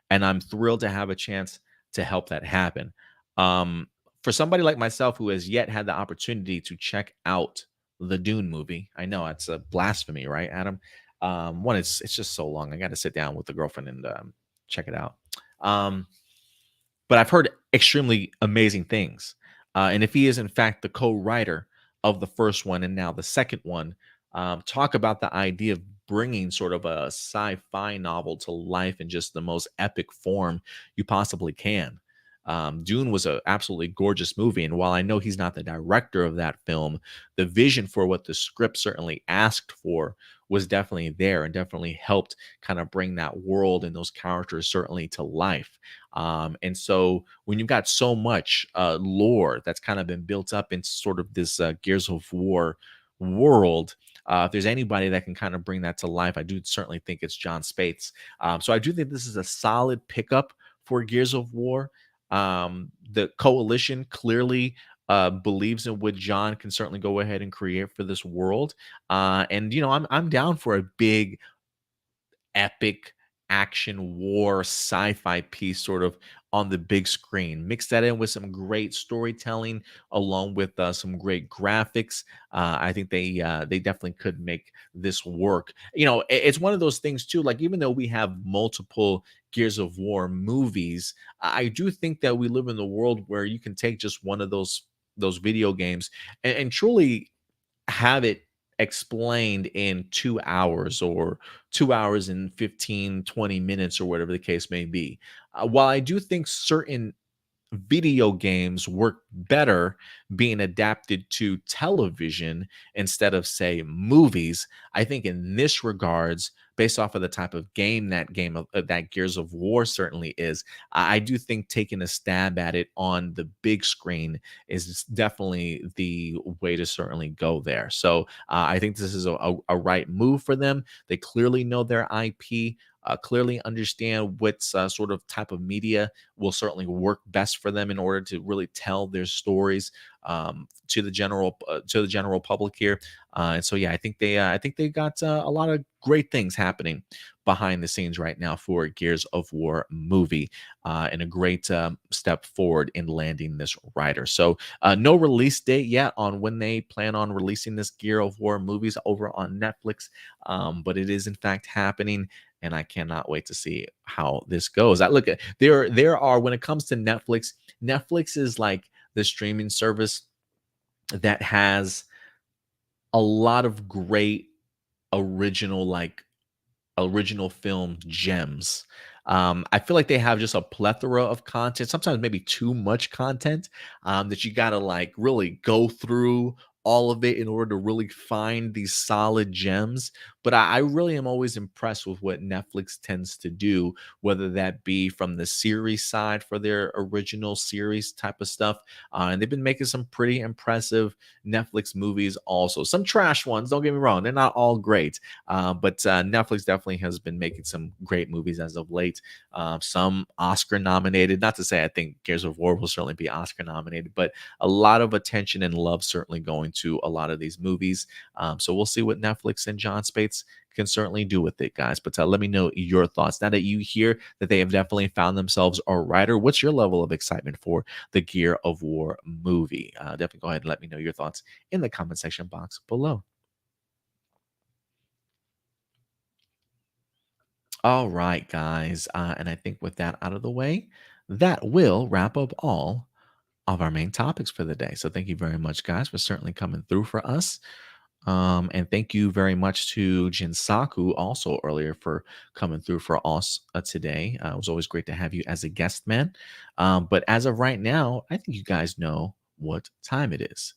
S1: and I'm thrilled to have a chance to help that happen. Um, for somebody like myself who has yet had the opportunity to check out the Dune movie, I know it's a blasphemy, right, Adam? One, it's just so long. I got to sit down with the girlfriend and check it out. Um, but I've heard extremely amazing things. And if he is in fact the co-writer of the first one and now the second one, talk about the idea of bringing sort of a sci-fi novel to life in just the most epic form you possibly can. Dune was an absolutely gorgeous movie, and while I know he's not the director of that film, the vision for what the script certainly asked for was definitely there and definitely helped kind of bring that world and those characters certainly to life. And so when you've got so much lore that's kind of been built up in sort of this Gears of War world, if there's anybody that can kind of bring that to life, I do certainly think it's John Spates. So I do think this is a solid pickup for Gears of War. The coalition clearly believes in what John can certainly go ahead and create for this world. And you know, I'm down for a big epic action war sci-fi piece sort of on the big screen. Mix that in with some great storytelling along with some great graphics. I think they definitely could make this work. You know, it's one of those things too, like even though we have multiple Gears of War movies, I do think that we live in the world where you can take just one of those video games and truly have it explained in 2 hours or 2 hours and 15, 20 minutes or whatever the case may be. While I do think certain video games work better being adapted to television instead of say movies, I think in this regards, based off of the type of game that Gears of War certainly is, I do think taking a stab at it on the big screen is definitely the way to certainly go there. So I think this is a right move for them. They clearly know their IP, clearly understand what sort of type of media will certainly work best for them in order to really tell their stories to the general public here. And so yeah, I think they got a lot of great things happening behind the scenes right now for Gears of War movie, and a great step forward in landing this writer. So no release date yet on when they plan on releasing this Gear of War movies over on Netflix, but it is in fact happening, and I cannot wait to see how this goes. I look at there are when it comes to Netflix, Netflix is like the streaming service that has a lot of great original original film gems. I feel like they have just a plethora of content, sometimes maybe too much content, that you got to like really go through all of it in order to really find these solid gems. But I really am always impressed with what Netflix tends to do, whether that be from the series side for their original series type of stuff. And they've been making some pretty impressive Netflix movies also. Some trash ones, don't get me wrong, they're not all great. But Netflix definitely has been making some great movies as of late. Some Oscar nominated. Not to say I think Gears of War will certainly be Oscar nominated, but a lot of attention and love certainly going to a lot of these movies. So we'll see what Netflix and John Spates can certainly do with it, guys. But let me know your thoughts. Now that you hear that they have definitely found themselves a writer, what's your level of excitement for the Gear of War movie? Definitely go ahead and let me know your thoughts in the comment section box below. All right, guys. And I think with that out of the way, that will wrap up all of our main topics for the day. So thank you very much, guys, for certainly coming through for us. And thank you very much to Jinsaku also earlier for coming through for us today. It was always great to have you as a guest, man. But as of right now, I think you guys know what time it is.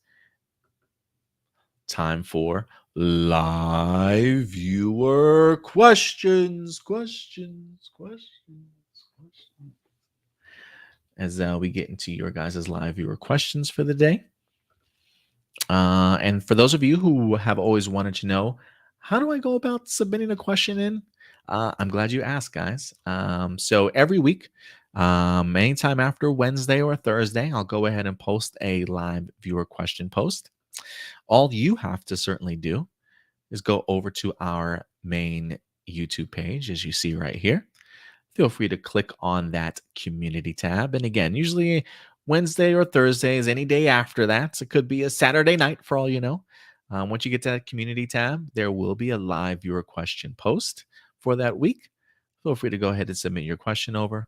S1: Time for live viewer questions. As we get into your guys' live viewer questions for the day. And for those of you who have always wanted to know, how do I go about submitting a question in? I'm glad you asked, guys. So every week, anytime after Wednesday or Thursday, I'll go ahead and post a live viewer question post. All you have to certainly do is go over to our main YouTube page, as you see right here. Feel free to click on that community tab. And again, usually Wednesday or Thursdays, any day after that. It could be a Saturday night for all you know. Once you get to that community tab, there will be a live viewer question post for that week. Feel free to go ahead and submit your question over,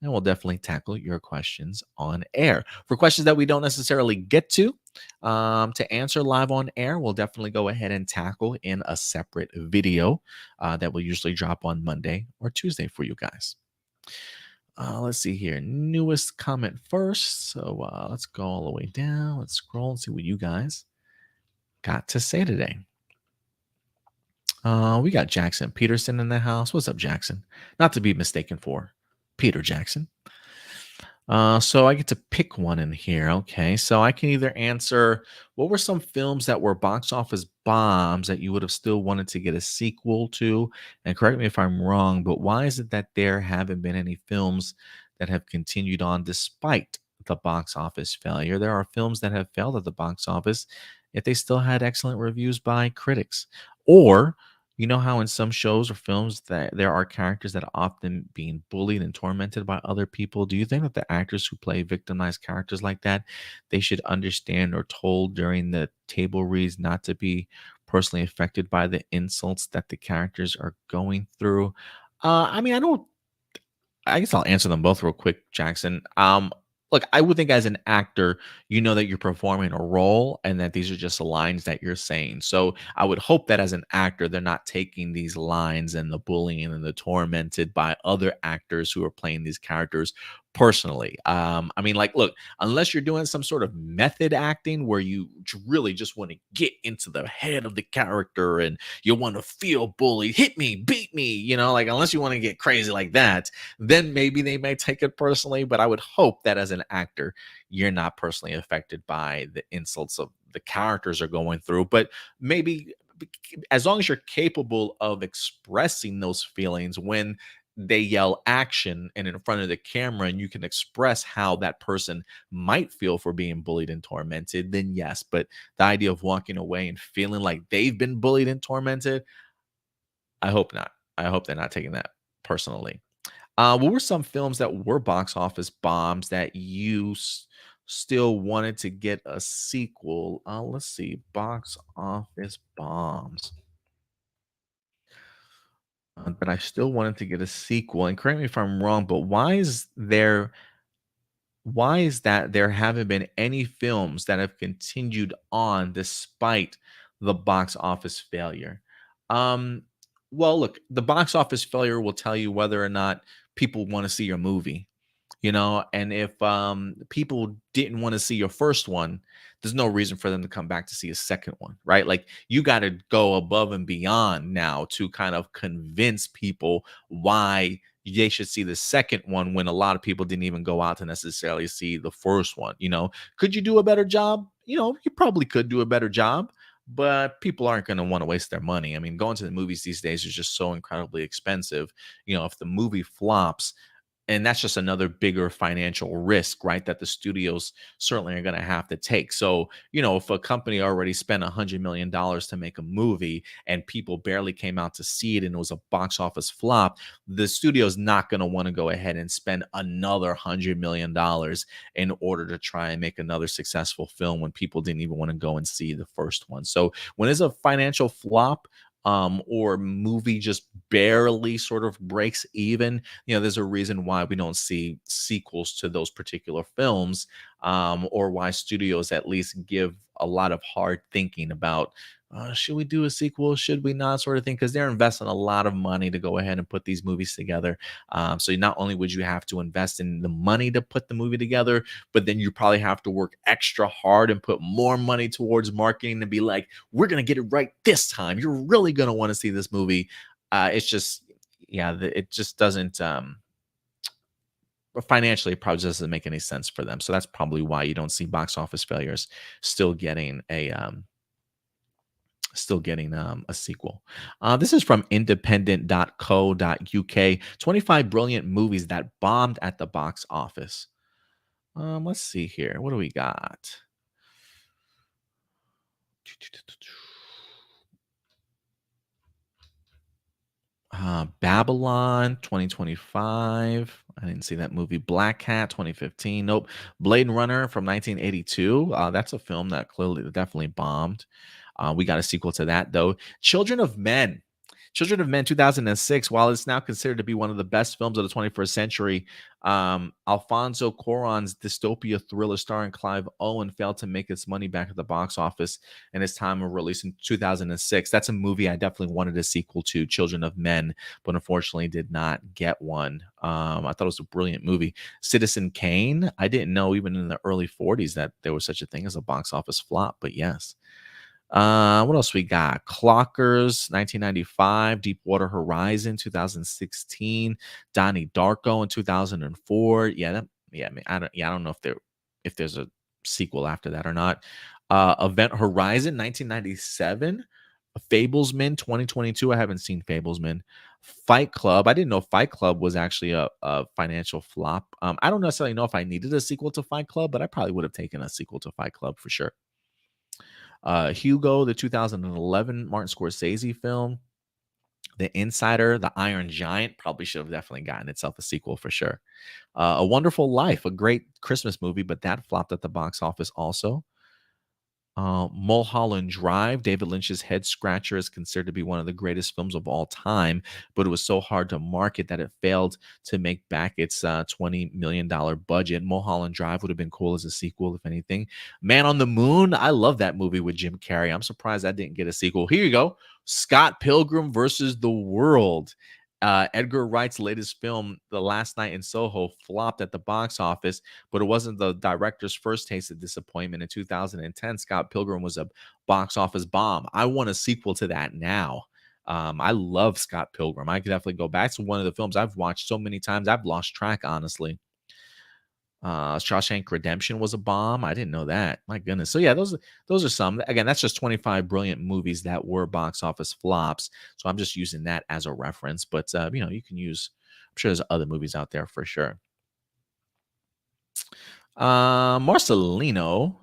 S1: and we'll definitely tackle your questions on air. For questions that we don't necessarily get to answer live on air, we'll definitely go ahead and tackle in a separate video that will usually drop on Monday or Tuesday for you guys. Let's see here. Newest comment first. So let's go all the way down. Let's scroll and see what you guys got to say today. We got Jackson Peterson in the house. What's up, Jackson? Not to be mistaken for Peter Jackson. So I get to pick one in here. Okay. So I can either answer what were some films that were box office bombs that you would have still wanted to get a sequel to? And correct me if I'm wrong, but why is it that there haven't been any films that have continued on despite the box office failure? There are films that have failed at the box office, yet they still had excellent reviews by critics. Or you know how in some shows or films that there are characters that are often being bullied and tormented by other people? Do you think that the actors who play victimized characters like that, they should understand or told during the table reads not to be personally affected by the insults that the characters are going through? I mean, I guess I'll answer them both real quick, Jackson. Look, I would think as an actor, you know that you're performing a role and that these are just lines that you're saying. So I would hope that as an actor, they're not taking these lines and the bullying and the tormented by other actors who are playing these characters personally. I mean, like, look, unless you're doing some sort of method acting where you really just want to get into the head of the character and you want to feel bullied, hit me, beat me, like unless you want to get crazy like that, then maybe they may take it personally. But I would hope that as an actor, you're not personally affected by the insults of the characters are going through. But maybe as long as you're capable of expressing those feelings when they yell action and in front of the camera, and you can express how that person might feel for being bullied and tormented, then yes. But the idea of walking away and feeling like they've been bullied and tormented, I hope not. I hope they're not taking that personally. What were some films that were box office bombs that you still wanted to get a sequel? Let's see, box office bombs. But I still wanted to get a sequel. And correct me if I'm wrong, but why is that there haven't been any films that have continued on despite the box office failure? Um, well, look, the box office failure will tell you whether or not people want to see your movie. And if people didn't want to see your first one, there's no reason for them to come back to see a second one, right? Like you got to go above and beyond now to kind of convince people why they should see the second one when a lot of people didn't even go out to necessarily see the first one. Could you do a better job? You probably could do a better job, but people aren't going to want to waste their money. I mean, going to the movies these days is just so incredibly expensive. If the movie flops, and that's just another bigger financial risk, right? That the studios certainly are going to have to take. So, if a company already spent $100 million to make a movie and people barely came out to see it and it was a box office flop, the studio's not going to want to go ahead and spend another $100 million in order to try and make another successful film when people didn't even want to go and see the first one. So, when it's a financial flop, or movie just barely sort of breaks even, there's a reason why we don't see sequels to those particular films, or why studios at least give a lot of hard thinking about, should we do a sequel? Should we not? Sort of thing, because they're investing a lot of money to go ahead and put these movies together. So not only would you have to invest in the money to put the movie together, but then you probably have to work extra hard and put more money towards marketing to be like, we're going to get it right this time. You're really going to want to see this movie. It's just, yeah, it just doesn't, financially, it probably doesn't make any sense for them. So that's probably why you don't see box office failures still getting a sequel. This is from independent.co.uk. 25 brilliant movies that bombed at the box office. Let's see here. What do we got? Babylon 2025. I didn't see that movie. Black Cat 2015. Nope. Blade Runner from 1982. That's a film that clearly definitely bombed. We got a sequel to that though. Children of Men. Children of Men 2006, while it's now considered to be one of the best films of the 21st century, Alfonso Cuarón's dystopia thriller starring Clive Owen failed to make its money back at the box office in its time of release in 2006. That's a movie I definitely wanted a sequel to, Children of Men, but unfortunately did not get one. I thought it was a brilliant movie. Citizen Kane, I didn't know even in the early 40s that there was such a thing as a box office flop, but yes. What else we got? Clockers, 1995, Deepwater Horizon, 2016, Donnie Darko in 2004. Yeah, I don't know if there's a sequel after that or not. Event Horizon, 1997, Fablesman, 2022. I haven't seen Fablesman. Fight Club. I didn't know Fight Club was actually a financial flop. I don't necessarily know if I needed a sequel to Fight Club, but I probably would have taken a sequel to Fight Club for sure. Hugo, the 2011 Martin Scorsese film. The Insider, The Iron Giant, probably should have definitely gotten itself a sequel for sure. A Wonderful Life, a great Christmas movie, but that flopped at the box office also. Mulholland Drive, David Lynch's head scratcher, is considered to be one of the greatest films of all time, but it was so hard to market that it failed to make back its $20 million budget. Mulholland Drive would have been cool as a sequel, if anything. Man on the Moon, I love that movie with Jim Carrey. I'm surprised that didn't get a sequel. Here you go. Scott Pilgrim versus the World. Edgar Wright's latest film, The Last Night in Soho, flopped at the box office, but it wasn't the director's first taste of disappointment. In 2010, Scott Pilgrim was a box office bomb. I want a sequel to that now. I love Scott Pilgrim. I could definitely go back to one of the films I've watched so many times, I've lost track, honestly. Shawshank Redemption was a bomb. I didn't know that. My goodness. So yeah, those are some. Again, that's just 25 brilliant movies that were box office flops. So I'm just using that as a reference. But you can use. I'm sure there's other movies out there for sure. Marcelino,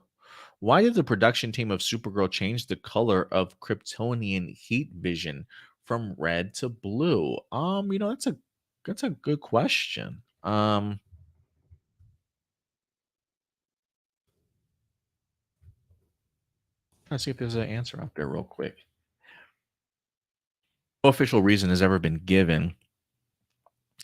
S1: why did the production team of Supergirl change the color of Kryptonian heat vision from red to blue? That's a good question. Let's see if there's an answer out there real quick. No official reason has ever been given,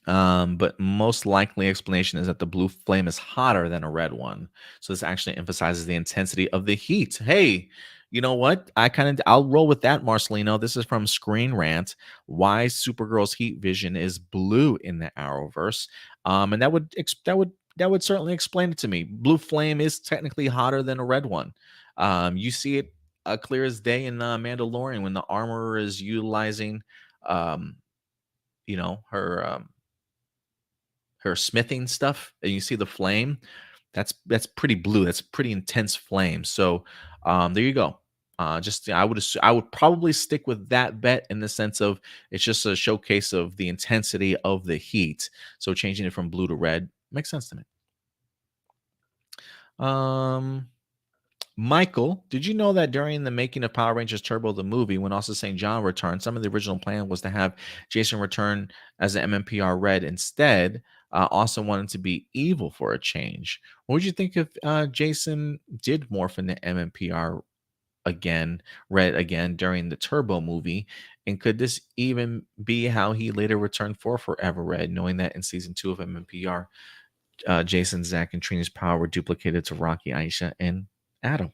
S1: but most likely explanation is that the blue flame is hotter than a red one. So this actually emphasizes the intensity of the heat. Hey, you know what? I'll roll with that, Marcelino. This is from Screen Rant. Why Supergirl's heat vision is blue in the Arrowverse, and that would that would certainly explain it to me. Blue flame is technically hotter than a red one. You see it clear as day in Mandalorian when the armorer is utilizing, um, her smithing stuff, and you see the flame. That's pretty blue. That's pretty intense flame. So there you go. Just I would probably stick with that bet in the sense of it's just a showcase of the intensity of the heat. So changing it from blue to red makes sense to me. Um, Michael, did you know that during the making of Power Rangers Turbo, the movie, when also St. John returned, some of the original plan was to have Jason return as an MMPR Red instead. Austin wanted to be evil for a change. What would you think if Jason did morph into MMPR again, Red again during the Turbo movie? And could this even be how he later returned for Forever Red, knowing that in season 2 of MMPR, Jason, Zach, and Trina's power were duplicated to Rocky, Aisha, and Adam?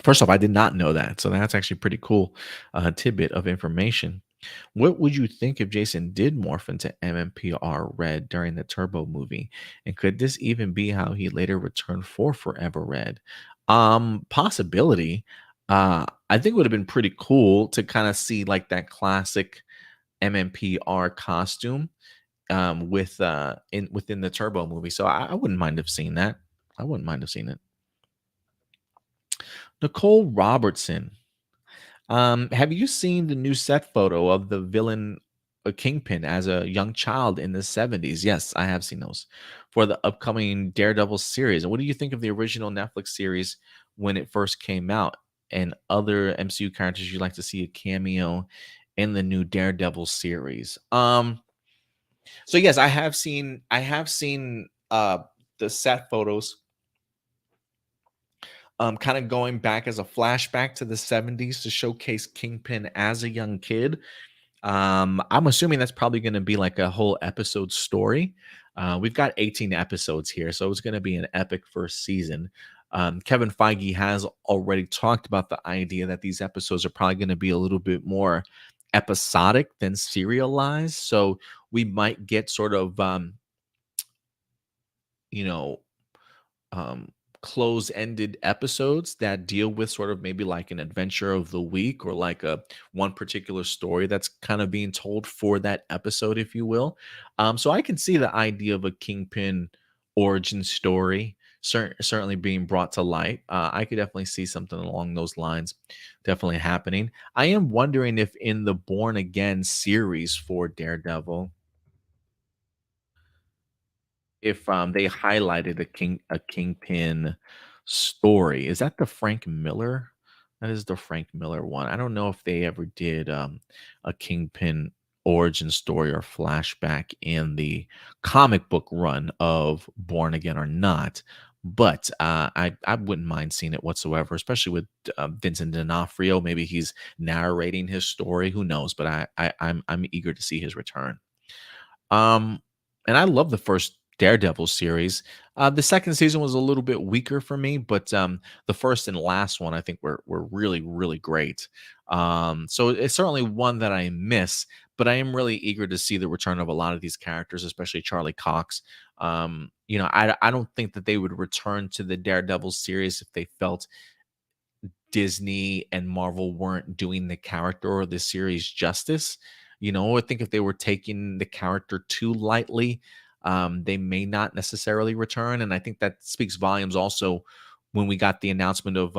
S1: First off, I did not know that. So that's actually pretty cool tidbit of information. What would you think if Jason did morph into MMPR Red during the Turbo movie? And could this even be how he later returned for Forever Red? Possibility. I think it would have been pretty cool to kind of see like that classic MMPR costume within the Turbo movie. So I wouldn't mind have seen that. I wouldn't mind have seen it. Nicole Robertson. Have you seen the new set photo of the villain Kingpin as a young child in the 70s? Yes, I have seen those for the upcoming Daredevil series. And what do you think of the original Netflix series when it first came out? And other MCU characters you'd like to see a cameo in the new Daredevil series? So yes, I have seen the set photos, kind of going back as a flashback to the 70s to showcase Kingpin as a young kid. I'm assuming that's probably going to be like a whole episode story. We've got 18 episodes here, so it's going to be an epic first season. Kevin Feige has already talked about the idea that these episodes are probably going to be a little bit more episodic than serialized. So we might get sort of, you know, um, close-ended episodes that deal with sort of maybe like an adventure of the week or like a one particular story that's kind of being told for that episode, if you will. So I can see the idea of a Kingpin origin story certainly being brought to light. I could definitely see something along those lines definitely happening. I am wondering if in the Born Again series for Daredevil, if they highlighted a Kingpin story. Is that the Frank Miller? That is the Frank Miller one. I don't know if they ever did a Kingpin origin story or flashback in the comic book run of Born Again or not. But I wouldn't mind seeing it whatsoever, especially with Vincent D'Onofrio. Maybe he's narrating his story. Who knows? But I'm eager to see his return. Um, and I love the first Daredevil series. The second season was a little bit weaker for me, but the first and last one I think were really great. So it's certainly one that I miss, but I am really eager to see the return of a lot of these characters, especially Charlie Cox. I don't think that they would return to the Daredevil series if they felt Disney and Marvel weren't doing the character or the series justice. I think if they were taking the character too lightly, they may not necessarily return. And I think that speaks volumes also when we got the announcement of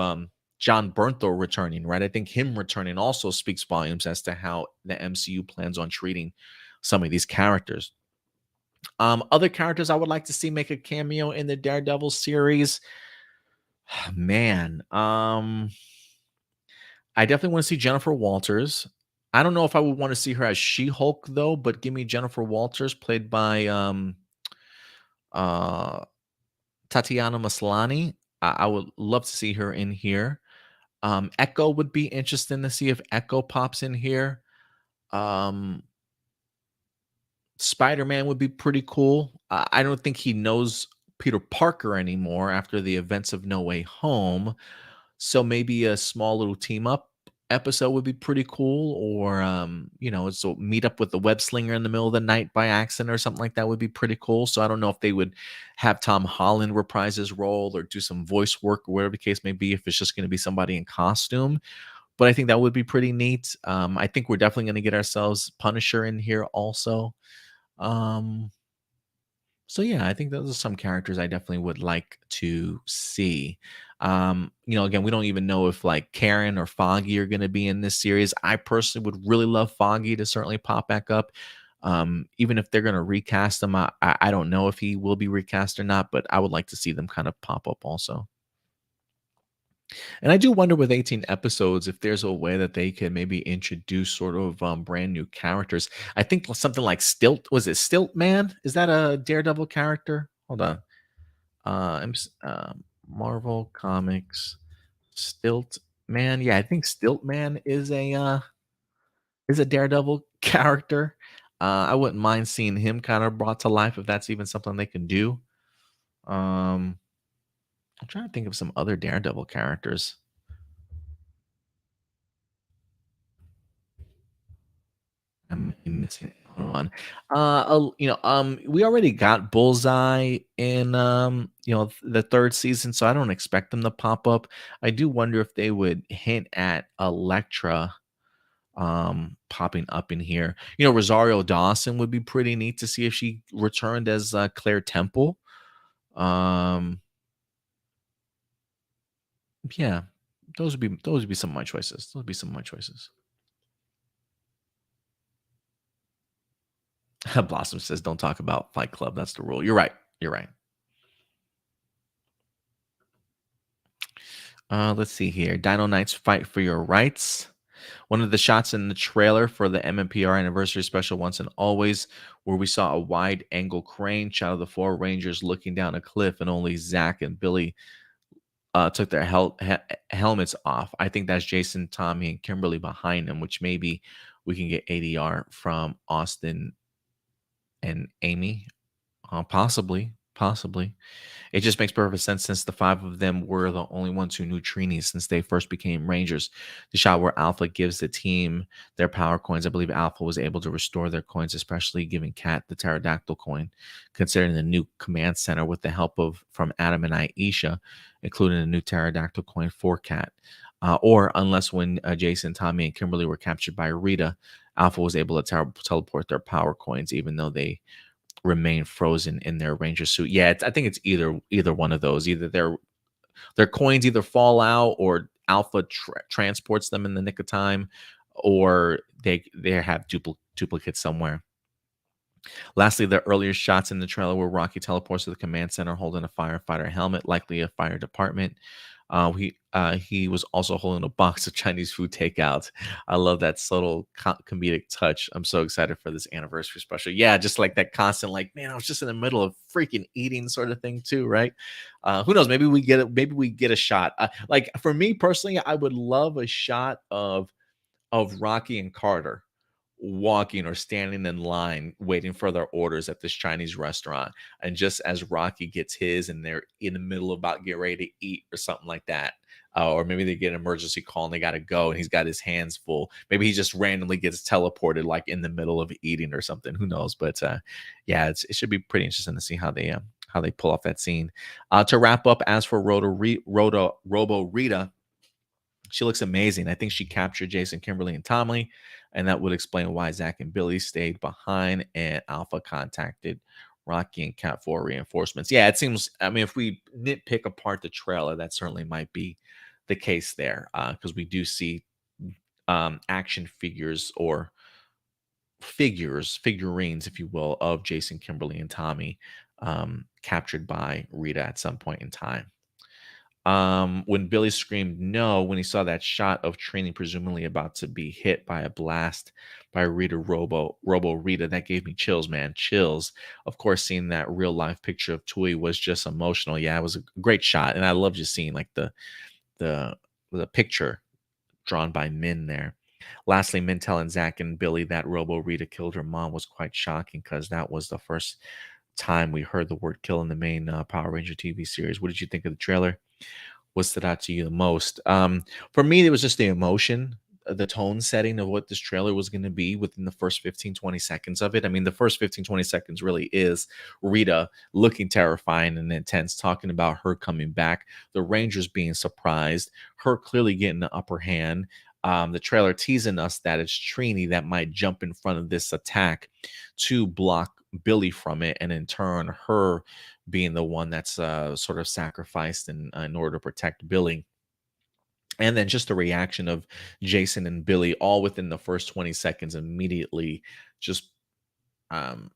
S1: John Bernthal returning, right? I think him returning also speaks volumes as to how the MCU plans on treating some of these characters. Other characters I would like to see make a cameo in the Daredevil series. Man, I definitely want to see Jennifer Walters. I don't know if I would want to see her as She-Hulk though, but give me Jennifer Walters played by uh Tatiana Maslany. I would love to see her in here. Echo would be interesting to see if Echo pops in here. Um Spider-Man would be pretty cool. I don't think he knows Peter Parker anymore after the events of No Way Home. So maybe a small little team up. episode would be pretty cool, or so meet up with the web slinger in the middle of the night by accident or something like that would be pretty cool. So I don't know if they would have Tom Holland reprise his role or do some voice work or whatever the case may be, if it's just going to be somebody in costume. But I think that would be pretty neat. I think we're definitely going to get ourselves Punisher in here also. Um, so yeah, I think those are some characters I definitely would like to see. Again, we don't even know if like Karen or Foggy are going to be in this series. I personally would really love Foggy to certainly pop back up. Even if they're going to recast him, I don't know if he will be recast or not, but I would like to see them kind of pop up also. And I do wonder with 18 episodes if there's a way that they can maybe introduce sort of brand new characters. I think something like Stilt, was it Stilt Man? Is that a Daredevil character? Hold on. Marvel Comics Stilt Man. Yeah, I think Stilt Man is a Daredevil character. I wouldn't mind seeing him kind of brought to life if that's even something they can do. Um, I'm trying to think of some other Daredevil characters. I'm missing it. Hold on. We already got Bullseye in the third season, so I don't expect them to pop up. I do wonder if they would hint at Elektra popping up in here. Rosario Dawson would be pretty neat to see if she returned as Claire Temple. Um yeah, those would be some of my choices. Those would be some of my choices. Blossom says don't talk about Fight Club. That's the rule. You're right. You're right. Let's see here. Dino Knights Fight for Your Rights. One of the shots in the trailer for the MMPR anniversary special, Once and Always, where we saw a wide angle crane shot of the four Rangers looking down a cliff, and only Zach and Billy took their helmets off. I think that's Jason, Tommy, and Kimberly behind them, which maybe we can get ADR from Austin and Amy. Possibly, possibly. It just makes perfect sense since the five of them were the only ones who knew Trini since they first became Rangers. The shot where Alpha gives the team their power coins. I believe Alpha was able to restore their coins, especially giving Kat the pterodactyl coin, considering the new command center with the help of from Adam and Aisha, including a new pterodactyl coin for Kat. Or unless when Jason, Tommy, and Kimberly were captured by Rita, Alpha was able to teleport their power coins, even though they remain frozen in their ranger suit. Yeah, I think it's either one of those. Either their coins either fall out, or Alpha transports them in the nick of time, or they have duplicates somewhere. Lastly, the earlier shots in the trailer where Rocky teleports to the command center holding a firefighter helmet, likely a fire department. He was also holding a box of Chinese food takeout. I love that subtle comedic touch. I'm so excited for this anniversary special. Yeah, just like that constant, like, man, I was just in the middle of freaking eating sort of thing too, right? Who knows? Maybe we get it. Maybe we get a shot. Like for me personally, I would love a shot of Rocky and Carter walking or standing in line waiting for their orders at this Chinese restaurant. And just as Rocky gets his and they're in the middle of about get ready to eat or something like that. Or maybe they get an emergency call and they got to go and he's got his hands full. Maybe he just randomly gets teleported like in the middle of eating or something. Who knows? But yeah, it should be pretty interesting to see how they pull off that scene. To wrap up, as for Robo Rita, she looks amazing. I think she captured Jason, Kimberly, and Tommy, and that would explain why Zach and Billy stayed behind and Alpha contacted Rocky and Cat for reinforcements. Yeah, it seems. I mean, if we nitpick apart the trailer, that certainly might be the case there, because we do see action figures or figurines, if you will, of Jason, Kimberly, and Tommy captured by Rita at some point in time. When Billy screamed no when he saw that shot of Trini presumably about to be hit by a blast by Rita Robo Rita, that gave me chills, man. Chills. Of course, seeing that real life picture of Tui was just emotional. Yeah, it was a great shot. And I love just seeing like the the picture drawn by Min there. Lastly, Min telling Zach and Billy that Robo Rita killed her mom was quite shocking because that was the first time we heard the word kill in the main Power Ranger TV series. What did you think of the trailer? What stood out to you the most? For me, it was just the emotion. the tone setting of what this trailer was going to be within the first 15-20 seconds of it. I mean, the first 15-20 seconds really is Rita looking terrifying and intense, talking about her coming back, the Rangers being surprised, her clearly getting the upper hand. The trailer teasing us that it's Trini that might jump in front of this attack to block Billy from it, and in turn, her being the one that's sort of sacrificed in order to protect Billy. And then just the reaction of Jason and Billy all within the first 20 seconds immediately just um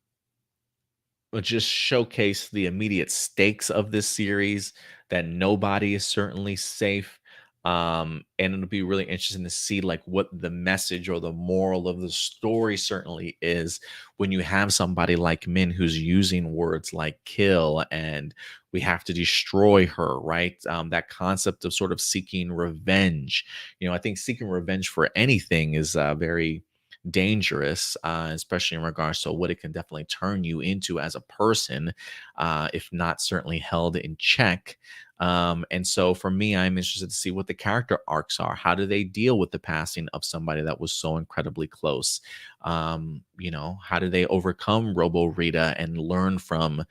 S1: just showcase the immediate stakes of this series, that nobody is certainly safe. And it'll be really interesting to see like what the message or the moral of the story certainly is when you have somebody like Min who's using words like kill and we have to destroy her, right? That concept of sort of seeking revenge. I think seeking revenge for anything is very dangerous, especially in regards to what it can definitely turn you into as a person, if not certainly held in check. And so for me, I'm interested to see what the character arcs are. How do they deal with the passing of somebody that was so incredibly close? How do they overcome Robo Rita and learn from,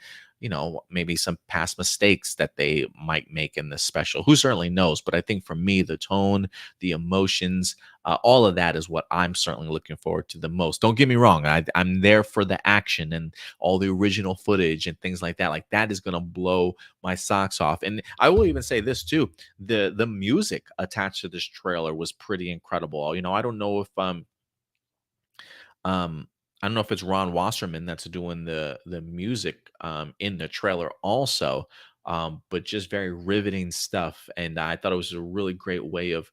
S1: maybe some past mistakes that they might make in this special? Who certainly knows? But I think for me, the tone, the emotions, all of that is what I'm certainly looking forward to the most. Don't get me wrong. I'm there for the action and all the original footage and things like that. Like that is going to blow my socks off. And I will even say this too. The music attached to this trailer was pretty incredible. I don't know if um, I don't know if it's Ron Wasserman that's doing the music in the trailer also, but just very riveting stuff. And I thought it was a really great way of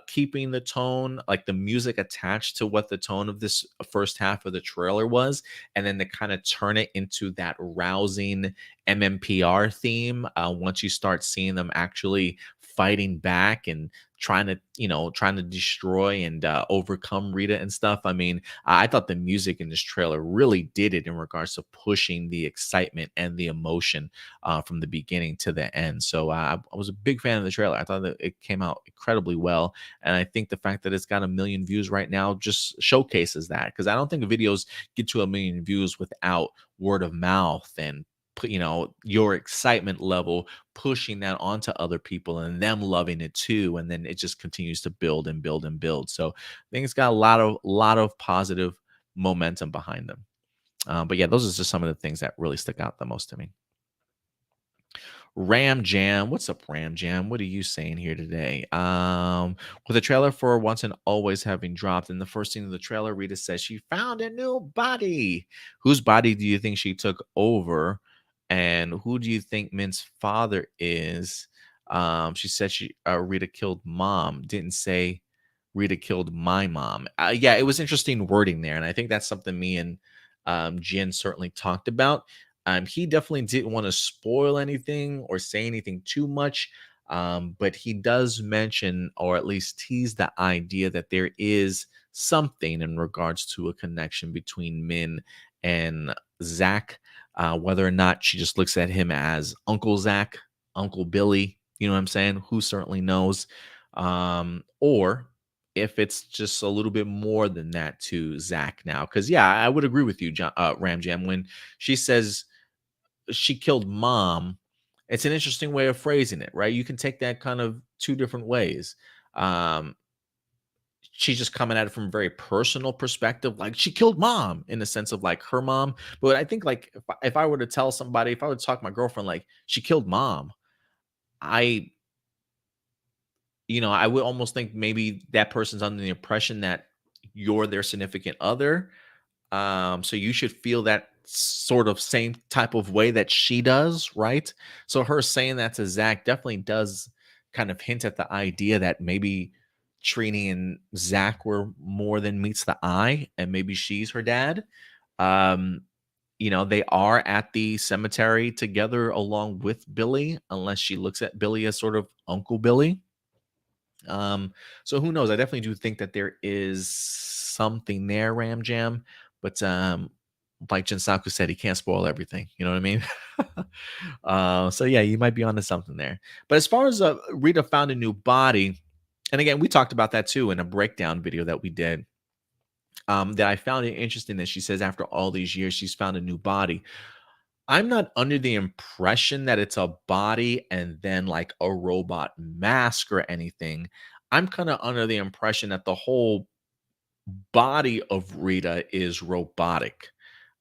S1: keeping the tone, like the music attached to what the tone of this first half of the trailer was, and then to kind of turn it into that rousing MMPR theme once you start seeing them actually fighting back and trying to destroy and overcome Rita and stuff. I mean, I thought the music in this trailer really did it in regards to pushing the excitement and the emotion from the beginning to the end. So I was a big fan of the trailer. I thought that it came out incredibly well. And I think the fact that it's got 1 million views right now just showcases that, because I don't think videos get to 1 million views without word of mouth and your excitement level pushing that onto other people and them loving it too, and then it just continues to build and build and build. So I think it's got a lot of positive momentum behind them. But yeah, those are just some of the things that really stick out the most to me. Ram Jam, what's up, Ram Jam? What are you saying here today? With the trailer for Once and Always having dropped, in the first scene of the trailer, Rita says she found a new body. Whose body do you think she took over? And who do you think Min's father is? She said Rita killed mom. Didn't say Rita killed my mom. Yeah, it was interesting wording there, and I think that's something me and Jin certainly talked about. He definitely didn't want to spoil anything or say anything too much, but he does mention, or at least tease, the idea that there is something in regards to a connection between Min and Zach. Whether or not she just looks at him as Uncle Zach, Uncle Billy, you know what I'm saying? Who certainly knows? Or if it's just a little bit more than that to Zach now. Because, yeah, I would agree with you, Ram Jam, when she says she killed mom. It's an interesting way of phrasing it, right? You can take that kind of two different ways. Um, she's just coming at it from a very personal perspective, like she killed mom in the sense of like her mom. But I think like if I were to tell somebody, if I would talk to my girlfriend like she killed mom, I I would almost think maybe that person's under the impression that you're their significant other. So you should feel that sort of same type of way that she does, right? So her saying that to Zach definitely does kind of hint at the idea that maybe Trini and Zach were more than meets the eye, and maybe she's her dad. Um, they are at the cemetery together along with Billy, unless she looks at Billy as sort of Uncle Billy. So who knows? I definitely do think that there is something there, Ram Jam. But like Jinsaku said, he can't spoil everything. You know what I mean? So yeah, you might be onto something there. But as far as Rita found a new body, And again, we talked about that too in a breakdown video that we did. That I found it interesting that she says after all these years she's found a new body. I'm not under the impression that it's a body and then like a robot mask or anything. I'm kind of under the impression that the whole body of Rita is robotic.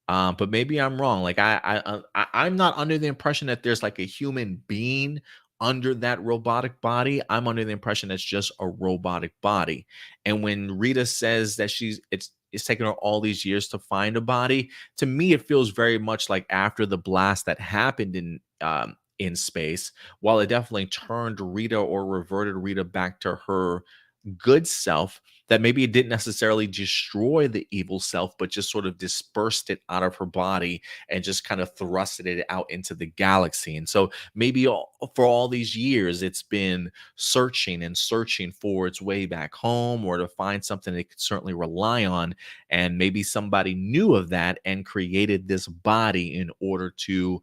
S1: But maybe I'm wrong. Like I'm not under the impression that there's like a human being under that robotic body. I'm under the impression it's just a robotic body. And when Rita says that it's taken her all these years to find a body, to me it feels very much like after the blast that happened in space, while it definitely turned Rita or reverted Rita back to her good self, that maybe it didn't necessarily destroy the evil self, but just sort of dispersed it out of her body and just kind of thrusted it out into the galaxy. And so maybe for all these years, it's been searching and searching for its way back home or to find something it could certainly rely on. And maybe somebody knew of that and created this body in order to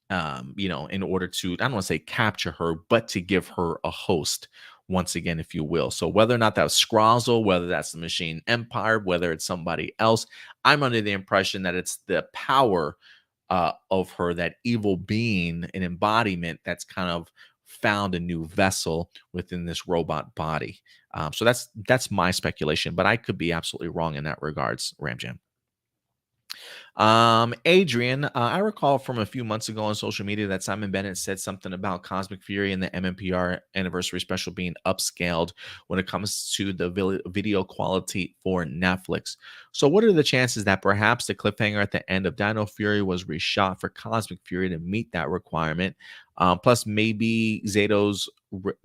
S1: in order to, I don't want to say capture her, but to give her a host once again, if you will. So whether or not that's Skrull, whether that's the Machine Empire, whether it's somebody else, I'm under the impression that it's the power of her, that evil being, an embodiment that's kind of found a new vessel within this robot body. So that's my speculation, but I could be absolutely wrong in that regards, Ramjam. Adrian, I recall from a few months ago on social media that Simon Bennett said something about Cosmic Fury and the MMPR anniversary special being upscaled when it comes to the video quality for Netflix. So, what are the chances that perhaps the cliffhanger at the end of Dino Fury was reshot for Cosmic Fury to meet that requirement? Plus, maybe Zato's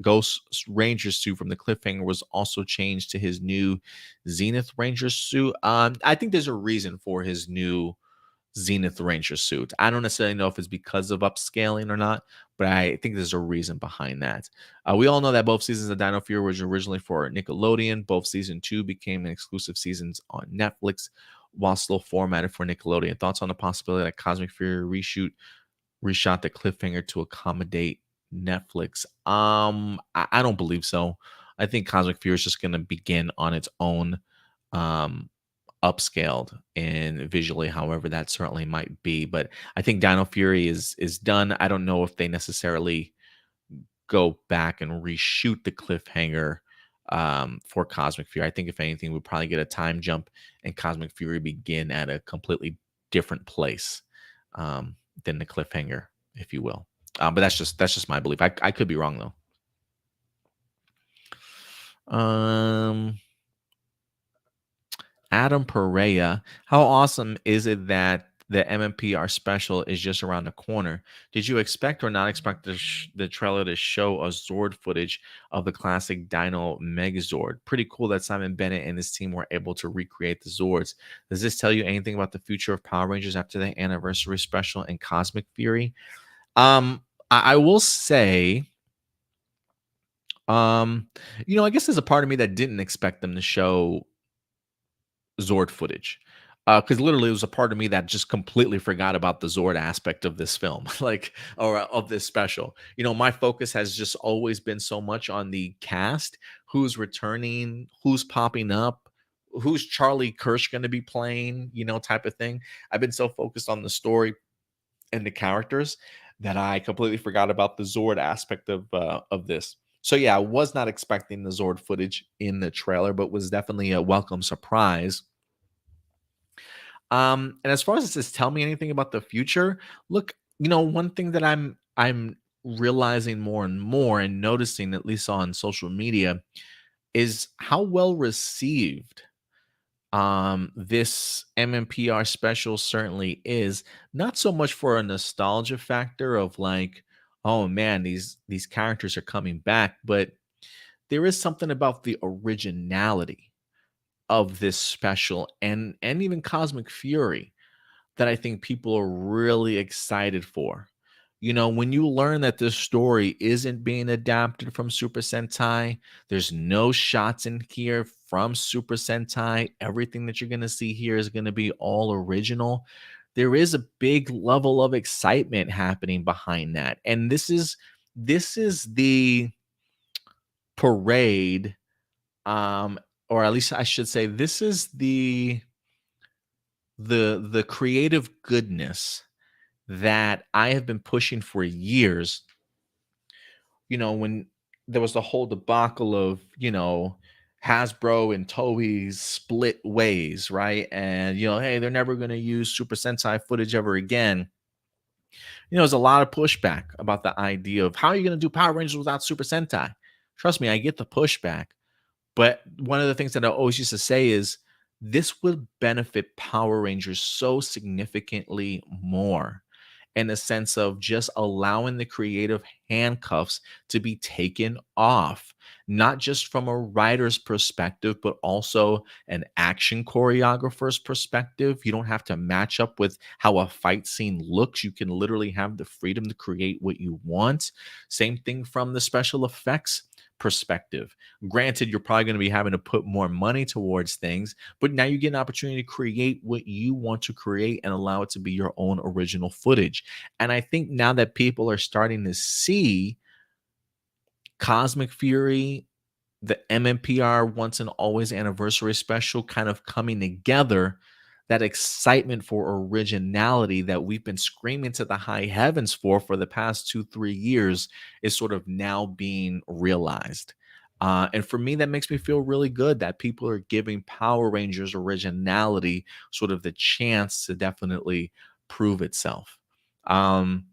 S1: Ghost Ranger suit from the cliffhanger was also changed to his new Zenith Ranger suit. I think there's a reason for his new Zenith Ranger suit. I don't necessarily know if it's because of upscaling or not, but I think there's a reason behind that. We all know that both seasons of Dino Fury was originally for Nickelodeon. Both season 2 became exclusive seasons on Netflix, while still formatted for Nickelodeon. Thoughts on the possibility that Cosmic Fury reshot the cliffhanger to accommodate Netflix? I don't believe so. I think Cosmic Fury is just going to begin on its own. Um, Upscaled and visually, however that certainly might be. But I think Dino Fury is done. I don't know if they necessarily go back and reshoot the cliffhanger for Cosmic Fury. I think if anything, we'd probably get a time jump and Cosmic Fury begin at a completely different place than the cliffhanger, if you will. But that's just my belief. I could be wrong though. Adam Perea, how awesome is it that the MMPR special is just around the corner? Did you expect or not expect the trailer to show a Zord footage of the classic Dino Megazord? Pretty cool that Simon Bennett and his team were able to recreate the Zords. Does this tell you anything about the future of Power Rangers after the anniversary special and Cosmic Fury? I will say, um, I guess there's a part of me that didn't expect them to show Zord footage. Because literally, it was a part of me that just completely forgot about the Zord aspect of this film, like, or of this special. My focus has just always been so much on the cast, who's returning, who's popping up, who's Charlie Kirsch going to be playing, type of thing. I've been so focused on the story and the characters that I completely forgot about the Zord aspect of this. So yeah, I was not expecting the Zord footage in the trailer, but was definitely a welcome surprise. And as far as this tell me anything about the future, look, one thing that I'm realizing more and more and noticing, at least on social media, is how well received this MMPR special certainly is. Not so much for a nostalgia factor of like, oh man, these characters are coming back, but there is something about the originality of this special and even Cosmic Fury that I think people are really excited for. When you learn that this story isn't being adapted from Super Sentai, there's no shots in here from Super Sentai. Everything that you're going to see here is going to be all original. There is a big level of excitement happening behind that. And this is the parade, um, or at least I should say, this is the creative goodness that I have been pushing for years. When there was the whole debacle of, Hasbro and Toei's split ways, right? And, hey, they're never going to use Super Sentai footage ever again. There's a lot of pushback about the idea of how are you going to do Power Rangers without Super Sentai? Trust me, I get the pushback. But one of the things that I always used to say is this would benefit Power Rangers so significantly more in the sense of just allowing the creative handcuffs to be taken off, not just from a writer's perspective, but also an action choreographer's perspective. You don't have to match up with how a fight scene looks. You can literally have the freedom to create what you want. Same thing from the special effects perspective. Granted, you're probably going to be having to put more money towards things, but now you get an opportunity to create what you want to create and allow it to be your own original footage. And I think now that people are starting to see Cosmic Fury, the MMPR once and always anniversary special kind of coming together, that excitement for originality that we've been screaming to the high heavens for the past 2-3 years is sort of now being realized. And for me, that makes me feel really good that people are giving Power Rangers originality sort of the chance to definitely prove itself. Um,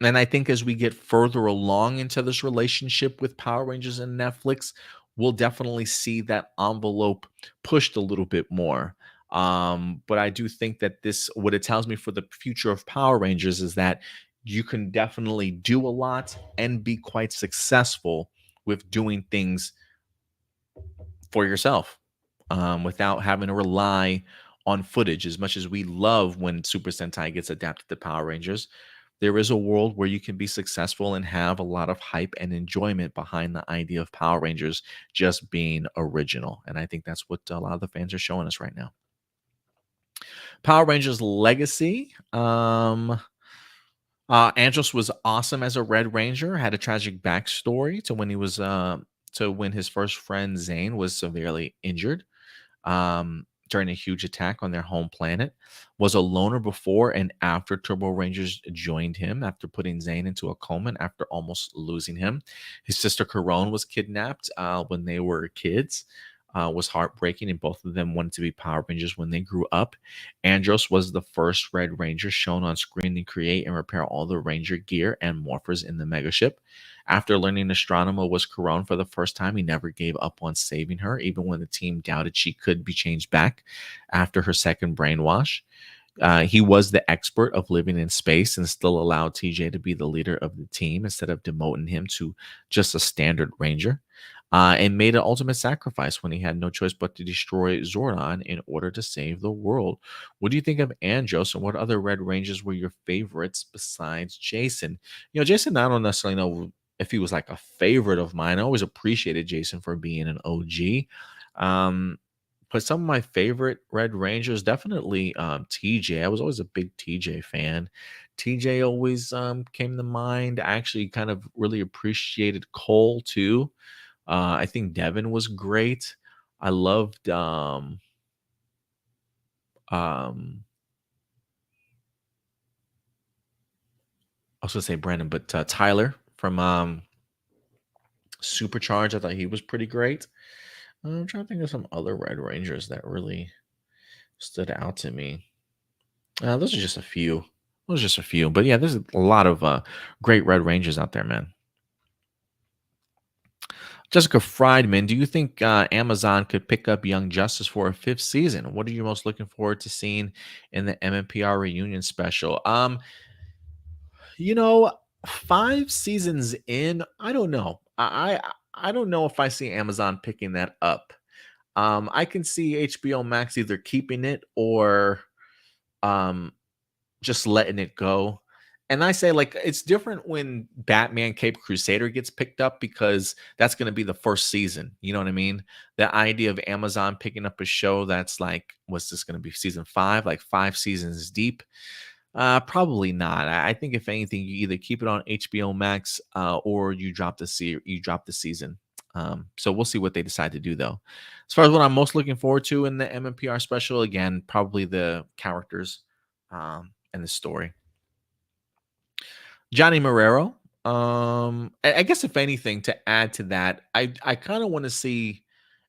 S1: and I think as we get further along into this relationship with Power Rangers and Netflix, we'll definitely see that envelope pushed a little bit more. But I do think that what it tells me for the future of Power Rangers is that you can definitely do a lot and be quite successful with doing things for yourself, without having to rely on footage. As much as we love when Super Sentai gets adapted to Power Rangers, there is a world where you can be successful and have a lot of hype and enjoyment behind the idea of Power Rangers just being original. And I think that's what a lot of the fans are showing us right now. Power Rangers Legacy. Andros was awesome as a Red Ranger. Had a tragic backstory to when his first friend Zane was severely injured during a huge attack on their home planet. Was a loner before and after Turbo Rangers joined him after putting Zane into a coma and after almost losing him. His sister Corone was kidnapped when they were kids. Was heartbreaking, and both of them wanted to be Power Rangers when they grew up. Andros was the first Red Ranger shown on screen to create and repair all the Ranger gear and morphers in the megaship. After learning Astronema was Corone for the first time, he never gave up on saving her, even when the team doubted she could be changed back after her second brainwash. He was the expert of living in space and still allowed TJ to be the leader of the team instead of demoting him to just a standard ranger. And made an ultimate sacrifice when he had no choice but to destroy Zordon in order to save the world. What do you think of Andros, and what other Red Rangers were your favorites besides Jason? Jason, I don't necessarily know if he was like a favorite of mine. I always appreciated Jason for being an OG. But some of my favorite Red Rangers, definitely TJ. I was always a big TJ fan. TJ always came to mind. I actually kind of really appreciated Cole too. I think Devin was great. I loved I was gonna say Brandon, but Tyler from Supercharge. I thought he was pretty great. I'm trying to think of some other Red Rangers that really stood out to me. Those are just a few. Those are just a few. But yeah, there's a lot of great Red Rangers out there, man. Jessica Friedman, do you think Amazon could pick up Young Justice for a fifth season? What are you most looking forward to seeing in the MMPR reunion special? 5 seasons in, I don't know. I don't know if I see Amazon picking that up. I can see HBO Max either keeping it or um just letting it go. And I say, like, it's different when Batman Cape Crusader gets picked up because that's going to be the first season. You know what I mean? The idea of Amazon picking up a show that's like, what's this going to be, season 5, like 5 seasons deep? Probably not. I think if anything, you either keep it on HBO Max or you drop the season. So we'll see what they decide to do, though. As far as what I'm most looking forward to in the MMPR special, again, probably the characters and the story. Johnny Marrero. I guess if anything to add to that, I kind of want to see,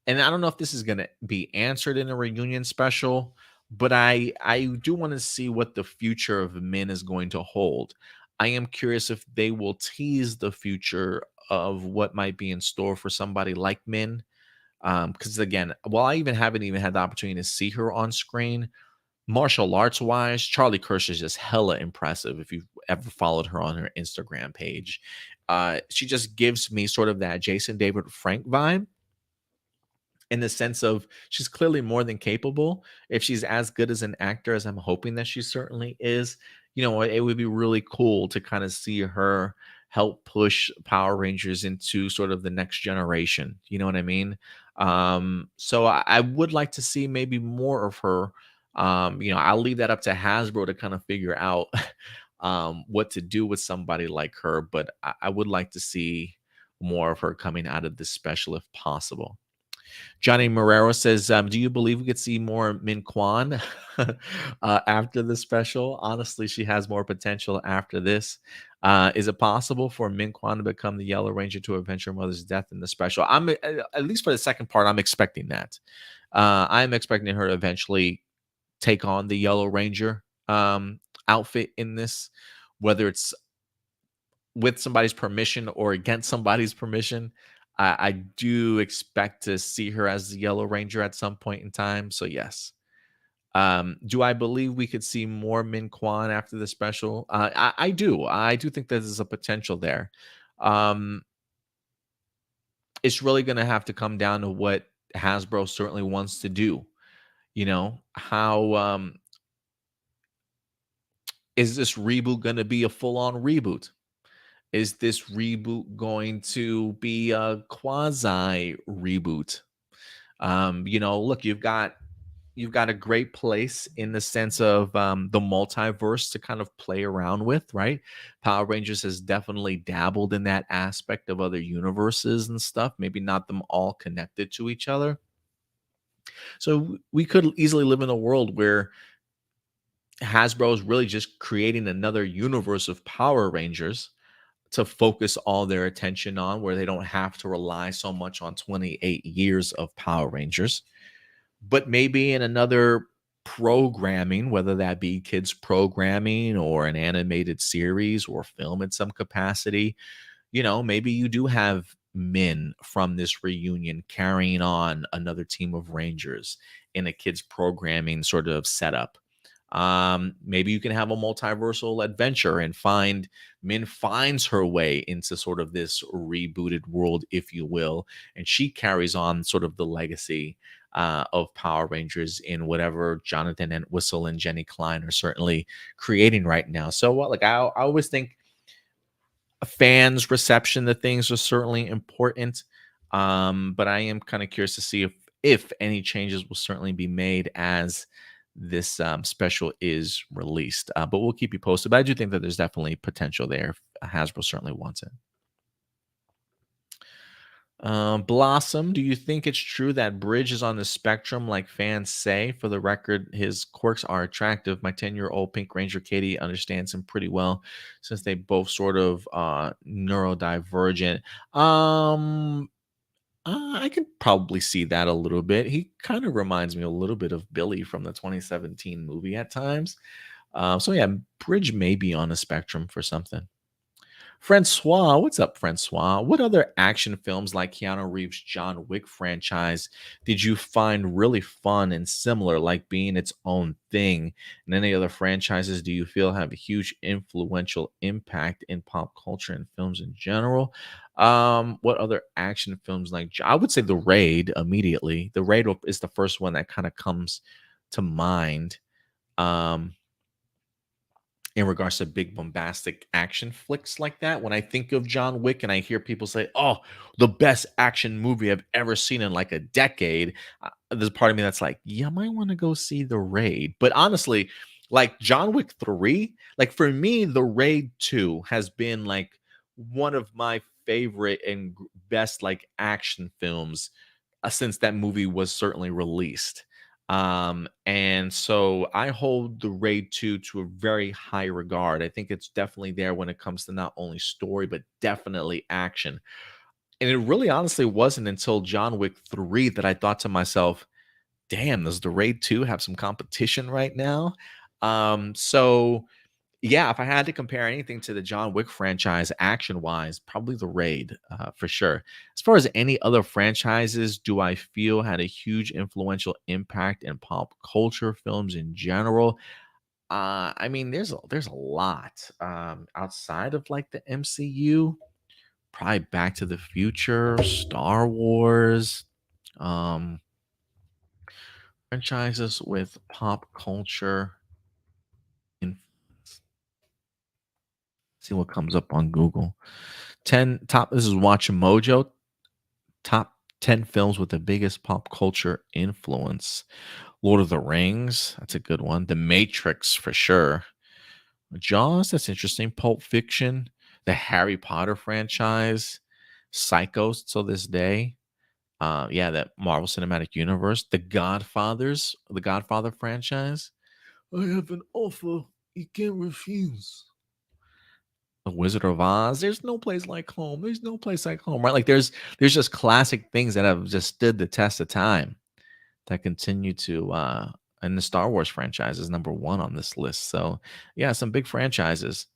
S1: and I don't know if this is going to be answered in a reunion special, but I do want to see what the future of Min is going to hold. I am curious if they will tease the future of what might be in store for somebody like Min. Because again, while I even haven't even had the opportunity to see her on screen, martial arts wise, Charlie Kirsch is just hella impressive. If you've ever followed her on her Instagram page, she just gives me sort of that Jason David Frank vibe, in the sense of she's clearly more than capable. If she's as good as an actor as I'm hoping that she certainly is, it would be really cool to kind of see her help push Power Rangers into sort of the next generation. You know what I mean? So I would like to see maybe more of her. I'll leave that up to Hasbro to kind of figure out what to do with somebody like her, but I would like to see more of her coming out of this special if possible. Johnny Marrero says, "Do you believe we could see more Min Kwan after the special? Honestly, she has more potential after this. Is it possible for Min Kwan to become the Yellow Ranger to avenge her mother's death in the special? I'm at least for the second part. I'm expecting that. I'm expecting her to eventually take on the Yellow Ranger outfit in this, whether it's with somebody's permission or against somebody's permission. I do expect to see her as the Yellow Ranger at some point in time. So yes. Do I believe we could see more Min Kwan after the special? I do. I do think there's a potential there. Um, it's really going to have to come down to what Hasbro certainly wants to do. How is this reboot going to be a full on reboot? Is this reboot going to be a quasi reboot? Look, you've got a great place in the sense of the multiverse to kind of play around with, right? Power Rangers has definitely dabbled in that aspect of other universes and stuff, maybe not them all connected to each other. So we could easily live in a world where Hasbro is really just creating another universe of Power Rangers to focus all their attention on, where they don't have to rely so much on 28 years of Power Rangers. But maybe in another programming, whether that be kids programming or an animated series or film in some capacity, maybe you do have Min from this reunion carrying on another team of Rangers in a kids programming sort of setup. Maybe you can have a multiversal adventure and find Min finds her way into sort of this rebooted world, if you will, and she carries on sort of the legacy of Power Rangers in whatever Jonathan Entwistle and Jenny Klein are certainly creating right now. So, I always think a fan's reception to things are certainly important, but I am kind of curious to see if any changes will certainly be made as this special is released. But we'll keep you posted. But I do think that there's definitely potential there. Hasbro certainly wants it. Blossom, do you think it's true that Bridge is on the spectrum like fans say? For the record, his quirks are attractive. My 10-year-old Pink Ranger Katie understands him pretty well since they both sort of neurodivergent. I can probably see that a little bit. He kind of reminds me a little bit of Billy from the 2017 movie at times. So yeah, Bridge may be on a spectrum for something. Francois, what's up, Francois? What other action films like Keanu Reeves' John Wick franchise did you find really fun and similar, like being its own thing? And any other franchises do you feel have a huge influential impact in pop culture and films in general? What other action films I would say The Raid immediately. The Raid is the first one that kind of comes to mind. In regards to big bombastic action flicks like that. When I think of John Wick and I hear people say, "Oh, the best action movie I've ever seen in like a decade," there's a part of me that's like, "Yeah, I might want to go see The Raid." But honestly, like John Wick 3, like for me, The Raid 2 has been like one of my favorite and best like action films since that movie was certainly released. And so I hold the Raid 2 to a very high regard. I think it's definitely there when it comes to not only story, but definitely action. And it really honestly wasn't until John Wick 3 that I thought to myself, damn, does the Raid 2 have some competition right now? So yeah, if I had to compare anything to the John Wick franchise action wise, probably the Raid for sure. As far as any other franchises, do I feel had a huge influential impact in pop culture films in general? I mean, there's a lot outside of like the MCU. Probably Back to the Future, Star Wars, um, franchises with pop culture influence. See what comes up on Google. 10 top, this is Watch Mojo, top 10 films with the biggest pop culture influence. Lord of the Rings, that's a good one. The Matrix for sure. Jaws, that's interesting. Pulp Fiction, the Harry Potter franchise, Psychos till this day. Yeah, that Marvel Cinematic Universe, the Godfather franchise. I have an offer you can't refuse. The Wizard of Oz. There's no place like home. There's no place like home, right? Like there's just classic things that have just stood the test of time that continue to and the Star Wars franchise is number one on this list. So yeah, some big franchises.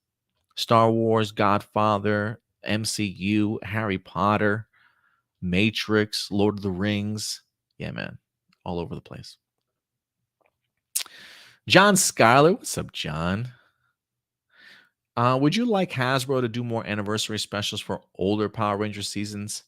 S1: Star Wars, Godfather, MCU, Harry Potter, Matrix, Lord of the Rings. Yeah, man. All over the place. John Schuyler. What's up, John? Would you like Hasbro to do more anniversary specials for older Power Ranger seasons?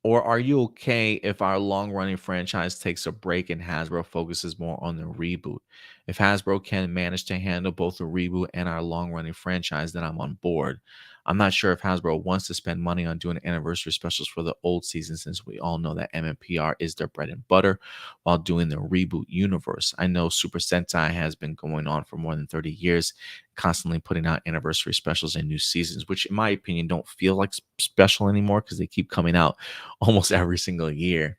S1: Or are you okay if our long running franchise takes a break and Hasbro focuses more on the reboot? If Hasbro can manage to handle both the reboot and our long running franchise, then I'm on board. I'm not sure if Hasbro wants to spend money on doing anniversary specials for the old season since we all know that MMPR is their bread and butter while doing the reboot universe. I know Super Sentai has been going on for more than 30 years, constantly putting out anniversary specials and new seasons, which in my opinion don't feel like special anymore because they keep coming out almost every single year.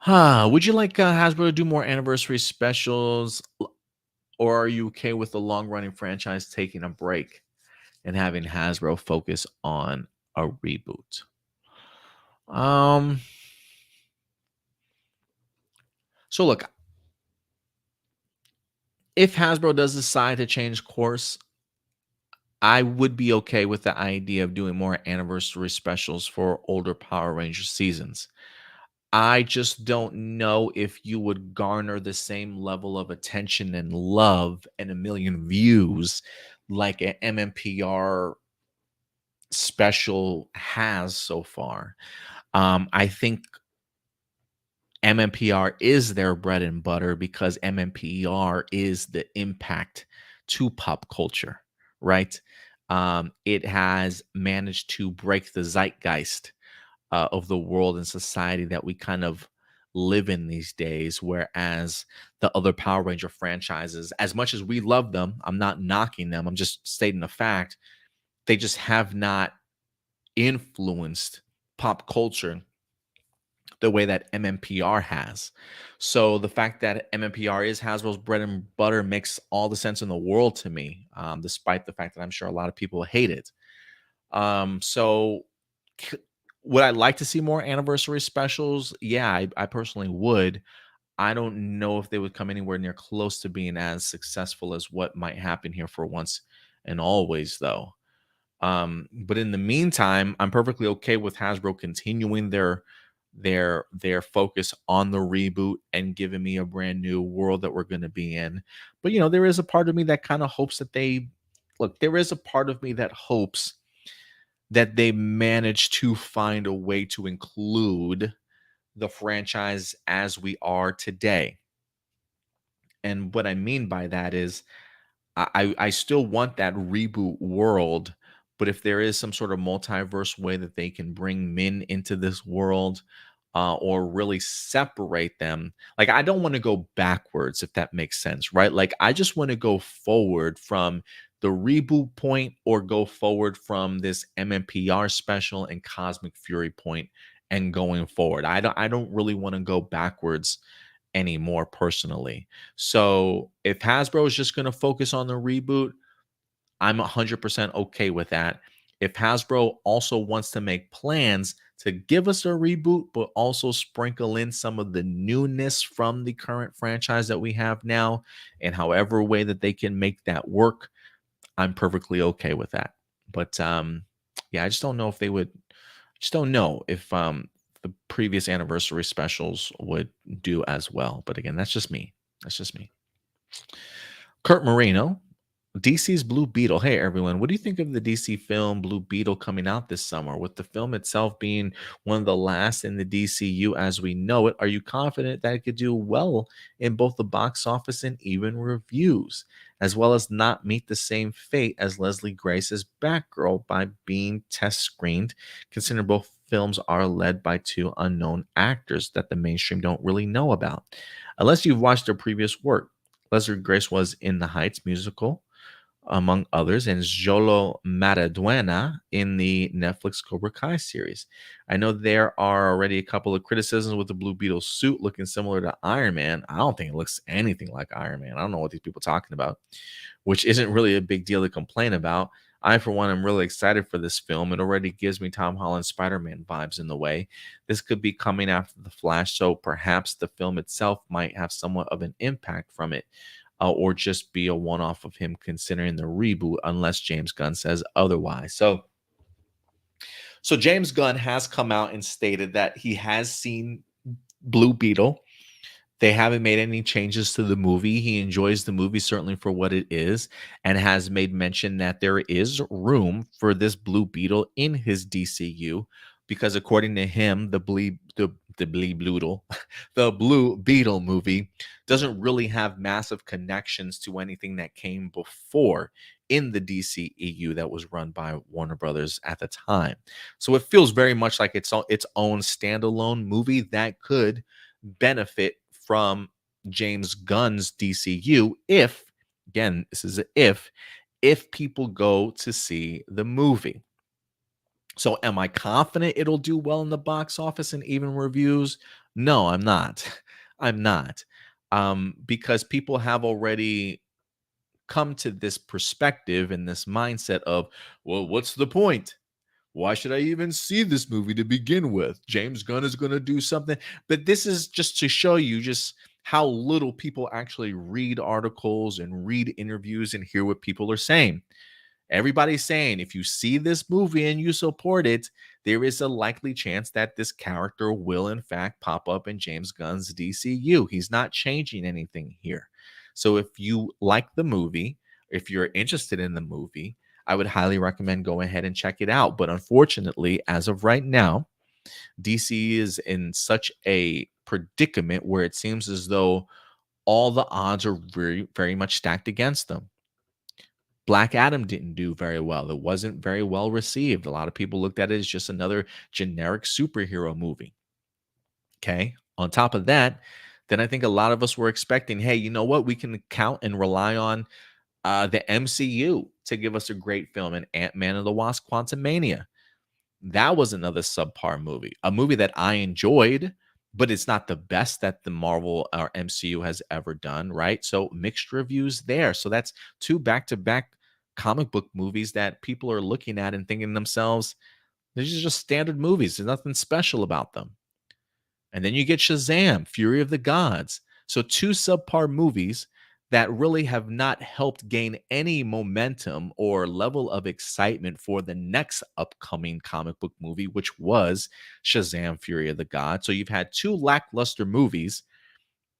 S1: Would you like Hasbro to do more anniversary specials, or are you okay with the long running franchise taking a break and having Hasbro focus on a reboot? Um, so look, if Hasbro does decide to change course, I would be okay with the idea of doing more anniversary specials for older Power Ranger seasons. I just don't know if you would garner the same level of attention and love and a million views like an MMPR special has so far. I think MMPR is their bread and butter because MMPR is the impact to pop culture, right? It has managed to break the zeitgeist of the world and society that we kind of live in these days. Whereas the other Power Ranger franchises, as much as we love them, I'm not knocking them, I'm just stating the fact, they just have not influenced pop culture the way that MMPR has. So the fact that MMPR is Hasbro's bread and butter makes all the sense in the world to me, despite the fact that I'm sure a lot of people hate it. So c- would I like to see more anniversary specials? Yeah, I personally would. I don't know if they would come anywhere near close to being as successful as what might happen here for once and always, though. But in the meantime, I'm perfectly okay with Hasbro continuing their focus on the reboot and giving me a brand new world that we're going to be in. But there is a part of me that kind of hopes that they look. There is a part of me that hopes that they manage to find a way to include the franchise as we are today. And what I mean by that is I still want that reboot world, but if there is some sort of multiverse way that they can bring men into this world, or really separate them, like I don't want to go backwards, if that makes sense, right? Like I just want to go forward from the reboot point or go forward from this MMPR special and Cosmic Fury point and going forward. I don't really want to go backwards anymore personally. So if Hasbro is just going to focus on the reboot, I'm 100% okay with that. If Hasbro also wants to make plans to give us a reboot, but also sprinkle in some of the newness from the current franchise that we have now, and however way that they can make that work, I'm perfectly okay with that. But yeah, I just don't know if they would. Just don't know if the previous anniversary specials would do as well. But again, that's just me. That's just me. Kurt Moreno, DC's Blue Beetle. Hey, everyone. What do you think of the DC film Blue Beetle coming out this summer? With the film itself being one of the last in the DCU as we know it, are you confident that it could do well in both the box office and even reviews, as well as not meet the same fate as Leslie Grace's Batgirl by being test screened, considering both films are led by two unknown actors that the mainstream don't really know about? Unless you've watched their previous work, Leslie Grace was in the Heights musical, among others, and Jolo Maraduena in the Netflix Cobra Kai series. I know there are already a couple of criticisms with the Blue Beetle suit looking similar to Iron Man. I don't think it looks anything like Iron Man. I don't know what these people are talking about, which isn't really a big deal to complain about. I, for one, am really excited for this film. It already gives me Tom Holland Spider-Man vibes in the way. This could be coming after The Flash, so perhaps the film itself might have somewhat of an impact from it, or just be a one-off of him considering the reboot, unless James Gunn says otherwise. So James Gunn has come out and stated that he has seen Blue Beetle. They haven't made any changes to the movie. He enjoys the movie certainly for what it is, and has made mention that there is room for this Blue Beetle in his DCU, because according to him, the Blue Beetle movie doesn't really have massive connections to anything that came before in the DCEU that was run by Warner Brothers at the time. So it feels very much like its own standalone movie that could benefit from James Gunn's DCU if, again, this is a if people go to see the movie. So am I confident it'll do well in the box office and even reviews? No, I'm not. I'm not. Because people have already come to this perspective and this mindset of, well, what's the point? Why should I even see this movie to begin with? James Gunn is going to do something. But this is just to show you just how little people actually read articles and read interviews and hear what people are saying. Everybody's saying if you see this movie and you support it, there is a likely chance that this character will, in fact, pop up in James Gunn's DCU. He's not changing anything here. So if you like the movie, if you're interested in the movie, I would highly recommend go ahead and check it out. But unfortunately, as of right now, DC is in such a predicament where it seems as though all the odds are very, very much stacked against them. Black Adam didn't do very well. It wasn't very well received. A lot of people looked at it as just another generic superhero movie. Okay. On top of that, then I think a lot of us were expecting, hey, you know what? We can count and rely on the MCU to give us a great film in Ant-Man and the Wasp: Quantumania. That was another subpar movie, a movie that I enjoyed, but it's not the best that the Marvel or MCU has ever done, right? So mixed reviews there. So that's two back-to-back comic book movies that people are looking at and thinking to themselves, these are just standard movies. There's nothing special about them. And then you get Shazam, Fury of the Gods. So two subpar movies that really have not helped gain any momentum or level of excitement for the next upcoming comic book movie, which was Shazam, Fury of the Gods. So you've had two lackluster movies.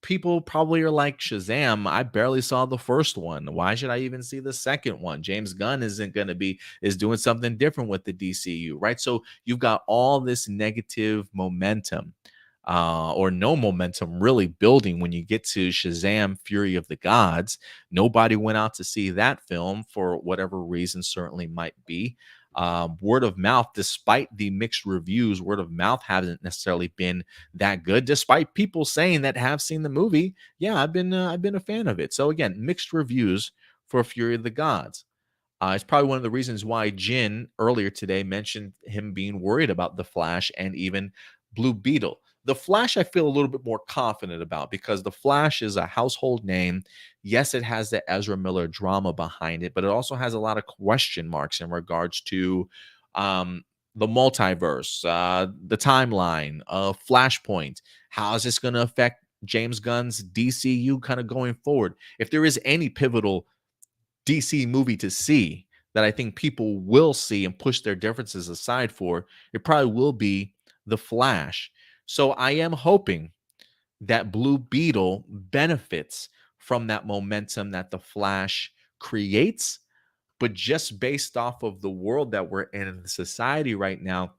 S1: People probably are like, Shazam, I barely saw the first one. Why should I even see the second one? James Gunn is doing something different with the DCU, right? So you've got all this negative momentum, or no momentum really building when you get to Shazam, Fury of the Gods. Nobody went out to see that film for whatever reason, certainly might be. Word of mouth, despite the mixed reviews, word of mouth hasn't necessarily been that good, despite people saying that have seen the movie. Yeah, I've been a fan of it. So again, mixed reviews for Fury of the Gods. It's probably one of the reasons why Jin earlier today mentioned him being worried about the Flash and even Blue Beetle. The Flash, I feel a little bit more confident about because the Flash is a household name. Yes, it has the Ezra Miller drama behind it, but it also has a lot of question marks in regards to um, the multiverse, the timeline of Flashpoint. How is this going to affect James Gunn's DCU kind of going forward? If there is any pivotal DC movie to see that I think people will see and push their differences aside for, it probably will be The Flash. So I am hoping that Blue Beetle benefits from that momentum that The Flash creates. But just based off of the world that we're in society right now,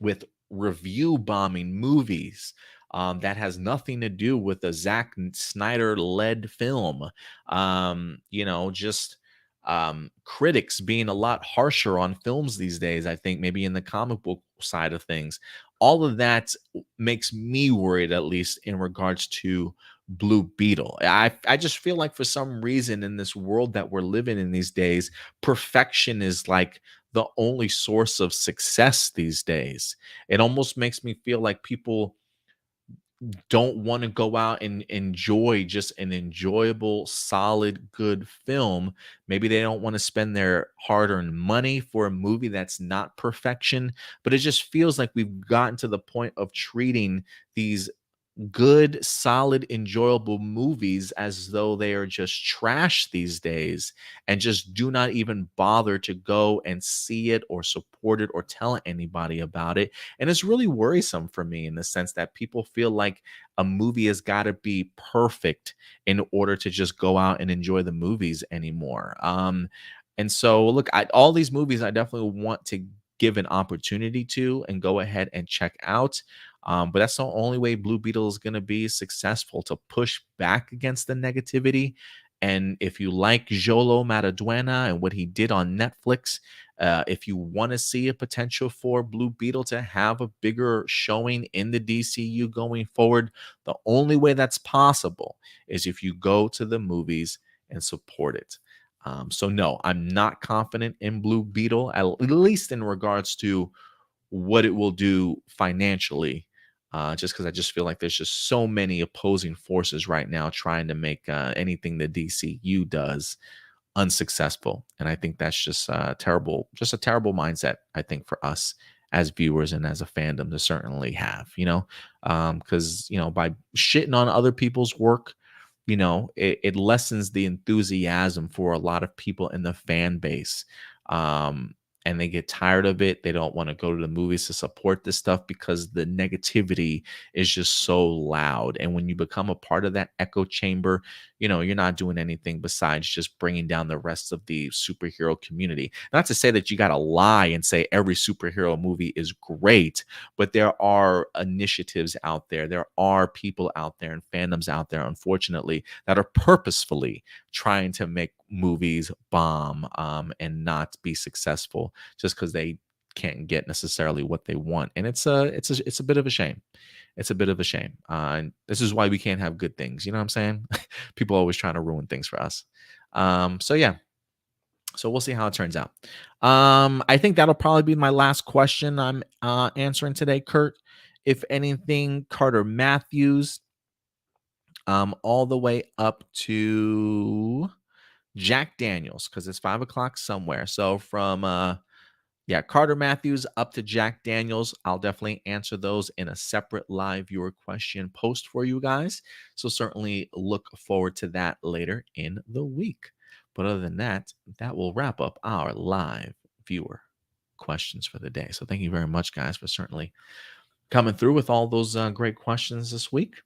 S1: with review bombing movies that has nothing to do with a Zack Snyder led film. Just critics being a lot harsher on films these days, I think, maybe in the comic book side of things. All of that makes me worried, at least in regards to Blue Beetle. I just feel like for some reason in this world that we're living in these days, perfection is like the only source of success these days. It almost makes me feel like people don't want to go out and enjoy just an enjoyable, solid, good film. Maybe they don't want to spend their hard earned money for a movie that's not perfection, but it just feels like we've gotten to the point of treating these good, solid, enjoyable movies as though they are just trash these days and just do not even bother to go and see it or support it or tell anybody about it. And it's really worrisome for me in the sense that people feel like a movie has got to be perfect in order to just go out and enjoy the movies anymore. And so, look, all these movies I definitely want to give an opportunity to and go ahead and check out. But that's the only way Blue Beetle is going to be successful, to push back against the negativity. And if you like Jolo Mataduena and what he did on Netflix, if you want to see a potential for Blue Beetle to have a bigger showing in the DCU going forward, the only way that's possible is if you go to the movies and support it. So no, I'm not confident in Blue Beetle, at least in regards to what it will do financially. Just because I just feel like there's just so many opposing forces right now trying to make anything the DCU does unsuccessful, and I think that's just terrible, just a terrible mindset. I think for us as viewers and as a fandom to certainly have, because by shitting on other people's work, it lessens the enthusiasm for a lot of people in the fan base. Um, and they get tired of it. They don't want to go to the movies to support this stuff because the negativity is just so loud. And when you become a part of that echo chamber, you're not doing anything besides just bringing down the rest of the superhero community. Not to say that you got to lie and say every superhero movie is great, but there are initiatives out there. There are people out there and fandoms out there, unfortunately, that are purposefully trying to make movies bomb and not be successful just because they can't get necessarily what they want. And it's a bit of a shame. It's a bit of a shame. And this is why we can't have good things. You know what I'm saying? People always trying to ruin things for us. So yeah. So we'll see how it turns out. I think that'll probably be my last question I'm answering today, Kurt. If anything, Carter Matthews, all the way up to Jack Daniels, because it's 5 o'clock somewhere. So from Carter Matthews up to Jack Daniels. I'll definitely answer those in a separate live viewer question post for you guys. So certainly look forward to that later in the week. But other than that, that will wrap up our live viewer questions for the day. So thank you very much, guys, for certainly coming through with all those great questions this week.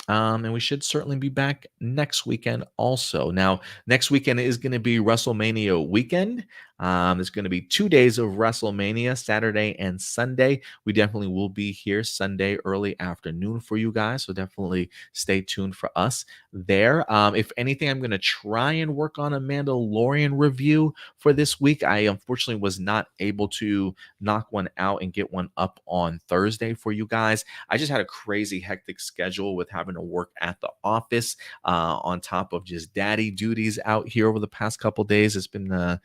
S1: And we should certainly be back next weekend also. Now, next weekend is going to be WrestleMania weekend. There's going to be 2 days of WrestleMania, Saturday and Sunday. We definitely will be here Sunday early afternoon for you guys. So definitely stay tuned for us there. If anything, I'm going to try and work on a Mandalorian review for this week. I unfortunately was not able to knock one out and get one up on Thursday for you guys. I just had a crazy hectic schedule with having having to work at the office on top of just daddy duties out here over the past couple days. It's been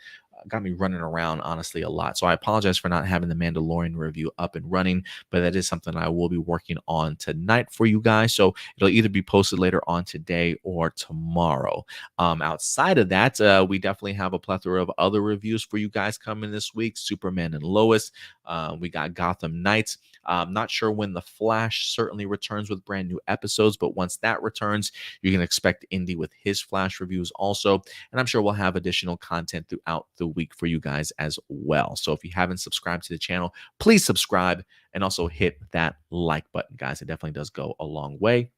S1: got me running around honestly a lot. So I apologize for not having the Mandalorian review up and running, but that is something I will be working on tonight for you guys. So it'll either be posted later on today or tomorrow. Outside of that, we definitely have a plethora of other reviews for you guys coming this week. Superman and Lois. We got Gotham Knights. Not sure when The Flash certainly returns with brand new episodes, but once that returns, you can expect Indy with his Flash reviews also. And I'm sure we'll have additional content throughout the week for you guys as well. So if you haven't subscribed to the channel, please subscribe and also hit that like button, guys. It definitely does go a long way.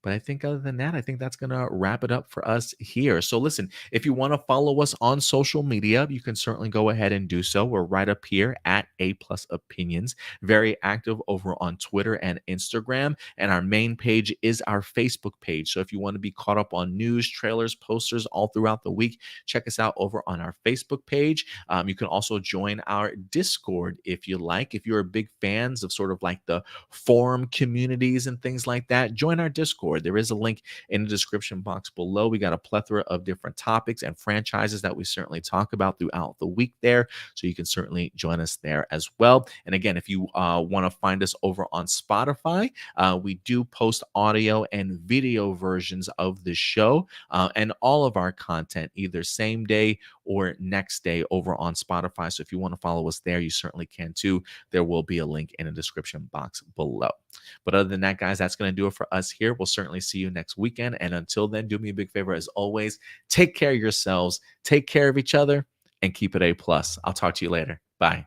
S1: But I think other than that, I think that's going to wrap it up for us here. So listen, if you want to follow us on social media, you can certainly go ahead and do so. We're right up here at A Plus Opinions, very active over on Twitter and Instagram. And our main page is our Facebook page. So if you want to be caught up on news, trailers, posters all throughout the week, check us out over on our Facebook page. You can also join our Discord if you like. If you're a big fans of sort of like the forum communities and things like that, join our Discord. There is a link in the description box below. We got a plethora of different topics and franchises that we certainly talk about throughout the week there. So you can certainly join us there as well. And again, if you want to find us over on Spotify, we do post audio and video versions of the show and all of our content, either same day or next day over on Spotify. So if you want to follow us there, you certainly can too. There will be a link in the description box below. But other than that, guys, that's going to do it for us here. We'll certainly see you next weekend. And until then, do me a big favor as always. Take care of yourselves, take care of each other, and keep it A plus. I'll talk to you later. Bye.